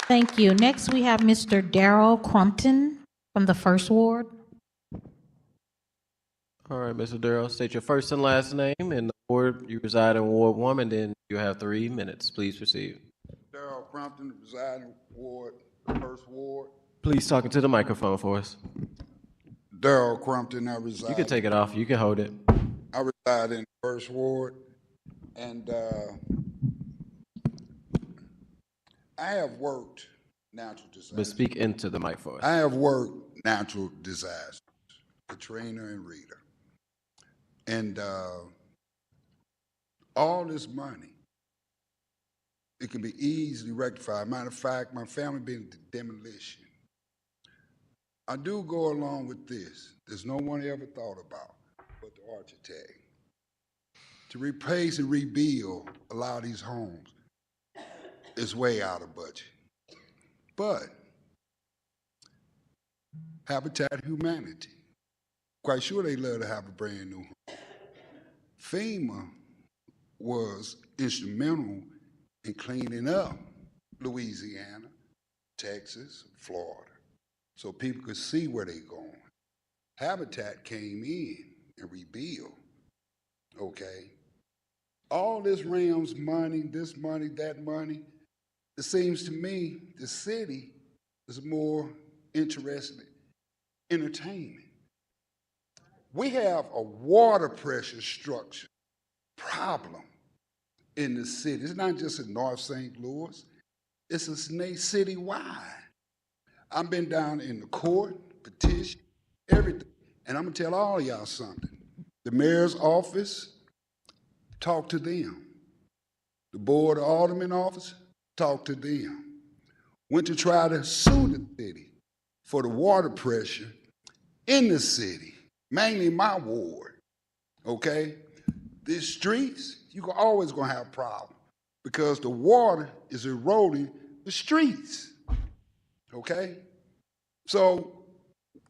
Thank you. Next, we have Mr. Darrell Crumpton from the First Ward. All right, Mr. Darrell, state your first and last name and the ward you reside in, Ward 1, and then you have 3 minutes. Please proceed. Darrell Crumpton, reside in Ward, First Ward. Please talk into the microphone for us. Darrell Crumpton, I reside. You can take it off. You can hold it. I reside in First Ward, and I have worked natural disasters. But speak into the mic for us. I have worked natural disasters, Katrina and Rita. And all this money, it can be easily rectified. Matter of fact, my family been to demolition. I do go along with this. There's no one ever thought about but the architect. To replace and rebuild a lot of these homes is way out of budget. But Habitat Humanity, quite sure they love to have a brand new home. FEMA was instrumental in cleaning up Louisiana, Texas, Florida, so people could see where they're going. Habitat came in and rebuilt, okay? All this Rams money, this money, that money, it seems to me the city is more interested in entertainment. We have a water pressure structure problem in the city. It's not just in North St. Louis, it's citywide. I've been down in the court, petition, everything. And I'm gonna tell all y'all something. The mayor's office, talk to them. The board of alderman office, talk to them. Went to try to sue the city for the water pressure in the city, mainly my ward, okay? These streets, you're always gonna have problems because the water is eroding the streets, okay? So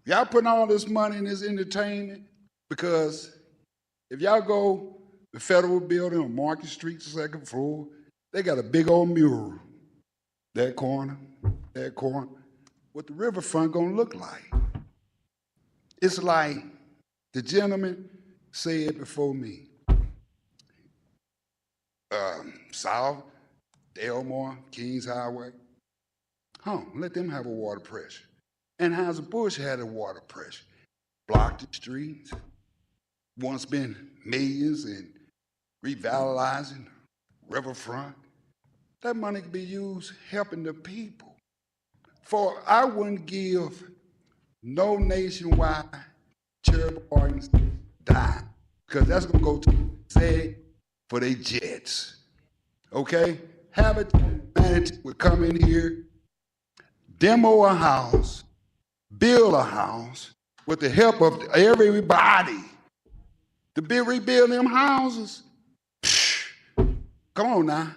y'all putting all this money in this entertainment because if y'all go the federal building on Market Street, second floor, they got a big old mural. That corner, what the riverfront gonna look like. It's like the gentleman said before me, South, Delmore, Kings Highway, let them have a water pressure. Anheuser-Busch had a water pressure. Blocked the streets, once been millions in revitalizing riverfront. That money could be used helping the people. For I wouldn't give no nationwide charitable organization dime, because that's gonna go to SAG for their jets. Okay? Habitat Humanity would come in here, demo a house, build a house with the help of everybody to rebuild them houses. Come on now.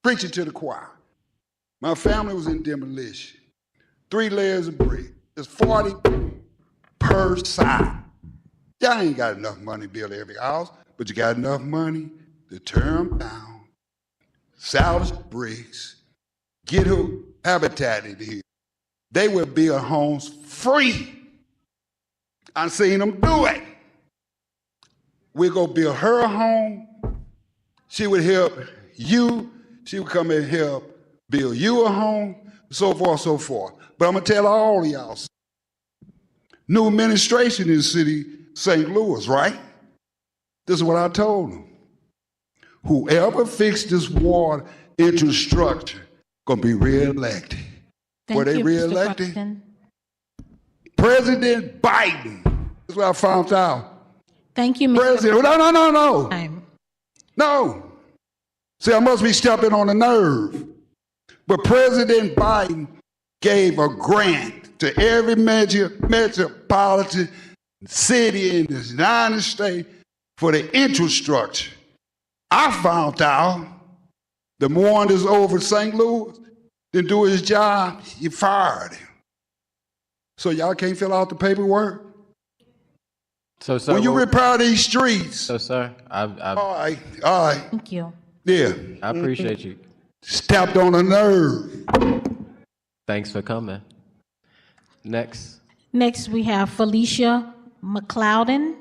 Preach it to the choir. My family was in demolition. 3 layers of brick. There's 40 per side. Y'all ain't got enough money to build every house, but you got enough money to tear them down, salvage bricks, get Habitat in here. They will build homes free. I've seen them do it. We go build her a home. She would help you. She would come and help build you a home, so forth, so forth. But I'm gonna tell all of y'all, new administration in the city, St. Louis, right? This is what I told them. Whoever fixed this water infrastructure gonna be reelected. Were they reelected? President Biden. That's what I found out. Thank you, Mr. President. No. No. See, I must be stepping on a nerve. But President Biden gave a grant to every metropolitan city in the United States for the infrastructure. I found out the one that's over St. Louis didn't do his job, you fired him. So y'all can't fill out the paperwork? So, sir, when you repair these streets. So, sir, All right. Thank you. Yeah. I appreciate you. Stepped on a nerve. Thanks for coming. Next. Next, we have Felicia McClendon.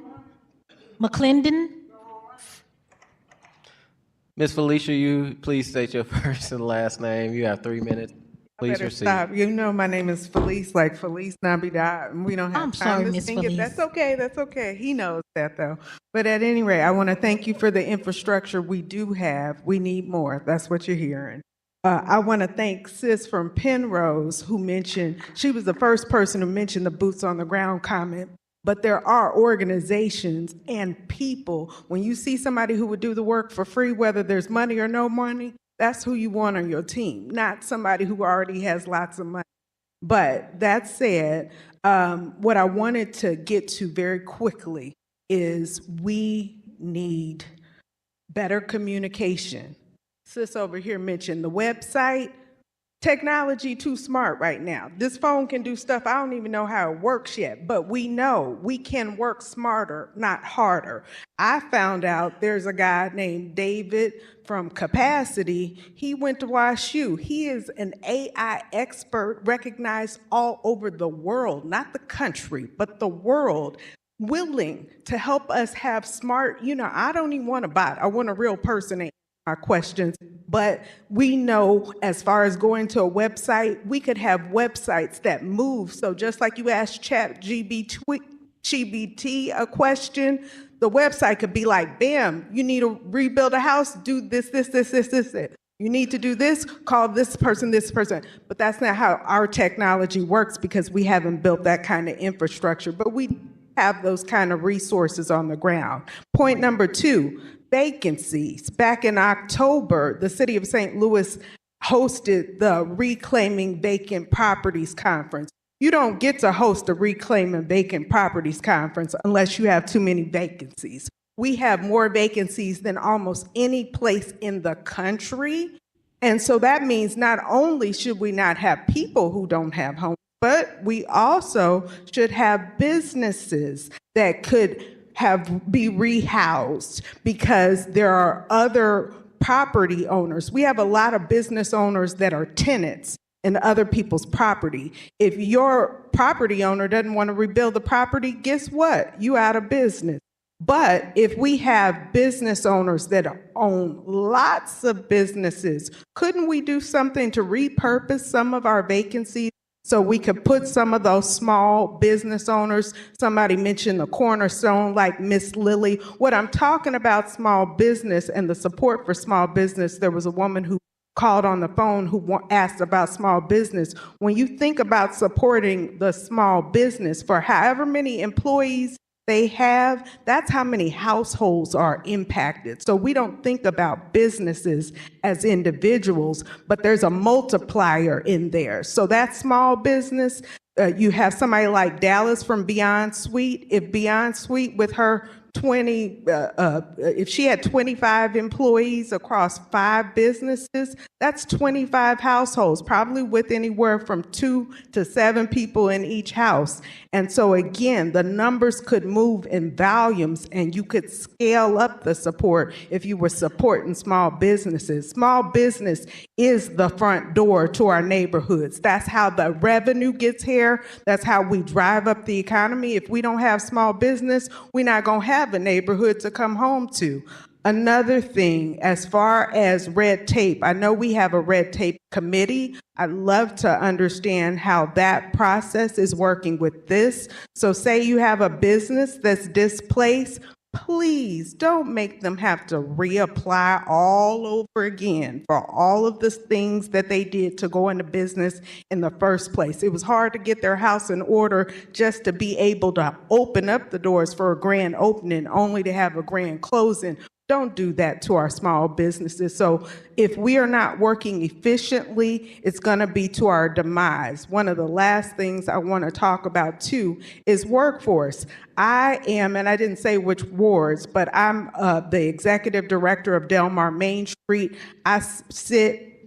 Miss Felicia, you please state your first and last name. You have 3 minutes. Please Better proceed. stop. You know my name is Felice, like Felice Navidad, and we don't have I'm time sorry, to Miss sing it. Felice. That's okay. That's okay. He knows that though. But at any rate, I want to thank you for the infrastructure we do have. We need more. That's what you're hearing. I want to thank Sis from Penrose who mentioned, she was the first person to mention the boots on the ground comment. But there are organizations and people, when you see somebody who would do the work for free, whether there's money or no money, that's who you want on your team, not somebody who already has lots of money. But that said, what I wanted to get to very quickly is we need better communication. Sis over here mentioned the website. Technology too smart right now. This phone can do stuff I don't even know how it works yet, but we know we can work smarter, not harder. I found out there's a guy named David from Capacity. He went to WashU. He is an AI expert recognized all over the world, not the country, but the world. willing to help us have smart, I don't even want a bot. I want a real person to answer my questions. But we know as far as going to a website, we could have websites that move. So just like you asked ChatGPT a question, the website could be like, bam, you need to rebuild a house, do this. You need to do this, call this person. But that's not how our technology works because we haven't built that kind of infrastructure. But we have those kind of resources on the ground. Point number 2, vacancies. Back in October, the city of St. Louis hosted the Reclaiming Vacant Properties Conference. You don't get to host a Reclaiming Vacant Properties Conference unless you have too many vacancies. We have more vacancies than almost any place in the country. And so that means not only should we not have people who don't have homes, but we also should have businesses that could be rehoused because there are other property owners. We have a lot of business owners that are tenants in other people's property. If your property owner doesn't want to rebuild the property, guess what? You out of business. But if we have business owners that own lots of businesses, couldn't we do something to repurpose some of our vacancies so we could put some of those small business owners? Somebody mentioned the cornerstone like Miss Lily. What I'm talking about small business and the support for small business, there was a woman who called on the phone who asked about small business. When you think about supporting the small business for however many employees they have, that's how many households are impacted. So we don't think about businesses as individuals, but there's a multiplier in there. So that small business, you have somebody like Dallas from Beyond Sweet. If Beyond Sweet with her if she had 25 employees across 5 businesses, that's 25 households, probably with anywhere from 2 to 7 people in each house. And so again, the numbers could move in volumes and you could scale up the support if you were supporting small businesses. Small business is the front door to our neighborhoods. That's how the revenue gets here. That's how we drive up the economy. If we don't have small business, we're not going to have a neighborhood to come home to. Another thing, as far as red tape, I know we have a red tape committee. I'd love to understand how that process is working with this. So say you have a business that's displaced, please don't make them have to reapply all over again for all of the things that they did to go into business in the first place. It was hard to get their house in order just to be able to open up the doors for a grand opening, only to have a grand closing. Don't do that to our small businesses. So if we are not working efficiently, it's going to be to our demise. One of the last things I want to talk about too is workforce. I am, and I didn't say which wards, but I'm the executive director of Delmar Main Street. I sit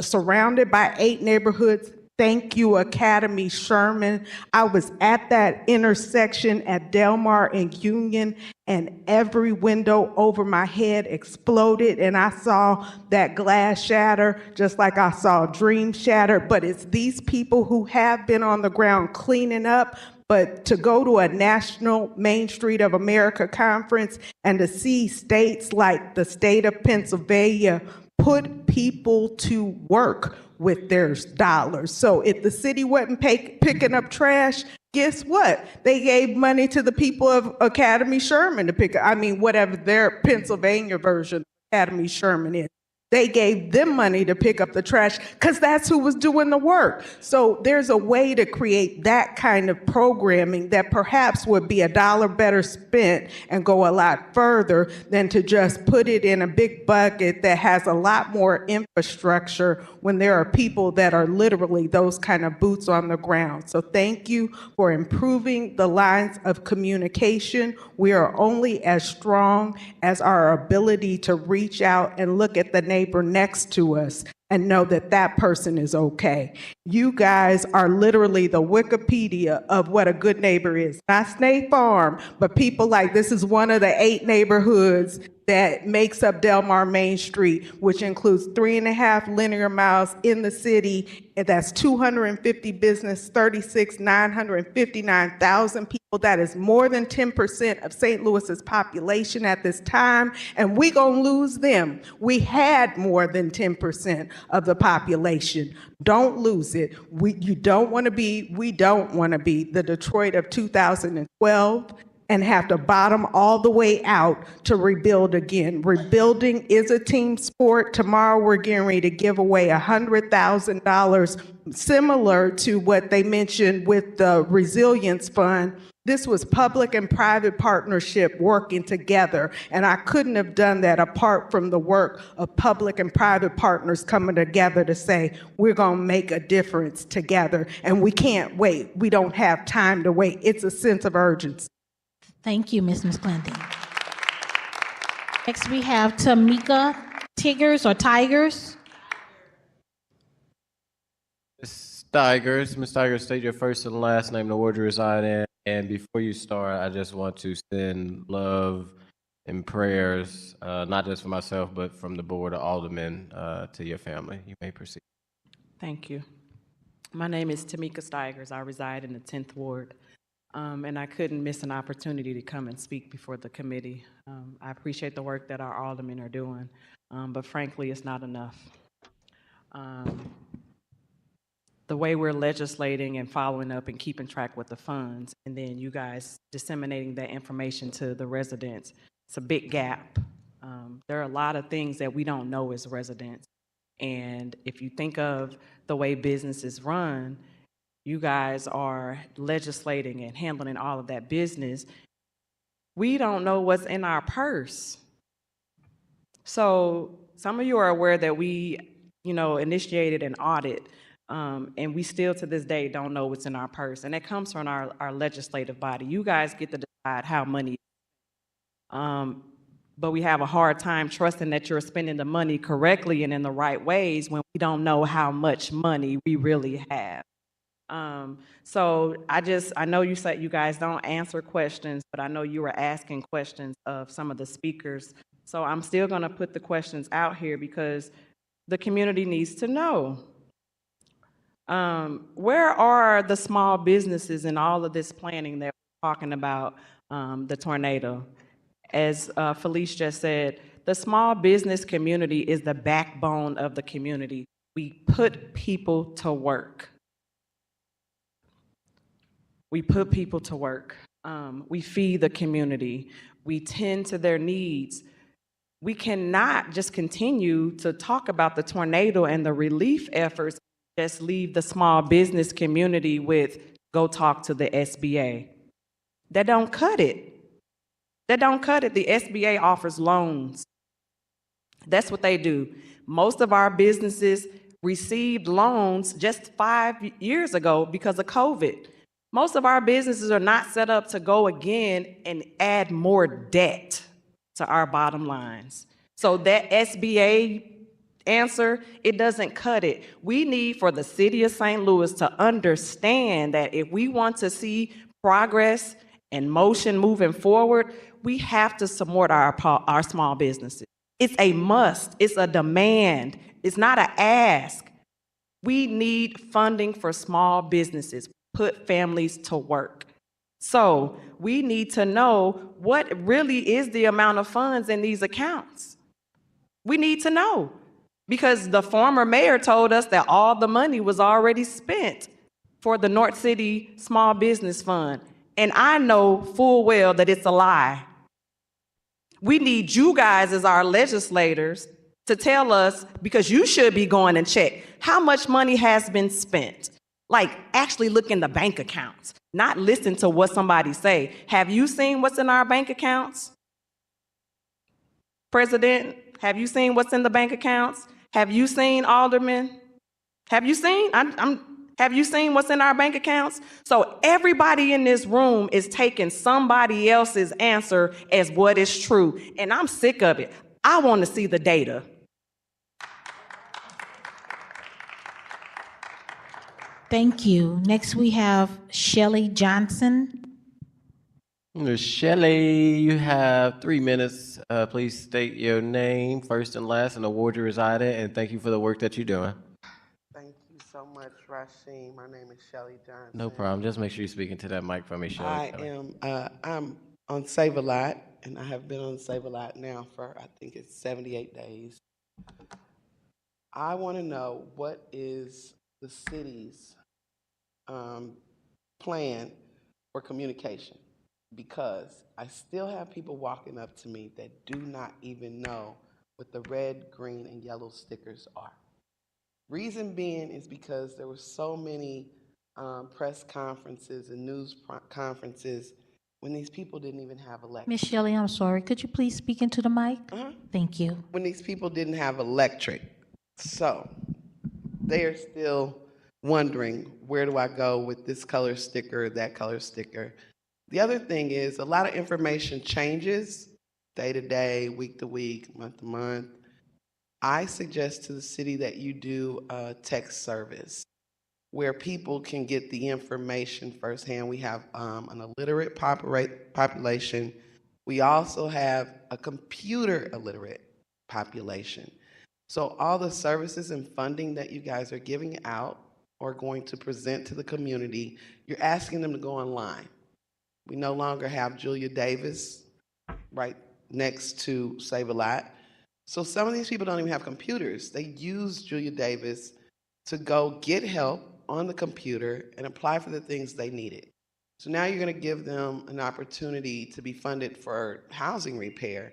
surrounded by 8 neighborhoods. Thank you, Academy Sherman. I was at that intersection at Delmar and Union, and every window over my head exploded, and I saw that glass shatter, just like I saw a dream shatter. But it's these people who have been on the ground cleaning up. But to go to a National Main Street of America conference and to see states like the state of Pennsylvania put people to work with their dollars. So if the city wasn't picking up trash, guess what? They gave money to the people of Academy Sherman to pick up, whatever their Pennsylvania version of Academy Sherman is. They gave them money to pick up the trash because that's who was doing the work. So there's a way to create that kind of programming that perhaps would be $1 better spent and go a lot further than to just put it in a big bucket that has a lot more infrastructure when there are people that are literally those kind of boots on the ground. So thank you for improving the lines of communication. We are only as strong as our ability to reach out and look at the neighbor next to us and know that that person is okay. You guys are literally the Wikipedia of what a good neighbor is. Not State Farm, but people like this is one of the 8 neighborhoods that makes up Delmar Main Street, which includes 3.5 linear miles in the city. And that's 250 business, 959,000 people. That is more than 10% of St. Louis's population at this time, and we gonna lose them. We had more than 10% of the population. Don't lose it. We don't want to be the Detroit of 2012 and have to bottom all the way out to rebuild again. Rebuilding is a team sport. Tomorrow we're getting ready to give away $100,000, similar to what they mentioned with the Resilience Fund. This was public and private partnership working together, and I couldn't have done that apart from the work of public and private partners coming together to say, we're gonna make a difference together, and we can't wait. We don't have time to wait. It's a sense of urgency. Thank you, Ms. Clinton. Next, we have Tamika Tigers or Tigers. Ms. Tigers, state your first and last name, the ward you reside in. And before you start, I just want to send love and prayers, not just for myself, but from the board of aldermen to your family. You may proceed. Thank you. My name is Tamika Stigers. I reside in the 10th Ward, and I couldn't miss an opportunity to come and speak before the committee. I appreciate the work that our aldermen are doing, but frankly, it's not enough. The way we're legislating and following up and keeping track with the funds, and then you guys disseminating that information to the residents, it's a big gap. There are a lot of things that we don't know as residents. And if you think of the way businesses run, you guys are legislating and handling all of that business. We don't know what's in our purse. So some of you are aware that we, initiated an audit, and we still to this day don't know what's in our purse. And that comes from our legislative body. You guys get to decide how money, but we have a hard time trusting that you're spending the money correctly and in the right ways when we don't know how much money we really have. So I know you said you guys don't answer questions, but I know you were asking questions of some of the speakers. So I'm still gonna put the questions out here because the community needs to know. Where are the small businesses in all of this planning that we're talking about, the tornado? As Felice just said, the small business community is the backbone of the community. We put people to work. We put people to work. We feed the community. We tend to their needs. We cannot just continue to talk about the tornado and the relief efforts, just leave the small business community with, go talk to the SBA. That don't cut it. That don't cut it. The SBA offers loans. That's what they do. Most of our businesses received loans just 5 years ago because of COVID. Most of our businesses are not set up to go again and add more debt to our bottom lines. So that SBA answer, it doesn't cut it. We need for the city of St. Louis to understand that if we want to see progress and motion moving forward, we have to support our small businesses. It's a must. It's a demand. It's not an ask. We need funding for small businesses. Put families to work. So we need to know what really is the amount of funds in these accounts. We need to know because the former mayor told us that all the money was already spent for the North City Small Business Fund. And I know full well that it's a lie. We need you guys as our legislators to tell us, because you should be going and check how much money has been spent. Like actually look in the bank accounts, not listen to what somebody say. Have you seen what's in our bank accounts? President, have you seen what's in the bank accounts? Have you seen aldermen? Have you seen? Have you seen what's in our bank accounts? So everybody in this room is taking somebody else's answer as what is true. And I'm sick of it. I want to see the data. Thank you. Next, we have Shelley Johnson. Ms. Shelley, you have 3 minutes. Please state your name, first and last, and the ward you reside in, and thank you for the work that you're doing. Thank you so much, Rasheen. My name is Shelly Johnson. No problem. Just make sure you're speaking to that mic for me, Shelley. I'm on Save a Lot, and I have been on Save a Lot now for, I think it's 78 days. I want to know, what is the city's plan for communication? Because I still have people walking up to me that do not even know what the red, green, and yellow stickers are. Reason being is because there were so many press conferences and news conferences when these people didn't even have electric. Miss Shelley, I'm sorry. Could you please speak into the mic? Thank you. When these people didn't have electric. So they are still wondering, where do I go with this color sticker, that color sticker? The other thing is, a lot of information changes day to day, week to week, month to month. I suggest to the city that you do a text service where people can get the information firsthand. We have an illiterate population. We also have a computer illiterate population. So all the services and funding that you guys are giving out or going to present to the community, you're asking them to go online. We no longer have Julia Davis right next to Save a Lot. So some of these people don't even have computers. They use Julia Davis to go get help on the computer and apply for the things they needed. So now you're going to give them an opportunity to be funded for housing repair,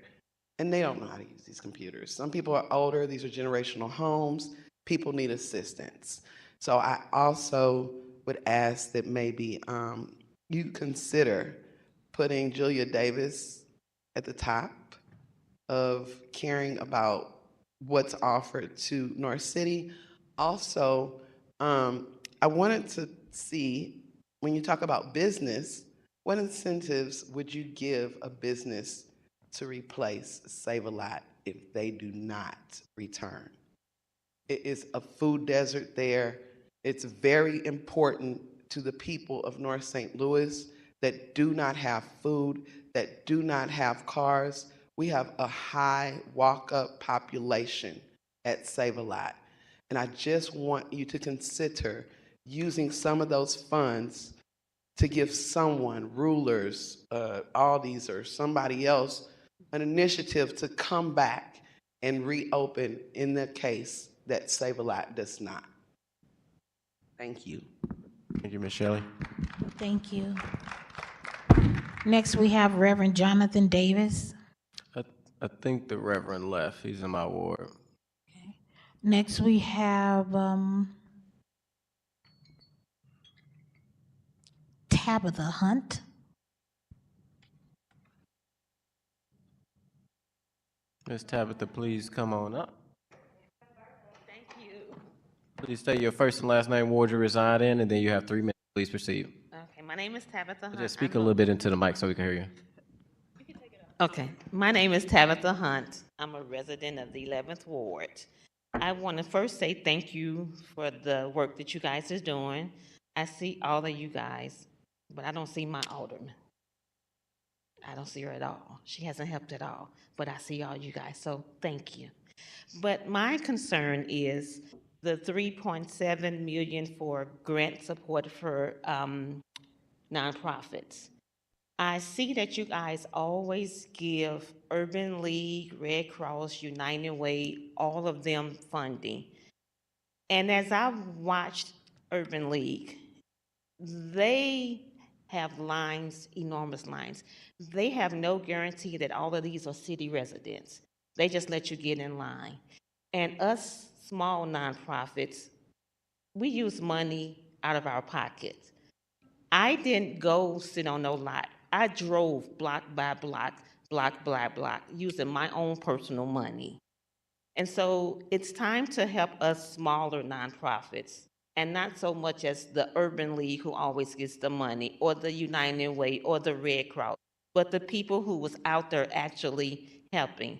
and they don't know how to use these computers. Some people are older. These are generational homes. People need assistance. So I also would ask that maybe you consider putting Julia Davis at the top of caring about what's offered to North City. Also, I wanted to see, when you talk about business, what incentives would you give a business to replace Save a Lot if they do not return? It is a food desert there. It's very important to the people of North St. Louis that do not have food, that do not have cars. We have a high walk-up population at Save a Lot. And I just want you to consider using some of those funds to give someone, Rulers, Aldi's, or somebody else, an initiative to come back and reopen in the case that Save a Lot does not. Thank you. Thank you, Ms. Shelley. Thank you. Next, we have Reverend Jonathan Davis. I think the Reverend left. He's in my ward. Next, we have Tabitha Hunt. Ms. Tabitha, please come on up. Thank you. Please state your first and last name, ward you reside in, and then you have 3 minutes. Please proceed. Okay, my name is Tabitha Hunt. Just speak a little bit into the mic so we can hear you. Okay, my name is Tabitha Hunt. I'm a resident of the 11th Ward. I want to first say thank you for the work that you guys are doing. I see all of you guys, but I don't see my alderman. I don't see her at all. She hasn't helped at all, but I see all you guys, so thank you. But my concern is the $3.7 million for grant support for nonprofits. I see that you guys always give Urban League, Red Cross, United Way, all of them funding. And as I've watched Urban League, they have lines, enormous lines. They have no guarantee that all of these are city residents. They just let you get in line. And us small nonprofits, we use money out of our pockets. I didn't go sit on no lot. I drove block by block, block by block, using my own personal money. And so it's time to help us smaller nonprofits, and not so much as the Urban League who always gets the money, or the United Way, or the Red Cross, but the people who was out there actually helping.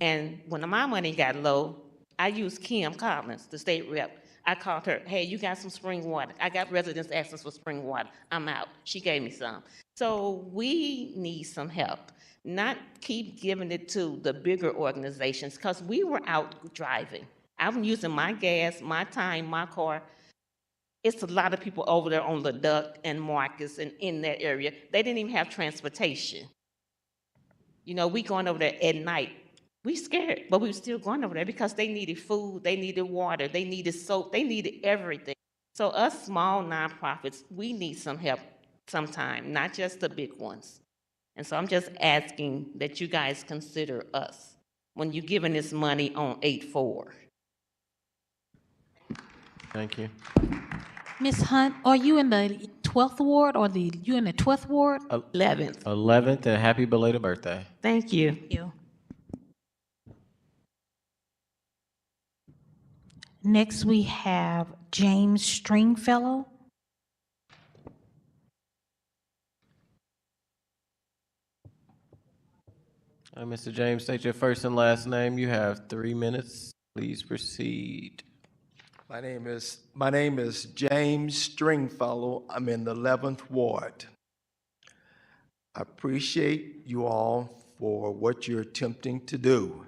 And when my money got low, I used Kim Collins, the state rep. I called her, hey, you got some spring water? I got residents asking for spring water. I'm out. She gave me some. So we need some help, not keep giving it to the bigger organizations, because we were out driving. I'm using my gas, my time, my car. It's a lot of people over there on Leduc and Marcus and in that area. They didn't even have transportation. You know, we going over there at night. We scared, but we were still going over there because they needed food, they needed water, they needed soap, they needed everything. So us small nonprofits, we need some help sometime, not just the big ones. And so I'm just asking that you guys consider us when you're giving this money on 8-4. Thank you. Ms. Hunt, are you in the 12th ward or you in the 12th ward? 11th. 11th, and happy belated birthday. Thank you. Thank you. Next, we have James Stringfellow. Mr. James, state your first and last name. You have 3 minutes. Please proceed. My name is James Stringfellow. I'm in the 11th Ward. I appreciate you all for what you're attempting to do.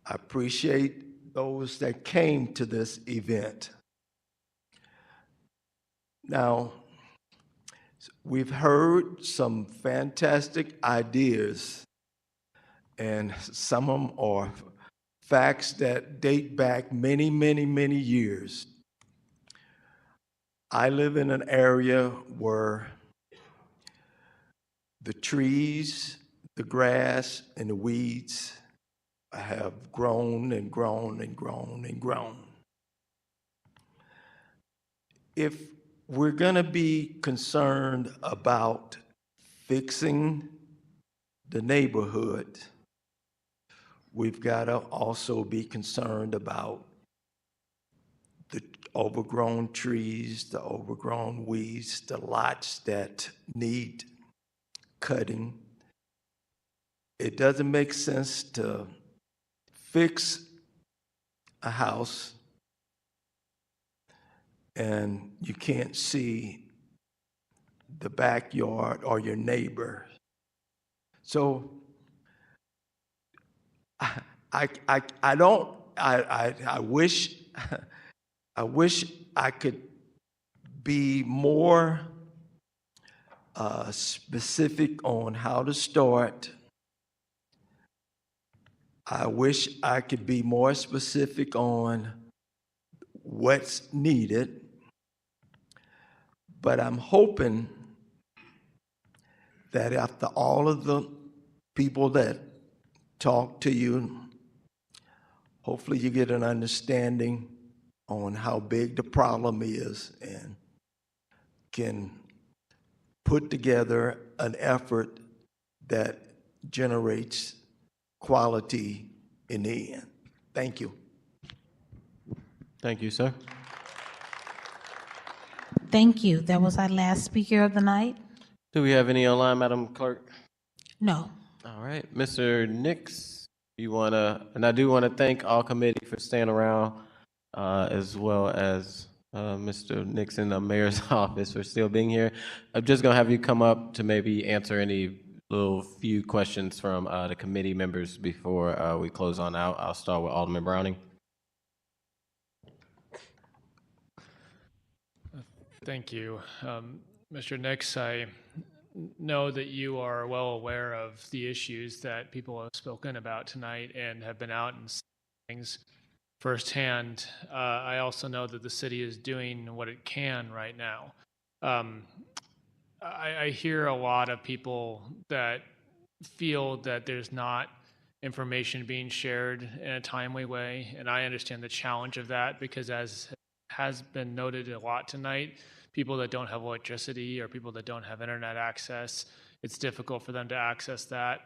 I appreciate those that came to this event. Now, we've heard some fantastic ideas, and some of them are facts that date back many, many, many years. I live in an area where the trees, the grass, and the weeds have grown and grown and grown and grown. If we're going to be concerned about fixing the neighborhood, we've got to also be concerned about the overgrown trees, the overgrown weeds, the lots that need cutting. It doesn't make sense to fix a house and you can't see the backyard or your neighbor. So I wish I could be more specific on how to start. I wish I could be more specific on what's needed, but I'm hoping that after all of the people that talk to you, hopefully you get an understanding on how big the problem is and can put together an effort that generates quality in the end. Thank you. Thank you, sir. Thank you. That was our last speaker of the night. Do we have any online, Madam Clerk? No. All right, Mr. Nix, and I do want to thank all committee for staying around, as well as Mr. Nix in the mayor's office for still being here. I'm just gonna have you come up to maybe answer any little few questions from the committee members before we close on out. I'll start with Alderman Browning. Thank you. Mr. Nix, I know that you are well aware of the issues that people have spoken about tonight and have been out and seen things firsthand. I also know that the city is doing what it can right now. I hear a lot of people that feel that there's not information being shared in a timely way, and I understand the challenge of that because, as has been noted a lot tonight, people that don't have electricity or people that don't have internet access, it's difficult for them to access that.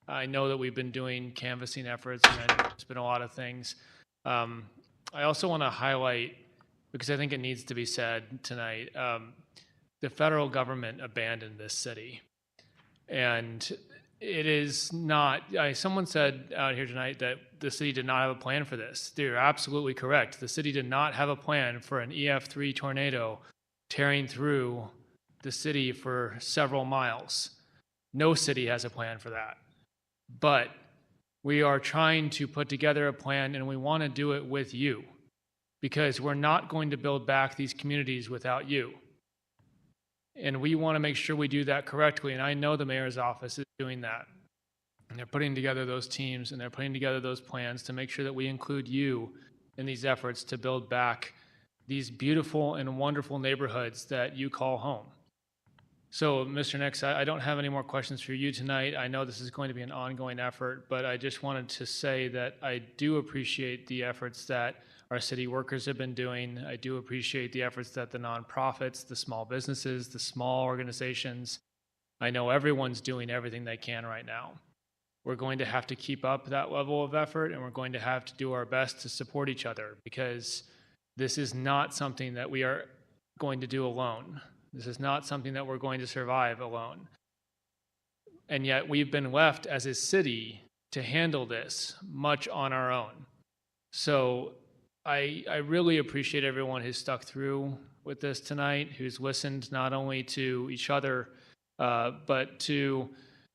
I know that we've been doing canvassing efforts, and there's been a lot of things. I also want to highlight, because I think it needs to be said tonight, the federal government abandoned this city. And it is not, someone said out here tonight that the city did not have a plan for this. They're absolutely correct. The city did not have a plan for an EF3 tornado tearing through the city for several miles. No city has a plan for that. But we are trying to put together a plan, and we want to do it with you, because we're not going to build back these communities without you. And we want to make sure we do that correctly. And I know the mayor's office is doing that. And they're putting together those teams, and they're putting together those plans to make sure that we include you in these efforts to build back these beautiful and wonderful neighborhoods that you call home. So, Mr. Nix, I don't have any more questions for you tonight. I know this is going to be an ongoing effort, but I just wanted to say that I do appreciate the efforts that our city workers have been doing. I do appreciate the efforts that the nonprofits, the small businesses, the small organizations, I know everyone's doing everything they can right now. We're going to have to keep up that level of effort, and we're going to have to do our best to support each other, because this is not something that we are going to do alone. This is not something that we're going to survive alone. And yet we've been left as a city to handle this much on our own. So I really appreciate everyone who's stuck through with this tonight, who's listened not only to each other, but to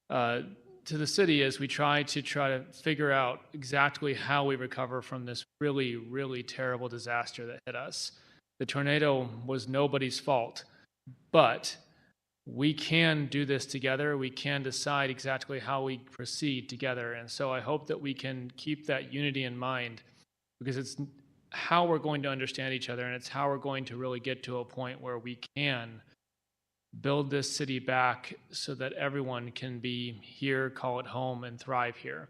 the city as we try to figure out exactly how we recover from this really, really terrible disaster that hit us. The tornado was nobody's fault, but we can do this together. We can decide exactly how we proceed together. And so I hope that we can keep that unity in mind, because it's how we're going to understand each other, and it's how we're going to really get to a point where we can build this city back so that everyone can be here, call it home, and thrive here.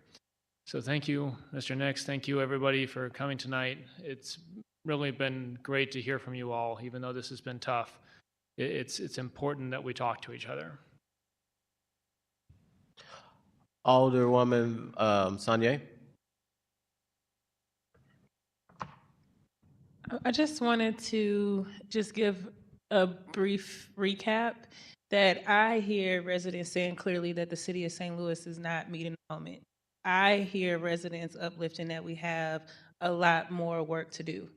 So thank you, Mr. Nix. Thank you, everybody, for coming tonight. It's really been great to hear from you all, even though this has been tough. It's important that we talk to each other. Alderwoman Saunier. I just wanted to just give a brief recap that I hear residents saying clearly that the city of St. Louis is not meeting the moment. I hear residents uplifting that we have a lot more work to do.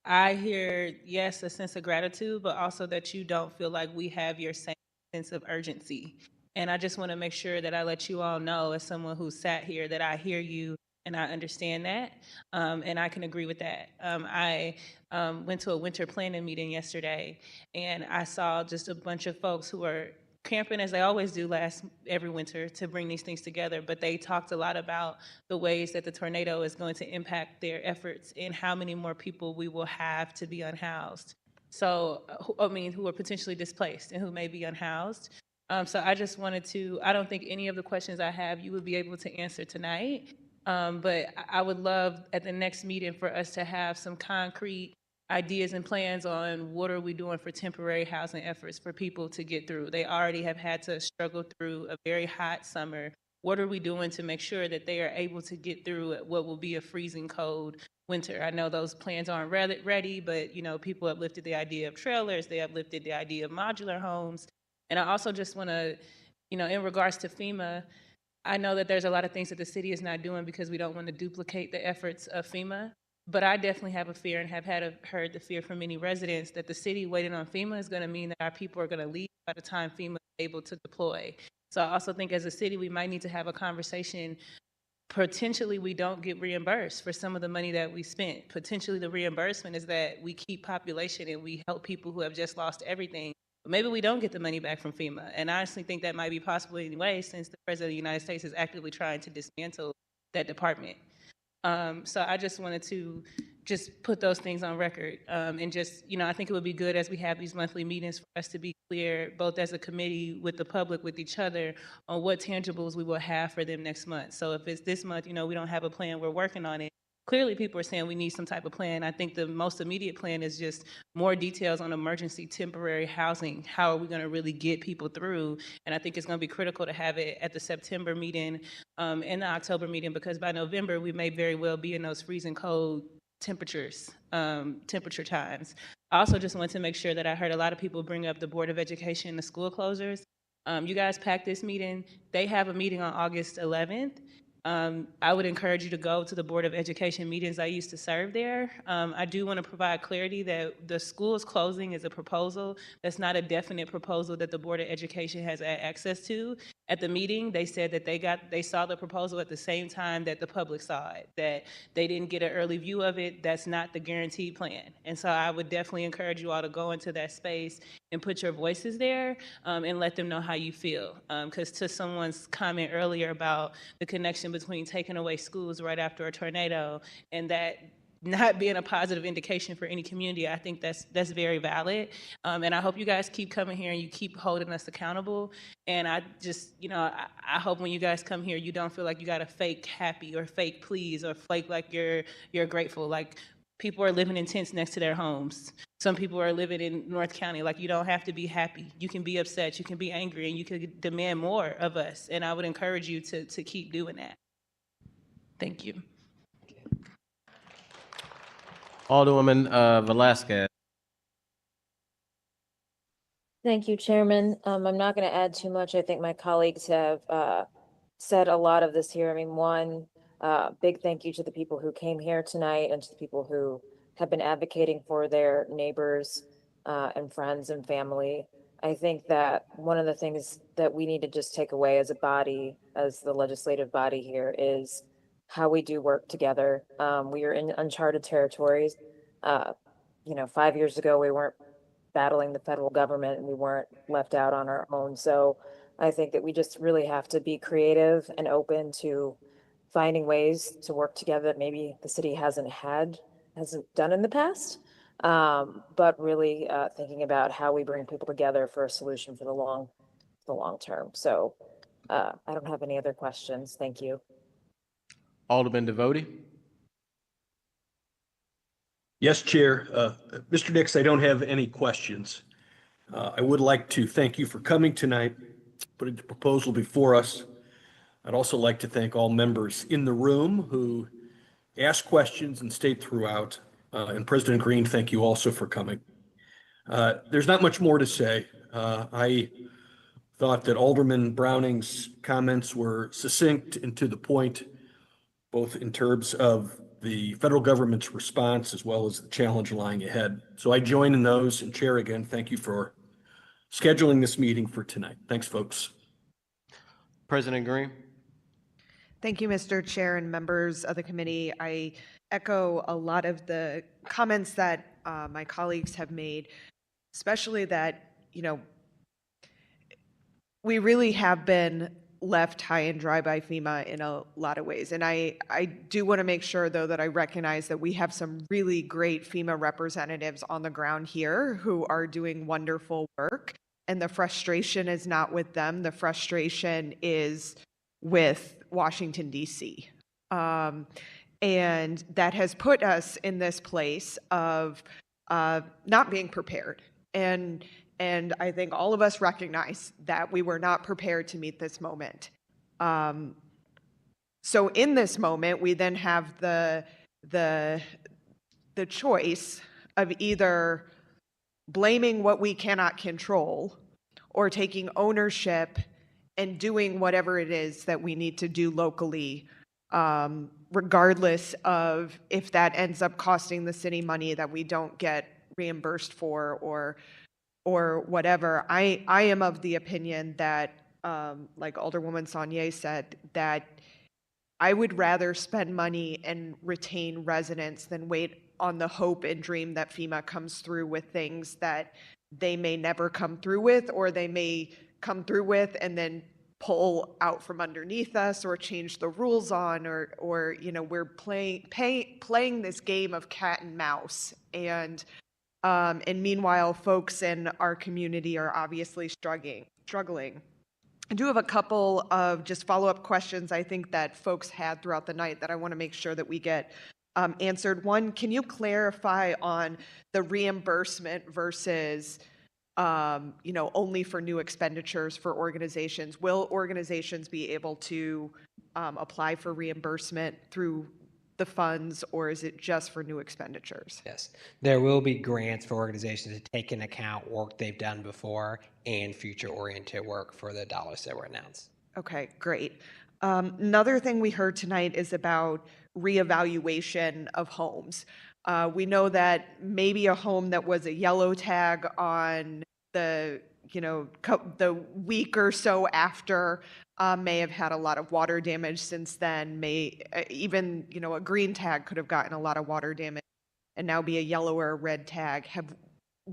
I hear, yes, a sense of gratitude, but also that you don't feel like we have your same sense of urgency. And I just want to make sure that I let you all know, as someone who sat here, that I hear you and I understand that, and I can agree with that. I went to a winter planning meeting yesterday, and I saw just a bunch of folks who are camping, as they always do every winter, to bring these things together. But they talked a lot about the ways that the tornado is going to impact their efforts and how many more people we will have to be unhoused. So, who are potentially displaced and who may be unhoused. So I just wanted to, I don't think any of the questions I have you would be able to answer tonight. But I would love at the next meeting for us to have some concrete ideas and plans on what are we doing for temporary housing efforts for people to get through. They already have had to struggle through a very hot summer. What are we doing to make sure that they are able to get through what will be a freezing cold winter? I know those plans aren't ready, but people uplifted the idea of trailers, they uplifted the idea of modular homes. And I also just want to, in regards to FEMA, I know that there's a lot of things that the city is not doing because we don't want to duplicate the efforts of FEMA, but I definitely have a fear and have heard the fear from many residents that the city waiting on FEMA is going to mean that our people are going to leave by the time FEMA is able to deploy. So I also think as a city, we might need to have a conversation. Potentially, we don't get reimbursed for some of the money that we spent. Potentially, the reimbursement is that we keep population and we help people who have just lost everything. But maybe we don't get the money back from FEMA. And I honestly think that might be possible anyway, since the President of the United States is actively trying to dismantle that department. So I just wanted to just put those things on record. And just, I think it would be good as we have these monthly meetings for us to be clear, both as a committee, with the public, with each other, on what tangibles we will have for them next month. So if it's this month, we don't have a plan, we're working on it. Clearly, people are saying we need some type of plan. I think the most immediate plan is just more details on emergency temporary housing. How are we going to really get people through? And I think it's going to be critical to have it at the September meeting and the October meeting, because by November, we may very well be in those freezing cold temperature times. I also just want to make sure that I heard a lot of people bring up the Board of Education and the school closures. You guys packed this meeting. They have a meeting on August 11th. I would encourage you to go to the Board of Education meetings. I used to serve there. I do want to provide clarity that the school's closing is a proposal. That's not a definite proposal that the Board of Education has access to. At the meeting, they said that they saw the proposal at the same time that the public saw it, that they didn't get an early view of it. That's not the guaranteed plan. And so I would definitely encourage you all to go into that space and put your voices there and let them know how you feel. Because to someone's comment earlier about the connection between taking away schools right after a tornado and that not being a positive indication for any community, I think that's very valid. And I hope you guys keep coming here and you keep holding us accountable. And I just, I hope when you guys come here, you don't feel like you got to fake happy or fake please or fake like you're grateful. Like, people are living in tents next to their homes. Some people are living in North County. Like, you don't have to be happy. You can be upset, you can be angry, and you can demand more of us. And I would encourage you to keep doing that. Thank you. Alderwoman Velasquez. Thank you, Chairman. I'm not going to add too much. I think my colleagues have said a lot of this here. I mean, one, big thank you to the people who came here tonight and to the people who have been advocating for their neighbors and friends and family. I think that one of the things that we need to just take away as a body, as the legislative body here, is how we do work together. We are in uncharted territories. 5 years ago, we weren't battling the federal government and we weren't left out on our own. So I think that we just really have to be creative and open to finding ways to work together that maybe the city hasn't done in the past, but really thinking about how we bring people together for a solution for the long term. So I don't have any other questions. Thank you. Alderman Devotie. Yes, Chair. Mr. Nix, I don't have any questions. I would like to thank you for coming tonight, putting the proposal before us. I'd also like to thank all members in the room who asked questions and stayed throughout. And President Green, thank you also for coming. There's not much more to say. I thought that Alderman Browning's comments were succinct and to the point, both in terms of the federal government's response as well as the challenge lying ahead. So I join in those. And Chair, again, thank you for scheduling this meeting for tonight. Thanks, folks. President Green. Thank you, Mr. Chair and members of the committee. I echo a lot of the comments that my colleagues have made, especially that, we really have been left high and dry by FEMA in a lot of ways. And I do want to make sure, though, that I recognize that we have some really great FEMA representatives on the ground here who are doing wonderful work. And the frustration is not with them. The frustration is with Washington, D.C. And that has put us in this place of not being prepared. And I think all of us recognize that we were not prepared to meet this moment. So in this moment, we then have the choice of either blaming what we cannot control or taking ownership and doing whatever it is that we need to do locally, regardless of if that ends up costing the city money that we don't get reimbursed for or whatever. I am of the opinion that, like Alderwoman Saunier said, that I would rather spend money and retain residents than wait on the hope and dream that FEMA comes through with things that they may never come through with, or they may come through with and then pull out from underneath us or change the rules on, or we're playing this game of cat and mouse. And meanwhile, folks in our community are obviously struggling. I do have a couple of just follow-up questions I think that folks had throughout the night that I want to make sure that we get answered. One, can you clarify on the reimbursement versus only for new expenditures for organizations? Will organizations be able to apply for reimbursement through the funds, or is it just for new expenditures? Yes, there will be grants for organizations to take into account work they've done before and future-oriented work for the dollars that were announced. Okay, great. Another thing we heard tonight is about reevaluation of homes. We know that maybe a home that was a yellow tag on the, the week or so after may have had a lot of water damage since then, even, a green tag could have gotten a lot of water damage and now be a yellow or a red tag. Have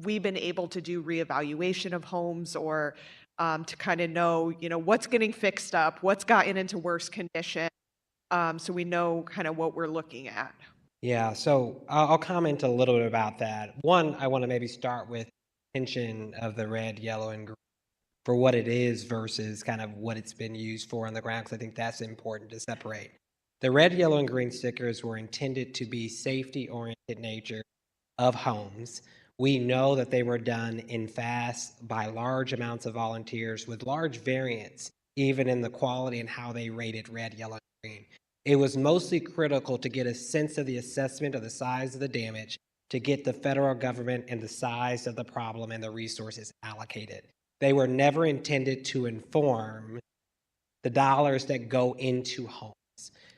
we been able to do reevaluation of homes or to kind of know, what's getting fixed up, what's gotten into worse condition, so we know kind of what we're looking at? Yeah, so I'll comment a little bit about that. One, I want to maybe start with attention of the red, yellow, and green for what it is versus kind of what it's been used for on the ground, because I think that's important to separate. The red, yellow, and green stickers were intended to be safety-oriented nature of homes. We know that they were done in fast by large amounts of volunteers with large variance, even in the quality and how they rated red, yellow, and green. It was mostly critical to get a sense of the assessment of the size of the damage, to get the federal government and the size of the problem and the resources allocated. They were never intended to inform the dollars that go into homes.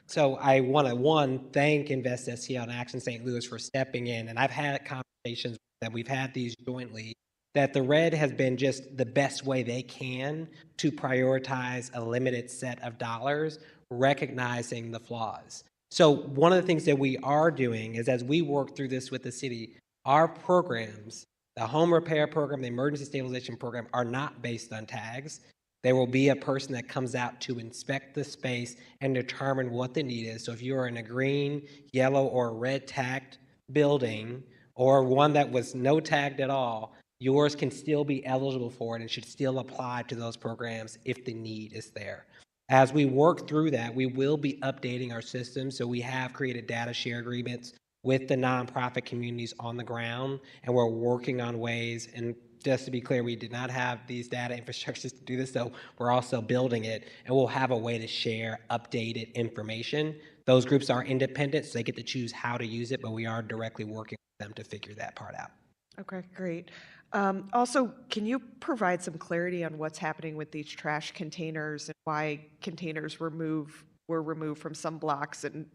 So I want to, one, thank Invest STL and Action St. Louis for stepping in. And I've had conversations that we've had these jointly, that the red has been just the best way they can to prioritize a limited set of dollars, recognizing the flaws. So one of the things that we are doing is, as we work through this with the city, our programs, the home repair program, the emergency stabilization program, are not based on tags. There will be a person that comes out to inspect the space and determine what the need is. So if you're in a green, yellow, or red tagged building, or one that was no tagged at all, yours can still be eligible for it and should still apply to those programs if the need is there. As we work through that, we will be updating our system. So we have created data share agreements with the nonprofit communities on the ground, and we're working on ways, and just to be clear, we did not have these data infrastructures to do this, so we're also building it, and we'll have a way to share updated information. Those groups are independent, so they get to choose how to use it, but we are directly working with them to figure that part out. Okay, great. Also, can you provide some clarity on what's happening with these trash containers and why containers were removed from some blocks? And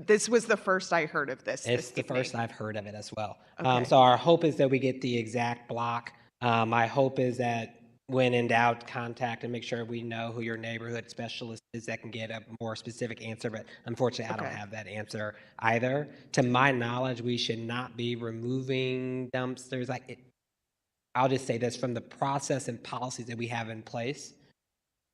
this was the first I heard of this. It's the first I've heard of it as well. Okay. So our hope is that we get the exact block. My hope is that when in doubt, contact and make sure we know who your neighborhood specialist is that can get a more specific answer. But unfortunately, I don't have that answer either. To my knowledge, we should not be removing dumpsters. I'll just say this, from the process and policies that we have in place,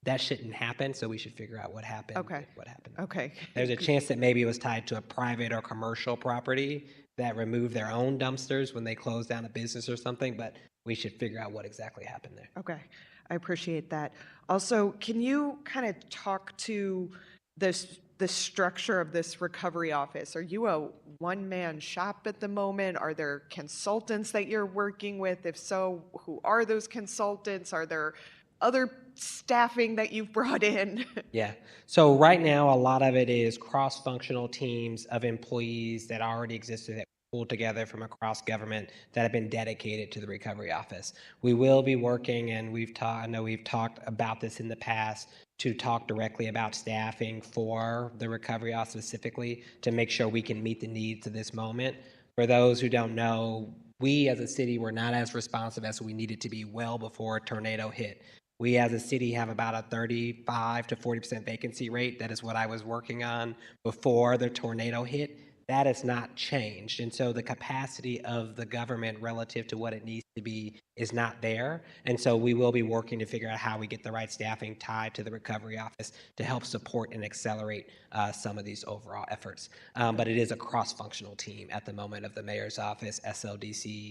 that shouldn't happen, so we should figure out what happened. Okay. What happened. Okay. There's a chance that maybe it was tied to a private or commercial property that removed their own dumpsters when they closed down a business or something, but we should figure out what exactly happened there. Okay, I appreciate that. Also, can you kind of talk to the structure of this recovery office? Are you a one-man shop at the moment? Are there consultants that you're working with? If so, who are those consultants? Are there other staffing that you've brought in? Yeah. So right now, a lot of it is cross-functional teams of employees that already existed that pulled together from across government that have been dedicated to the recovery office. We will be working, and I know we've talked about this in the past, to talk directly about staffing for the recovery office specifically to make sure we can meet the needs of this moment. For those who don't know, we as a city were not as responsive as we needed to be well before a tornado hit. We as a city have about a 35 to 40% vacancy rate. That is what I was working on before the tornado hit. That has not changed. And so the capacity of the government relative to what it needs to be is not there. And so we will be working to figure out how we get the right staffing tied to the recovery office to help support and accelerate some of these overall efforts. But it is a cross-functional team at the moment of the mayor's office, SLDC,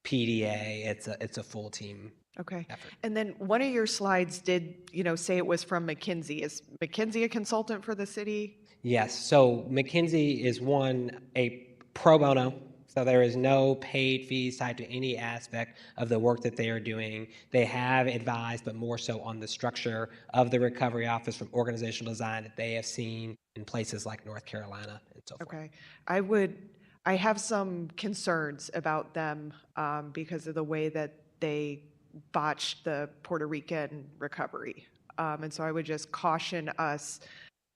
PDA. It's a full team. Okay. And then one of your slides did, say it was from McKinsey. Is McKinsey a consultant for the city? Yes. So McKinsey is a pro bono So there is no paid fees tied to any aspect of the work that they are doing. They have advised, but more so on the structure of the recovery office from organizational design that they have seen in places like North Carolina and so forth. Okay. I have some concerns about them because of the way that they botched the Puerto Rican recovery. And so I would just caution us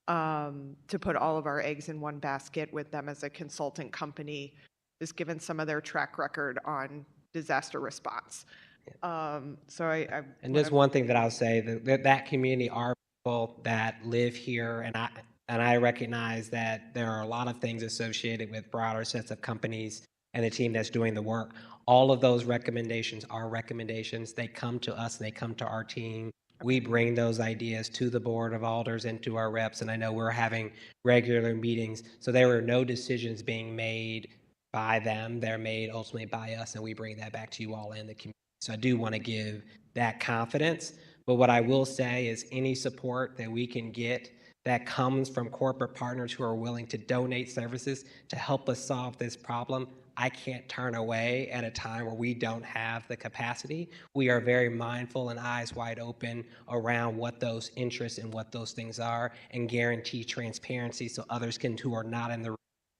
to put all of our eggs in one basket with them as a consultant company, just given some of their track record on disaster response. So I And there's one thing that I'll say, that community are people that live here, and I recognize that there are a lot of things associated with broader sets of companies and the team that's doing the work. All of those recommendations are recommendations. They come to us and they come to our team. We bring those ideas to the Board of Alders and to our reps, and I know we're having regular meetings. So there are no decisions being made by them. They're made ultimately by us, and we bring that back to you all in the community. So I do want to give that confidence. But what I will say is any support that we can get that comes from corporate partners who are willing to donate services to help us solve this problem, I can't turn away at a time where we don't have the capacity. We are very mindful and eyes wide open around what those interests and what those things are, and guarantee transparency so others who are not in the room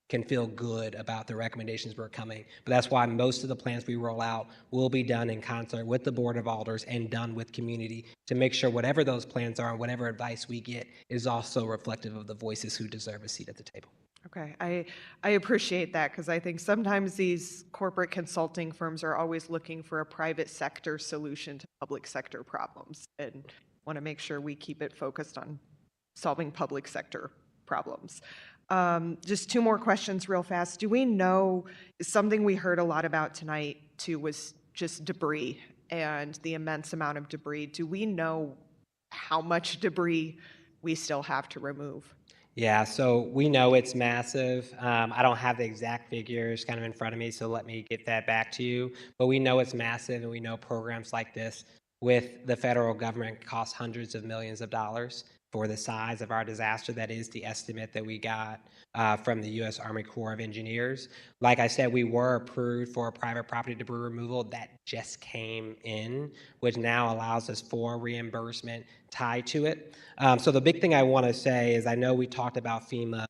can feel good about the recommendations we're coming. But that's why most of the plans we roll out will be done in concert with the Board of Alders and done with community to make sure whatever those plans are and whatever advice we get is also reflective of the voices who deserve a seat at the table. Okay, I appreciate that because I think sometimes these corporate consulting firms are always looking for a private sector solution to public sector problems, and want to make sure we keep it focused on solving public sector problems. Just two more questions real fast. Do we know, something we heard a lot about tonight too was just debris and the immense amount of debris. Do we know how much debris we still have to remove? Yeah, so we know it's massive. I don't have the exact figures kind of in front of me, so let me get that back to you. But we know it's massive, and we know programs like this with the federal government cost hundreds of millions of dollars for the size of our disaster. That is the estimate that we got from the U.S. Army Corps of Engineers. Like I said, we were approved for a private property debris removal that just came in, which now allows us for reimbursement tied to it. So the big thing I want to say is, I know we talked about FEMA.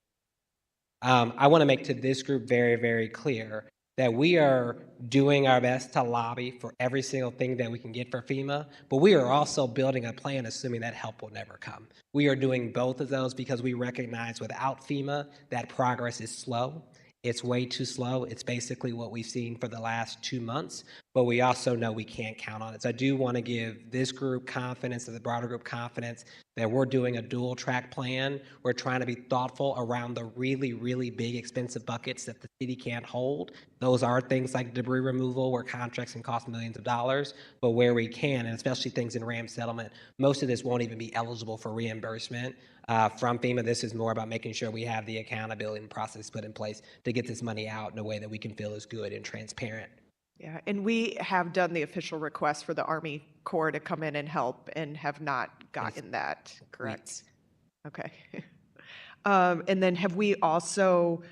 I want to make to this group very, very clear that we are doing our best to lobby for every single thing that we can get for FEMA, but we are also building a plan assuming that help will never come. We are doing both of those because we recognize without FEMA that progress is slow. It's way too slow. It's basically what we've seen for the last 2 months, but we also know we can't count on it. So I do want to give this group confidence and the broader group confidence that we're doing a dual track plan. We're trying to be thoughtful around the really, really big expensive buckets that the city can't hold. Those are things like debris removal where contracts can cost millions of dollars, but where we can, and especially things in RAM settlement, most of this won't even be eligible for reimbursement from FEMA. This is more about making sure we have the accountability and process put in place to get this money out in a way that we can feel is good and transparent. Yeah, and we have done the official request for the Army Corps to come in and help and have not gotten that, correct? Okay. And then have we done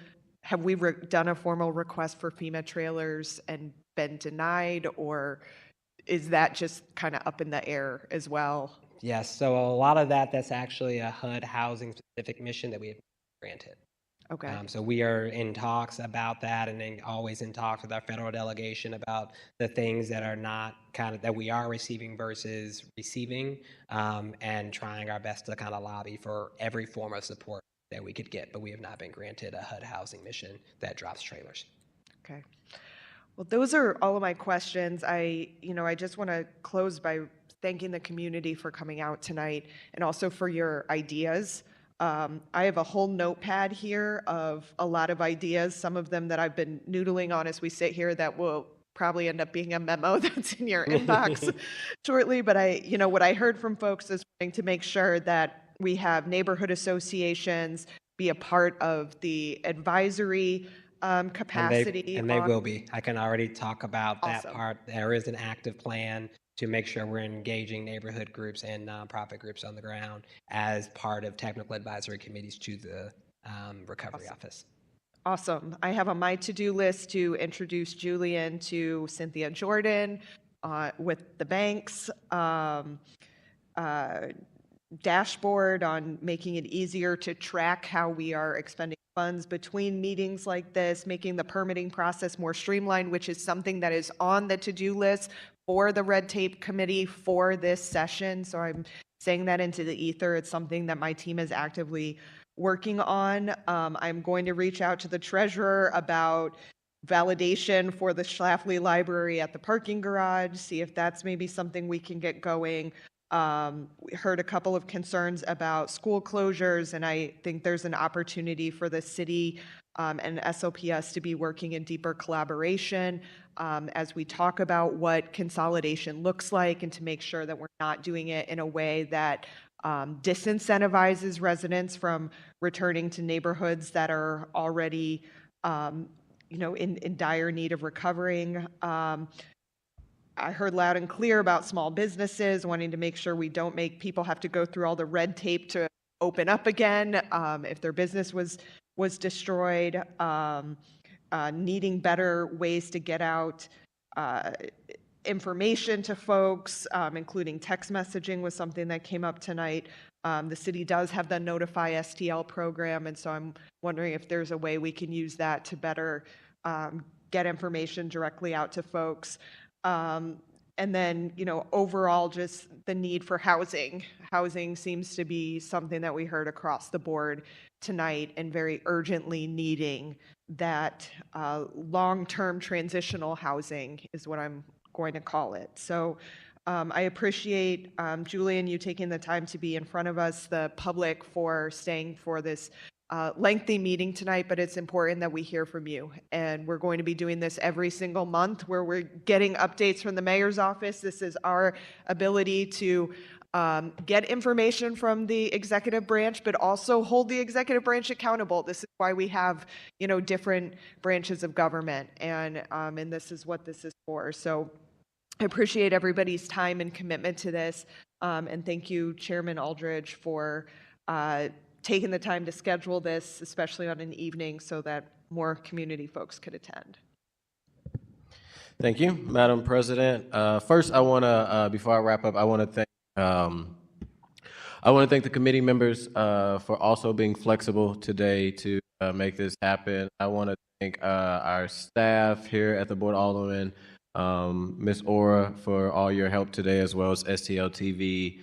a formal request for FEMA trailers and been denied, or is that just kind of up in the air as well? Yes, so a lot of that's actually a HUD housing specific mission that we have granted. Okay. So we are in talks about that, and then always in talks with our federal delegation about the things that are not that we are receiving versus receiving, and trying our best to kind of lobby for every form of support that we could get, but we have not been granted a HUD housing mission that drops trailers. Okay. Well, those are all of my questions. I just want to close by thanking the community for coming out tonight and also for your ideas. I have a whole notepad here of a lot of ideas, some of them that I've been noodling on as we sit here that will probably end up being a memo that's in your inbox shortly. But what I heard from folks is wanting to make sure that we have neighborhood associations be a part of the advisory capacity. And they will be. I can already talk about that Awesome. part. There is an active plan to make sure we're engaging neighborhood groups and nonprofit groups on the ground as part of technical advisory committees to the recovery office. Awesome. I have on my to-do list to introduce Julian to Cynthia Jordan with the banks, dashboard on making it easier to track how we are expending funds between meetings like this, making the permitting process more streamlined, which is something that is on the to-do list for the red tape committee for this session. So I'm saying that into the ether. It's something that my team is actively working on. I'm going to reach out to the treasurer about validation for the Schlafly Library at the parking garage, see if that's maybe something we can get going. We heard a couple of concerns about school closures, and I think there's an opportunity for the city and SOPS to be working in deeper collaboration as we talk about what consolidation looks like, and to make sure that we're not doing it in a way that disincentivizes residents from returning to neighborhoods that are already in dire need of recovering. I heard loud and clear about small businesses, wanting to make sure we don't make people have to go through all the red tape to open up again if their business was destroyed, needing better ways to get out information to folks, including text messaging was something that came up tonight. The city does have the Notify STL program, and so I'm wondering if there's a way we can use that to better get information directly out to folks. And then, overall, just the need for housing. Housing seems to be something that we heard across the board tonight, and very urgently needing that long-term transitional housing is what I'm going to call it. So I appreciate, Julian, you taking the time to be in front of us, the public for staying for this lengthy meeting tonight, but it's important that we hear from you. And we're going to be doing this every single month, where we're getting updates from the mayor's office. This is our ability to get information from the executive branch, but also hold the executive branch accountable. This is why we have, different branches of government, and this is what this is for. So I appreciate everybody's time and commitment to this, and thank you, Chairman Aldridge, for taking the time to schedule this, especially on an evening, so that more community folks could attend. Thank you, Madam President. First, I want to, before I wrap up, I want to thank the committee members for also being flexible today to make this happen. I want to thank our staff here at the Board of Aldermen, Ms. Ora, for all your help today, as well as STL TV.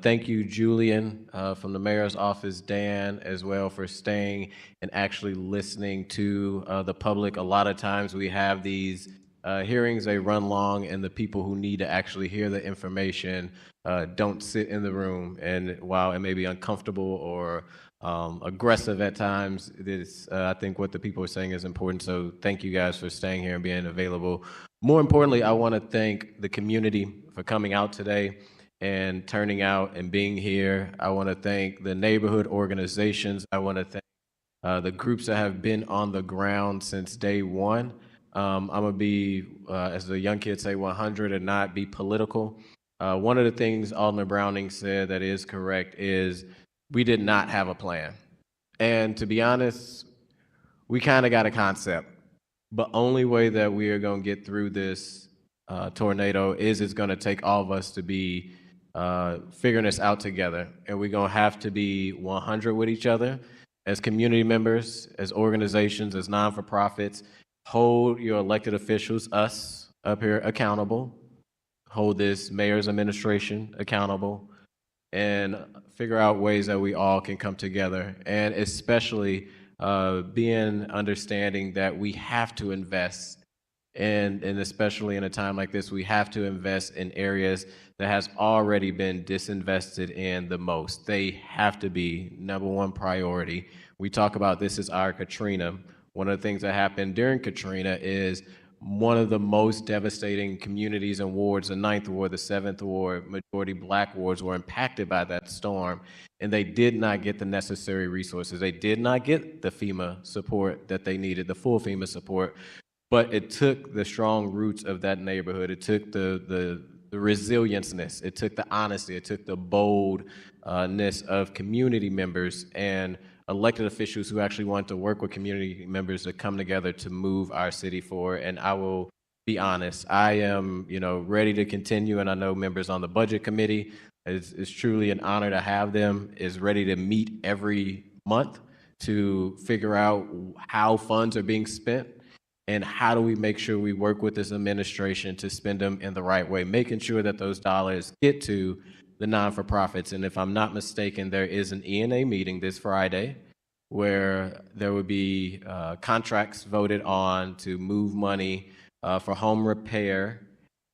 Thank you, Julian, from the mayor's office, Dan, as well, for staying and actually listening to the public. A lot of times we have these hearings, they run long, and the people who need to actually hear the information don't sit in the room. And while it may be uncomfortable or aggressive at times, I think what the people are saying is important. So thank you guys for staying here and being available. More importantly, I want to thank the community for coming out today and turning out and being here. I want to thank the neighborhood organizations. I want to thank the groups that have been on the ground since day one. I'm going to be, as the young kids say, 100 and not be political. One of the things Alderman Browning said that is correct is we did not have a plan. And to be honest, we kind of got a concept. But only way that we are going to get through this tornado is it's going to take all of us to be figuring this out together. And we're going to have to be 100 with each other as community members, as organizations, as non-for-profits. Hold your elected officials, us up here, accountable. Hold this mayor's administration accountable, and figure out ways that we all can come together. And especially being understanding that we have to invest, and especially in a time like this, we have to invest in areas that has already been disinvested in the most. They have to be number one priority. We talk about this as our Katrina. One of the things that happened during Katrina is one of the most devastating communities and wards, the 9th Ward, the 7th Ward, majority Black wards, were impacted by that storm, and they did not get the necessary resources. They did not get the FEMA support that they needed, the full FEMA support, but it took the strong roots of that neighborhood. It took the resilienceness, it took the honesty, it took the boldness of community members and elected officials who actually want to work with community members to come together to move our city forward. And I will be honest, I am, ready to continue, and I know members on the budget committee, it's truly an honor to have them, is ready to meet every month to figure out how funds are being spent and how do we make sure we work with this administration to spend them in the right way, making sure that those dollars get to the non-for-profits. And if I'm not mistaken, there is an ENA meeting this Friday where there would be contracts voted on to move money for home repair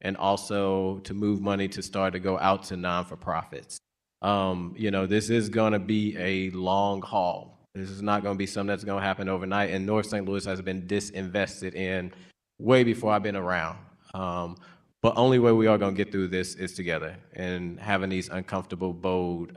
and also to move money to start to go out to non-for-profits. This is going to be a long haul. This is not going to be something that's going to happen overnight. And North St. Louis has been disinvested in way before I've been around. But only way we are going to get through this is together and having these uncomfortable, bold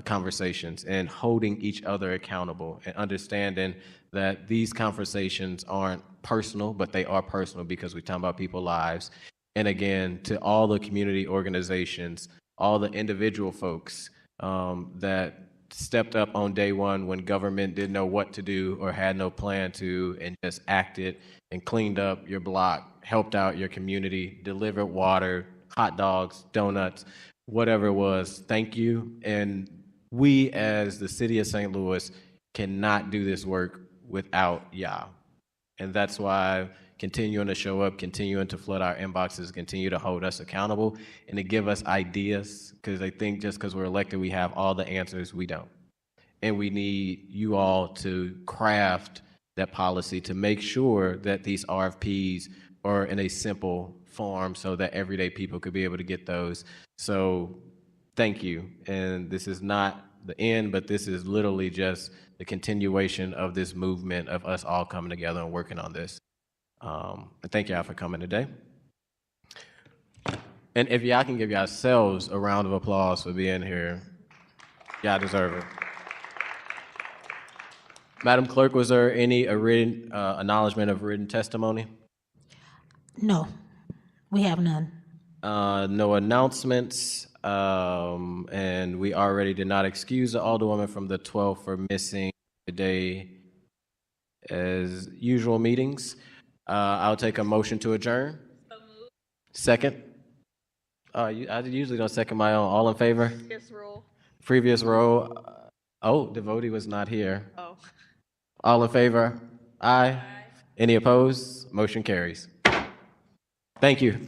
conversations and holding each other accountable and understanding that these conversations aren't personal, but they are personal because we're talking about people's lives. And again, to all the community organizations, all the individual folks that stepped up on day one when government didn't know what to do or had no plan to, and just acted and cleaned up your block, helped out your community, delivered water, hot dogs, donuts, whatever it was. Thank you. And we as the city of St. Louis cannot do this work without y'all. And that's why continuing to show up, continuing to flood our inboxes, continue to hold us accountable and to give us ideas, because I think just because we're elected, we have all the answers. We don't. And we need you all to craft that policy to make sure that these RFPs are in a simple form so that everyday people could be able to get those. So thank you. And this is not the end, but this is literally just the continuation of this movement of us all coming together and working on this. And thank y'all for coming today. And if y'all can give yourselves a round of applause for being here, y'all deserve it. Madam Clerk, was there any written acknowledgement of written testimony? No, we have none. No announcements, and we already did not excuse the Alderwoman from the 12th for missing today as usual meetings. I'll take a motion to adjourn. Second. I usually don't second my own. All in favor? Previous rule. Previous row. Devotee was not here. Oh. All in favor? Aye. Any opposed? Motion carries. Thank you.